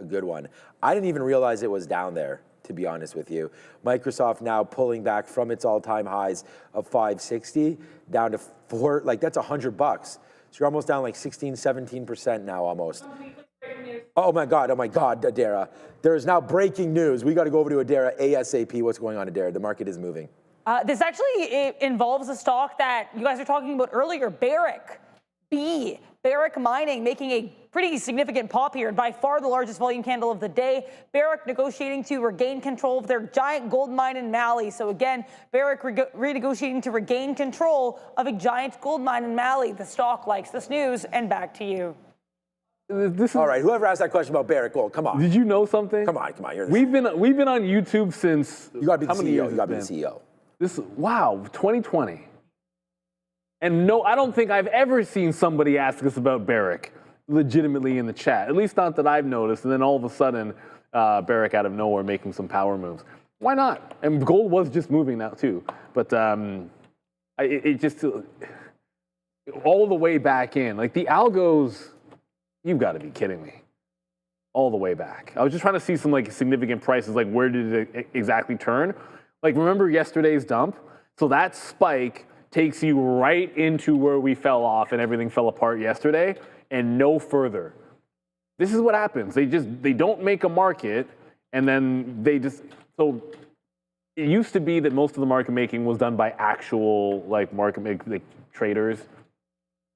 good one. I didn't even realize it was down there, to be honest with you. Microsoft now pulling back from its all-time highs of 560 down to that's $100. So you're almost down like 16, 17% now almost. Oh my God, Adara. There is now breaking news. We got to go over to Adara ASAP. What's going on, Adara? The market is moving. This actually involves a stock that you guys were talking about earlier, Barrick. Barrick Mining making a pretty significant pop here, by far the largest volume candle of the day. Barrick negotiating to regain control of their giant gold mine in Mali. So again, Barrick renegotiating to regain control of a giant gold mine in Mali. The stock likes this news, and back to you. All right, whoever asked that question about Barrick Gold, come on. Did you know something? Come on. We've been on YouTube since. You got to be the CEO. You got to be the CEO. Wow, 2020. And no, I don't think I've ever seen somebody ask us about Barrick legitimately in the chat, at least not that I've noticed. And then all of a sudden, Barrick out of nowhere making some power moves. Why not? And gold was just moving now too. But it just, all the way back in, like the algos, you've got to be kidding me. All the way back. I was just trying to see some significant prices, where did it exactly turn? Remember yesterday's dump? So that spike takes you right into where we fell off and everything fell apart yesterday and no further. This is what happens. They don't make a market and then so it used to be that most of the market making was done by actual market traders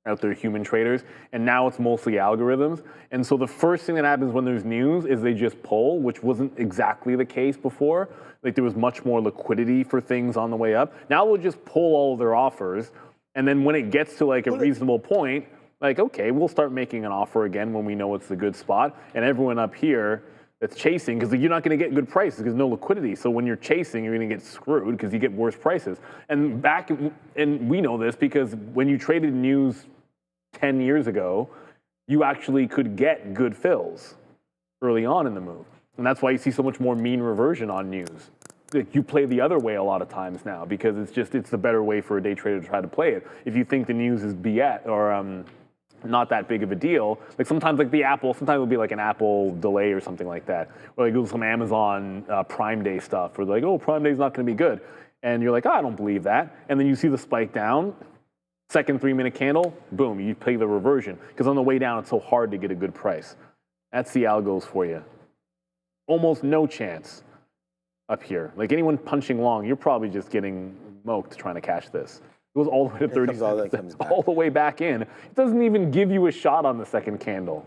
out there, human traders, and now it's mostly algorithms. And so the first thing that happens when there's news is they just pull, which wasn't exactly the case before. Like there was much more liquidity for things on the way up. Now they'll just pull all of their offers, and then when it gets to like a reasonable point, like, okay, we'll start making an offer again when we know it's a good spot. And everyone up here that's chasing, because you're not going to get good prices because no liquidity. So when you're chasing, you're going to get screwed because you get worse prices. And we know this because when you traded news 10 years ago, you actually could get good fills early on in the move. And that's why you see so much more mean reversion on news. You play the other way a lot of times now because it's the better way for a day trader to try to play it. If you think the news is BS or not that big of a deal, like sometimes like the Apple, sometimes it'll be like an Apple delay or something like that. Or like some Amazon Prime Day stuff where they're like, oh, Prime Day's not going to be good. And you're like, oh, I don't believe that. And then you see the spike down, second 3-minute candle, boom, you play the reversion. Because on the way down, it's so hard to get a good price. That's the algos for you. Almost no chance up here. Like anyone punching long, you're probably just getting moked trying to catch this. It goes all the way to 30 cents, all the way back in. It doesn't even give you a shot on the second candle.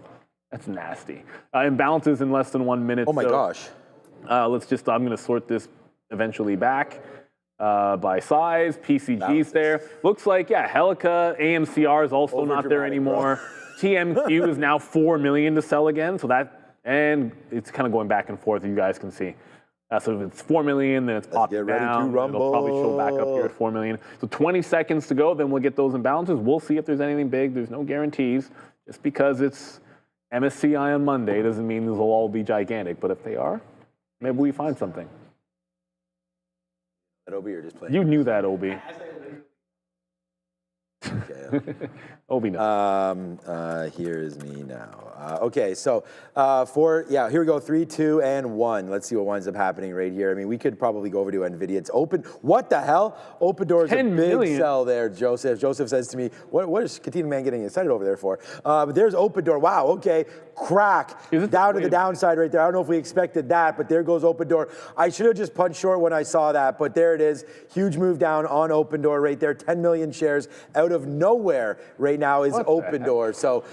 That's nasty. Imbalances in less than 1 minute. Oh my gosh. I'm going to sort this eventually back by size. PCG's there. Looks like, yeah, Helica, AMCR is also not there anymore. TMQ is now 4 million to sell again. So and it's kind of going back and forth, you guys can see. So if it's 4 million, then it's popping down. It'll probably show back up here at 4 million. So 20 seconds to go, then we'll get those imbalances. We'll see if there's anything big. There's no guarantees. Just because it's MSCI on Monday doesn't mean these will all be gigantic. But if they are, maybe we find something. That Obi, you're just playing. You knew that, Obi. Okay. Obi knows. Here is me now. Okay, so here we go, 3, 2, and 1. Let's see what winds up happening right here. I mean, we could probably go over to NVIDIA. It's open. What the hell? OpenDoor is a big sell there, Joseph. Joseph says to me, what is Katina Man getting excited over there for? But there's OpenDoor. Wow, okay. Crack. Down to the downside right there. I don't know if we expected that, but there goes OpenDoor. I should have just punched short when I saw that, but there it is. Huge move down on OpenDoor right there. 10 million shares out of nowhere right now is OpenDoor. So,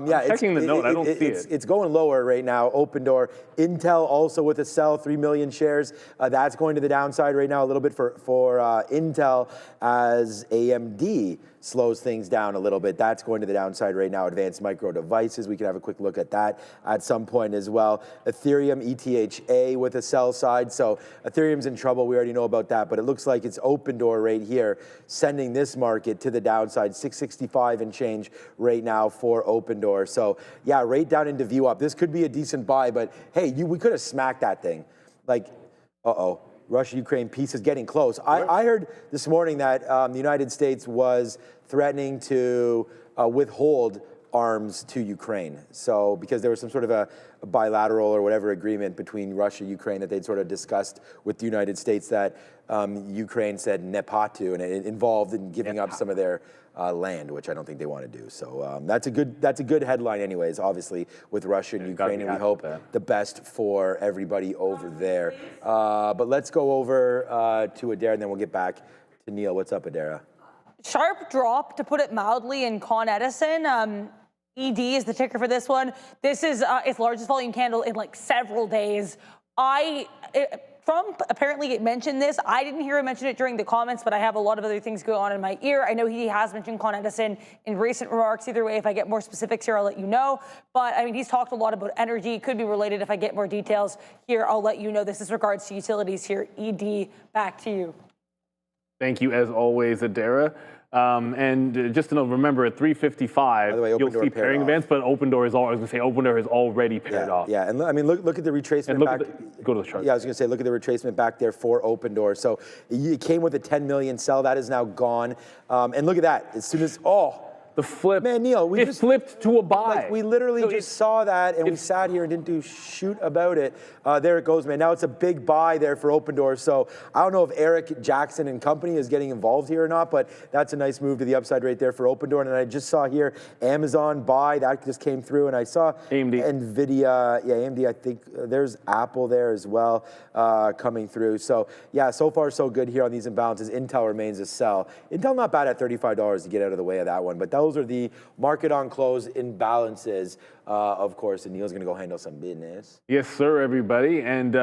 yeah, checking the note. I don't see it. It's going lower right now, OpenDoor. Intel also with a sell, 3 million shares. That's going to the downside right now a little bit for Intel as AMD slows things down a little bit. That's going to the downside right now. Advanced Micro Devices, we can have a quick look at that at some point as well. Ethereum, ETHA with a sell side. So Ethereum's in trouble. We already know about that, but it looks like it's OpenDoor right here, sending this market to the downside, 665 and change right now for OpenDoor. So yeah, right down into view up. This could be a decent buy, but hey, we could have smacked that thing. Like, uh-oh. Russia-Ukraine peace is getting close. I heard this morning that the United States was threatening to withhold arms to Ukraine. So because there was some sort of a bilateral or whatever agreement between Russia and Ukraine that they'd sort of discussed with the United States that Ukraine said ne pas to, and it involved in giving up some of their land, which I don't think they want to do. So that's a good headline anyways, obviously, with Russia and Ukraine, and we hope the best for everybody over there. But let's go over to Adara, and then we'll get back to Neil. What's up, Adara? Sharp drop, to put it mildly, in Con Edison. ED is the ticker for this one. This is its largest volume candle in like several days. Trump apparently mentioned this. I didn't hear him mention it during the comments, but I have a lot of other things going on in my ear. I know he has mentioned Con Edison in recent remarks. Either way, if I get more specifics here, I'll let you know. But I mean, he's talked a lot about energy. Could be related. If I get more details here, I'll let you know. This is regards to utilities here. ED, back to you. Thank you, as always, Adara. And just to know, remember at 355, you'll see pairing events, but OpenDoor is OpenDoor is already paired off. Yeah, and I mean, look at the retracement back. Go to the chart. Yeah, I was going to say, look at the retracement back there for OpenDoor. So it came with a 10 million sell. That is now gone. And look at that. As soon as, the flip. Man, Neil, it flipped to a buy. Like, we literally just saw that, and we sat here and didn't do shoot about it. There it goes, man. Now it's a big buy there for OpenDoor. So I don't know if Eric Jackson and company is getting involved here or not, but that's a nice move to the upside right there for OpenDoor. And I just saw here Amazon buy, that just came through, and I saw AMD. Nvidia, yeah, AMD, I think there's Apple there as well coming through. So yeah, so far so good here on these imbalances. Intel remains a sell. Intel not bad at $35 to get out of the way of that one, but those are the market on close imbalances, of course, and Neil's going to go handle some business. Yes, sir, everybody. And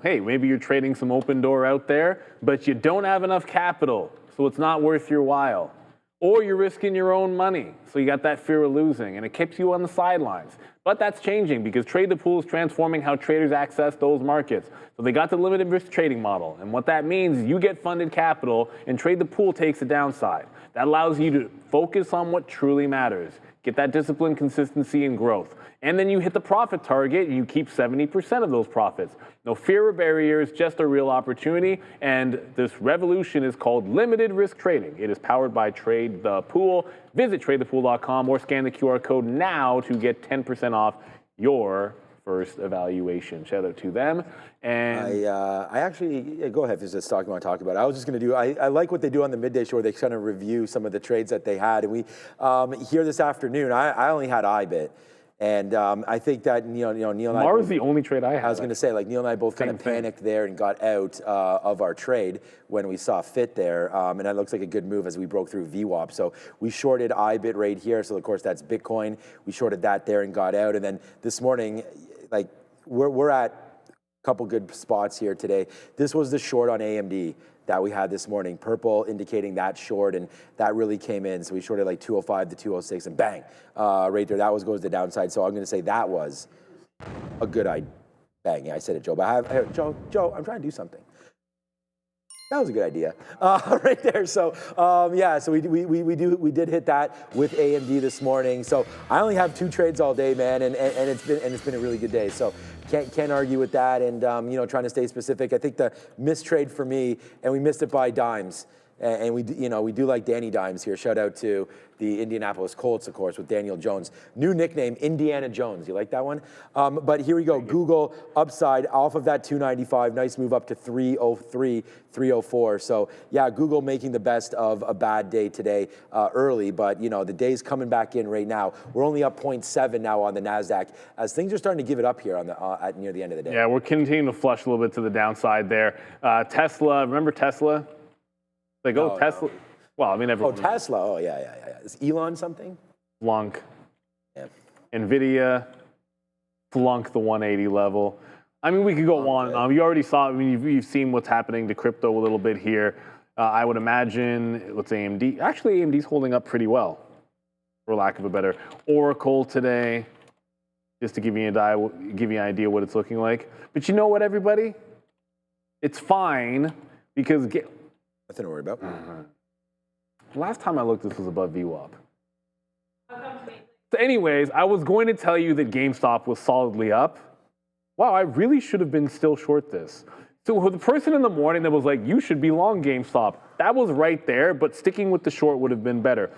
hey, maybe you're trading some OpenDoor out there, but you don't have enough capital, so it's not worth your while. Or you're risking your own money, so you got that fear of losing, and it keeps you on the sidelines. But that's changing because Trade the Pool is transforming how traders access those markets. So they got the limited risk trading model, and what that means, you get funded capital, and Trade the Pool takes the downside. That allows you to focus on what truly matters. Get that discipline, consistency, and growth. And then you hit the profit target, and you keep 70% of those profits. No fear or barriers, just a real opportunity. And this revolution is called limited risk trading. It is powered by Trade the Pool. Visit tradethepool.com or scan the QR code now to get 10% off your first evaluation. Shout out to them. And I actually, go ahead if there's a stock you want to talk about. I was just going to do, I like what they do on the midday show where they kind of review some of the trades that they had. And we, here this afternoon, I only had IBIT. And I think that Neil and I Mars the only trade I had. I was going to say, like, Neil and I both kind of panicked there and got out of our trade when we saw fit there. And that looks like a good move as we broke through VWAP. So we shorted IBIT right here. So, of course, that's Bitcoin. We shorted that there and got out. And then this morning, like, we're at a couple good spots here today. This was the short on AMD that we had this morning. Purple indicating that short, and that really came in. So we shorted like 205 to 206, and bang, right there. That goes to the downside. So I'm going to say that was a good idea. Bang, yeah, I said it, Joe. But Joe, I'm trying to do something. That was a good idea, right there. So yeah, so we did hit that with AMD this morning. So I only have 2 trades all day, man, and it's been a really good day. So can't argue with that. And trying to stay specific. I think the missed trade for me, and we missed it by dimes. And we do like Danny Dimes here. Shout out to the Indianapolis Colts, of course, with Daniel Jones. New nickname, Indiana Jones. You like that one? But here we go. Google upside off of that 295. Nice move up to 303, 304. So yeah, Google making the best of a bad day today early. But the day's coming back in right now. We're only up 0.7 now on the NASDAQ as things are starting to give it up here on the near the end of the day. Yeah, we're continuing to flush a little bit to the downside there. Tesla, remember Tesla? Like, oh, Tesla. No. Well, I mean, everyone. Oh, Tesla. Oh, yeah. Is Elon something? Flunk. Yeah. Nvidia. Flunk the 180 level. I mean, we could go on. You already saw. I mean, you've seen what's happening to crypto a little bit here. I would imagine. Let's say AMD. Actually, AMD's holding up pretty well, for lack of a better. Oracle today, just to give you an idea what it's looking like. But you know what, everybody? It's fine because. Nothing to worry about. Last time I looked, this was above VWAP. So anyways, I was going to tell you that GameStop was solidly up. Wow, I really should have been still short this. So the person in the morning that was like, you should be long GameStop, that was right there, but sticking with the short would have been better.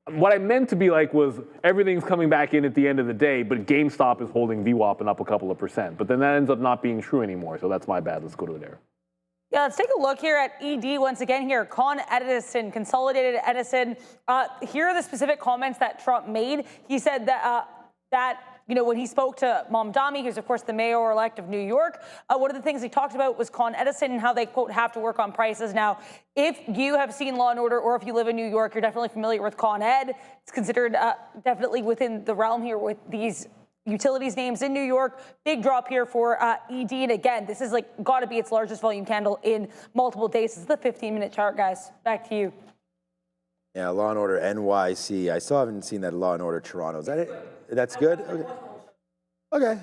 What I meant to be like was everything's coming back in at the end of the day, but GameStop is holding VWAP and up a couple of %. But then that ends up not being true anymore, so that's my bad. Let's go to there. Yeah, let's take a look here at ED once again here. Con Edison, Consolidated Edison. Here are the specific comments that Trump made. He said that when he spoke to Mamdani, who's of course the mayor-elect of New York, one of the things he talked about was Con Edison and how they, quote, have to work on prices. Now, if you have seen Law & Order or if you live in New York, you're definitely familiar with Con Ed. It's considered definitely within the realm here with these utilities names in New York. Big drop here for ED. And again, this is got to be its largest volume candle in multiple days. This is the 15-minute chart, guys. Back to you. Yeah, Law & Order NYC. I still haven't seen that Law & Order Toronto. Is that it? That's good? Okay.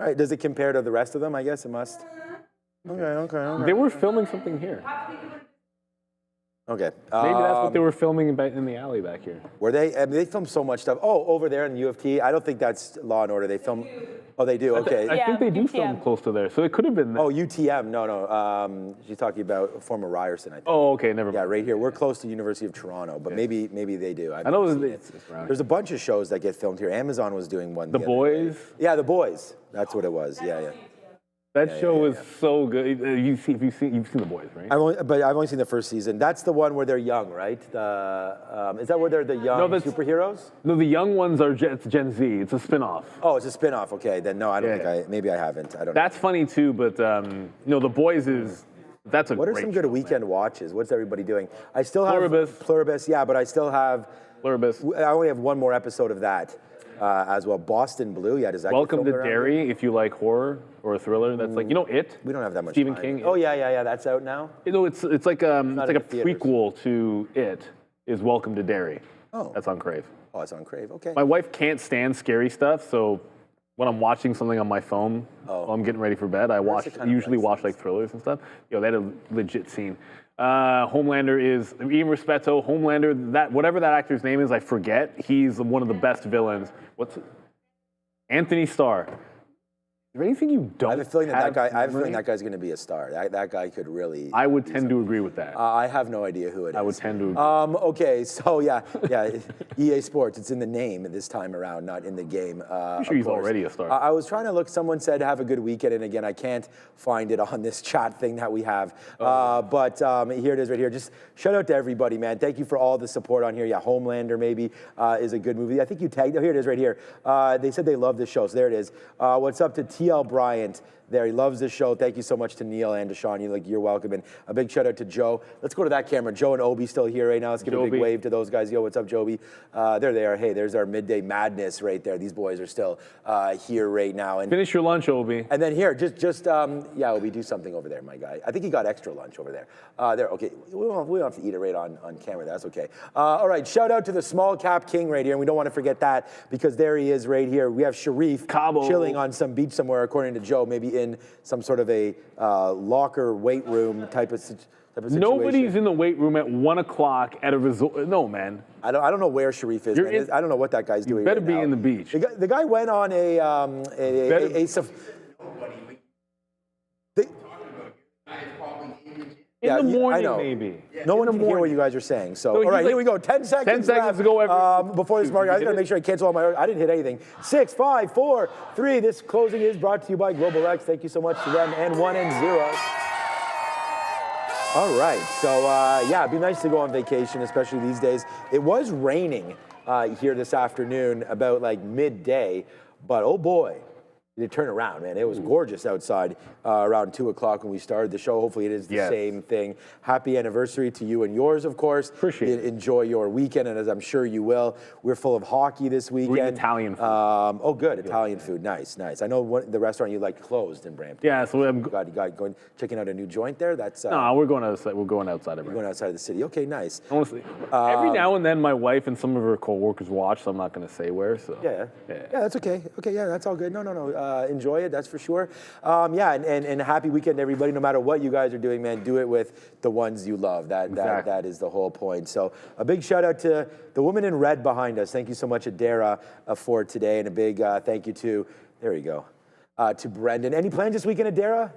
All right. Does it compare to the rest of them? I guess it must. Okay. They were filming something here. Okay. Maybe that's what they were filming in the alley back here. Were they? I mean, they filmed so much stuff. Oh, over there in the UFT. I don't think that's Law and Order. They film. Oh, they do. Okay. I think they do film close to there, so it could have been. Oh, UTM. No. She's talking about former Ryerson, I think. Oh, okay, never mind. Yeah, right here. We're close to University of Toronto, but maybe they do. I know it's around. There's a bunch of shows that get filmed here. Amazon was doing one. The Boys. Yeah, The Boys. That's what it was. Yeah. That show was so good. You've seen The Boys, right? But I've only seen the first season. That's the one where they're young, right? Is that where they're the young superheroes? No, the young ones are it's Gen Z. It's a spin-off. Oh, it's a spin-off. Okay, then no, I don't think maybe I haven't. I don't know. That's funny too, but The Boys that's a What are great some good show, weekend watches? What's everybody doing? I still have Pluribus. Yeah, but I still have Pluribus. I only have one more episode of that. As well, Boston Blue. Yeah, does that Welcome to Derry, if you like horror or a thriller. That's like It. We don't have that much. Stephen time. King. Oh yeah. That's out now. It's like a prequel to It. Is Welcome to Derry. Oh. That's on Crave. Oh, it's on Crave. Okay. My wife can't stand scary stuff, so when I'm watching something on my phone while I'm getting ready for bed, I usually watch like thrillers and stuff. They had a legit scene. Homelander is Ian Rispetto. Homelander, whatever that actor's name is, I forget. He's one of the best villains. What's it? Anthony Starr. Is there anything you don't? I have a feeling that guy's going to be a star. That guy could really. I would tend to agree with that. I have no idea who it is. I would tend to agree. Okay, so yeah. EA Sports. It's in the name this time around, not in the game. I'm sure he's already a star. I was trying to look. Someone said have a good weekend, and again, I can't find it on this chat thing that we have. But here it is, right here. Just shout out to everybody, man. Thank you for all the support on here. Yeah, Homelander maybe is a good movie. I think you tagged. Oh, here it is, right here. They said they love this show, so there it is. What's up to TL Bryant? There, he loves this show. Thank you so much to Neil and to Sean. You're welcome. And a big shout out to Joe. Let's go to that camera. Joe and Obi still here right now. Let's give a big wave to those guys. Yo, what's up, Joby? There they are. Hey, there's our midday madness right there. These boys are still here right now. And finish your lunch, Obi. And then here, yeah, Obi, do something over there, my guy. I think he got extra lunch over there. There, okay. We don't have to eat it right on camera. That's okay. All right, shout out to the small cap king right here. And we don't want to forget that because there he is right here. We have Sharif Cabo chilling on some beach somewhere, according to Joe, maybe in some sort of a locker weight room type of situation. Nobody's in the weight room at 1 o'clock at a resort. No, man. I don't know where Sharif is. Man. I don't know what that guy's doing. You better right be now. in the beach. The guy went on in the morning, I know. maybe. No one can hear what you guys are saying. So, all right, here we go. 10 seconds. 10 seconds to go. Before this market, I just got to make sure I cancel all my. I didn't hit anything. 6, 5, 4, 3. This closing is brought to you by Global X. Thank you so much to them. And 1 and 0. All right. So, yeah, it'd be nice to go on vacation, especially these days. It was raining here this afternoon about like midday, but oh boy. It turned around, man. It was gorgeous outside around 2 o'clock when we started the show. Hopefully it is the same thing. Happy anniversary to you and yours, of course. Appreciate it. Enjoy your weekend, and as I'm sure you will, we're full of hockey this weekend. We're eating Italian food. Oh, good. Italian food. Nice, nice. I know the restaurant you like closed in Brampton. Yeah, so you got going checking out a new joint there. That's no, we're going outside. We're going outside of Brampton. We're going outside of the city. Okay, nice. Honestly, every now and then my wife and some of her coworkers watch, so I'm not going to say where. So yeah, that's okay. Okay, yeah, that's all good. No. Enjoy it. That's for sure. Yeah, and happy weekend, everybody. No matter what you guys are doing, man, do it with the ones you love. That is the whole point. So a big shout out to the woman in red behind us. Thank you so much, Adara, for today, and a big thank you to there you go to Brendan. Any plans this weekend, Adara?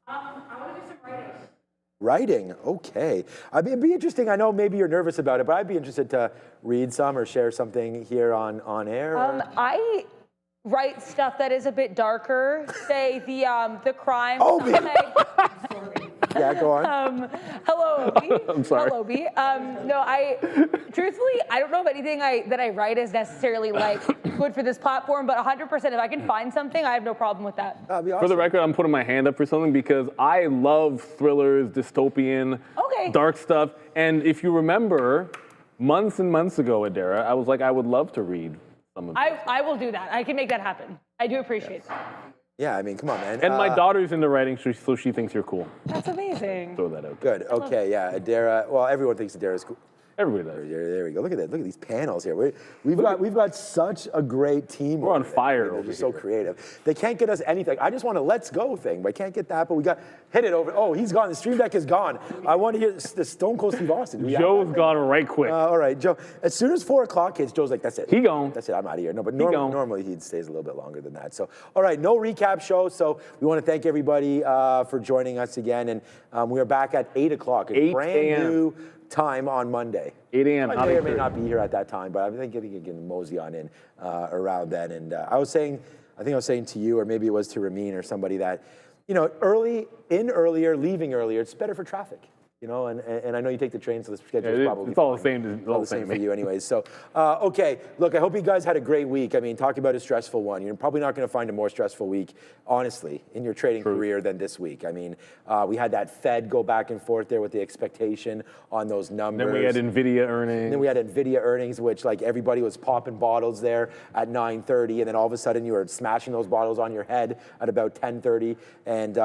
I want to do some writing. Writing, okay. It'd be interesting. I know maybe you're nervous about it, but I'd be interested to read some or share something here on air. I write stuff that is a bit darker, say the crime. Oh, yeah, go on. Hello, Obi. I'm sorry. Hello, Obi. No, truthfully, I don't know if anything that I write is necessarily like good for this platform, but 100%, if I can find something, I have no problem with that. That'd be awesome. For the record, I'm putting my hand up for something because I love thrillers, dystopian, dark stuff. And if you remember, months and months ago, Adara, I was like, I would love to read some of this. I will do that. I can make that happen. I do appreciate that. Yeah, I mean, come on, man. And my daughter's into writing, so she thinks you're cool. That's amazing. Throw that out there. Good. Okay, yeah, Adara. Well, everyone thinks Adara's cool. Everybody does. There we go. Look at that. Look at these panels here. We've got such a great team. We're on fire They're over just so here. creative. They can't get us anything. I just want a let's go thing, but I can't get that. But we got hit it over. Oh, he's gone. The stream deck is gone. I want to hear the Stone Cold Steve Austin. Do we have Joe's that? gone right quick. All right, Joe. As soon as 4 o'clock hits, Joe's like, "That's it. He gone. That's it. I'm out of here." No, but gone. normally he stays a little bit longer than that. So, all right, no recap show. So we want to thank everybody for joining us again, and we are back at 8 o'clock. 8 brand a.m. new time on Monday. 8 a.m. I may or may not be here at that time, but I think you can mosey on in around then. And I think I was saying to you, or maybe it was to Ramin or somebody that, earlier, leaving earlier, it's better for traffic. And I know you take the train, so the schedule is probably it's all the same. all the same for you anyways. So, okay, look, I hope you guys had a great week. I mean, talk about a stressful one. You're probably not going to find a more stressful week, honestly, in your trading career than this week. I mean, we had that Fed go back and forth there with the expectation on those numbers. Then we had NVIDIA earnings. Which, like, everybody was popping bottles there at 9:30, and then all of a sudden you were smashing those bottles on your head at about 10:30. And,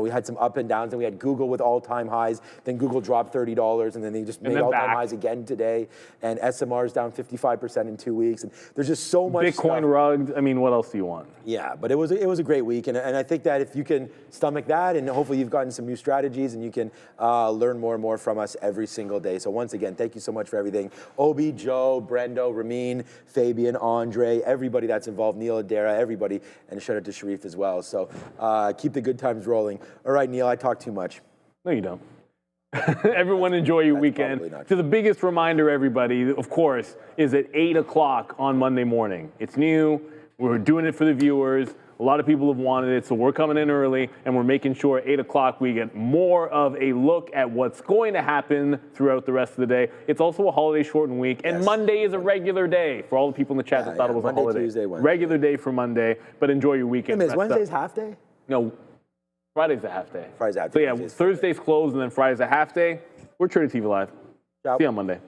we had some up and downs, and we had Google with all-time highs. Then Google dropped $30, and then they just made all-time highs again today. And SMR is down 55% in 2 weeks. And there's just so much Bitcoin stuff. rugged. I mean, what else do you want? Yeah, but it was a great week, and I think that if you can stomach that, and hopefully you've gotten some new strategies, and you can learn more and more from us every single day. So once again, thank you so much for everything. Obi, Joe, Brendo, Ramin, Fabian, Andre, everybody that's involved, Neil Adara, everybody, and shout out to Sharif as well. So keep the good times rolling. All right, Neil, I talk too much. No, you don't. Everyone enjoy your weekend. So the biggest reminder, everybody, of course, is at 8 o'clock on Monday morning. It's new. We're doing it for the viewers. A lot of people have wanted it, so we're coming in early, and we're making sure at 8 o'clock we get more of a look at what's going to happen throughout the rest of the day. It's also a holiday shortened week, and Monday is a regular day for all the people in the chat that thought it was Monday, a holiday. Tuesday, Wednesday. Regular day for Monday, but enjoy your weekend. Is Wednesday's half day? No. Friday's a half day. Friday's a half So day. yeah, Thursday's closed and then Friday's a half day. We're Trader TV Live. Ciao. See you on Monday.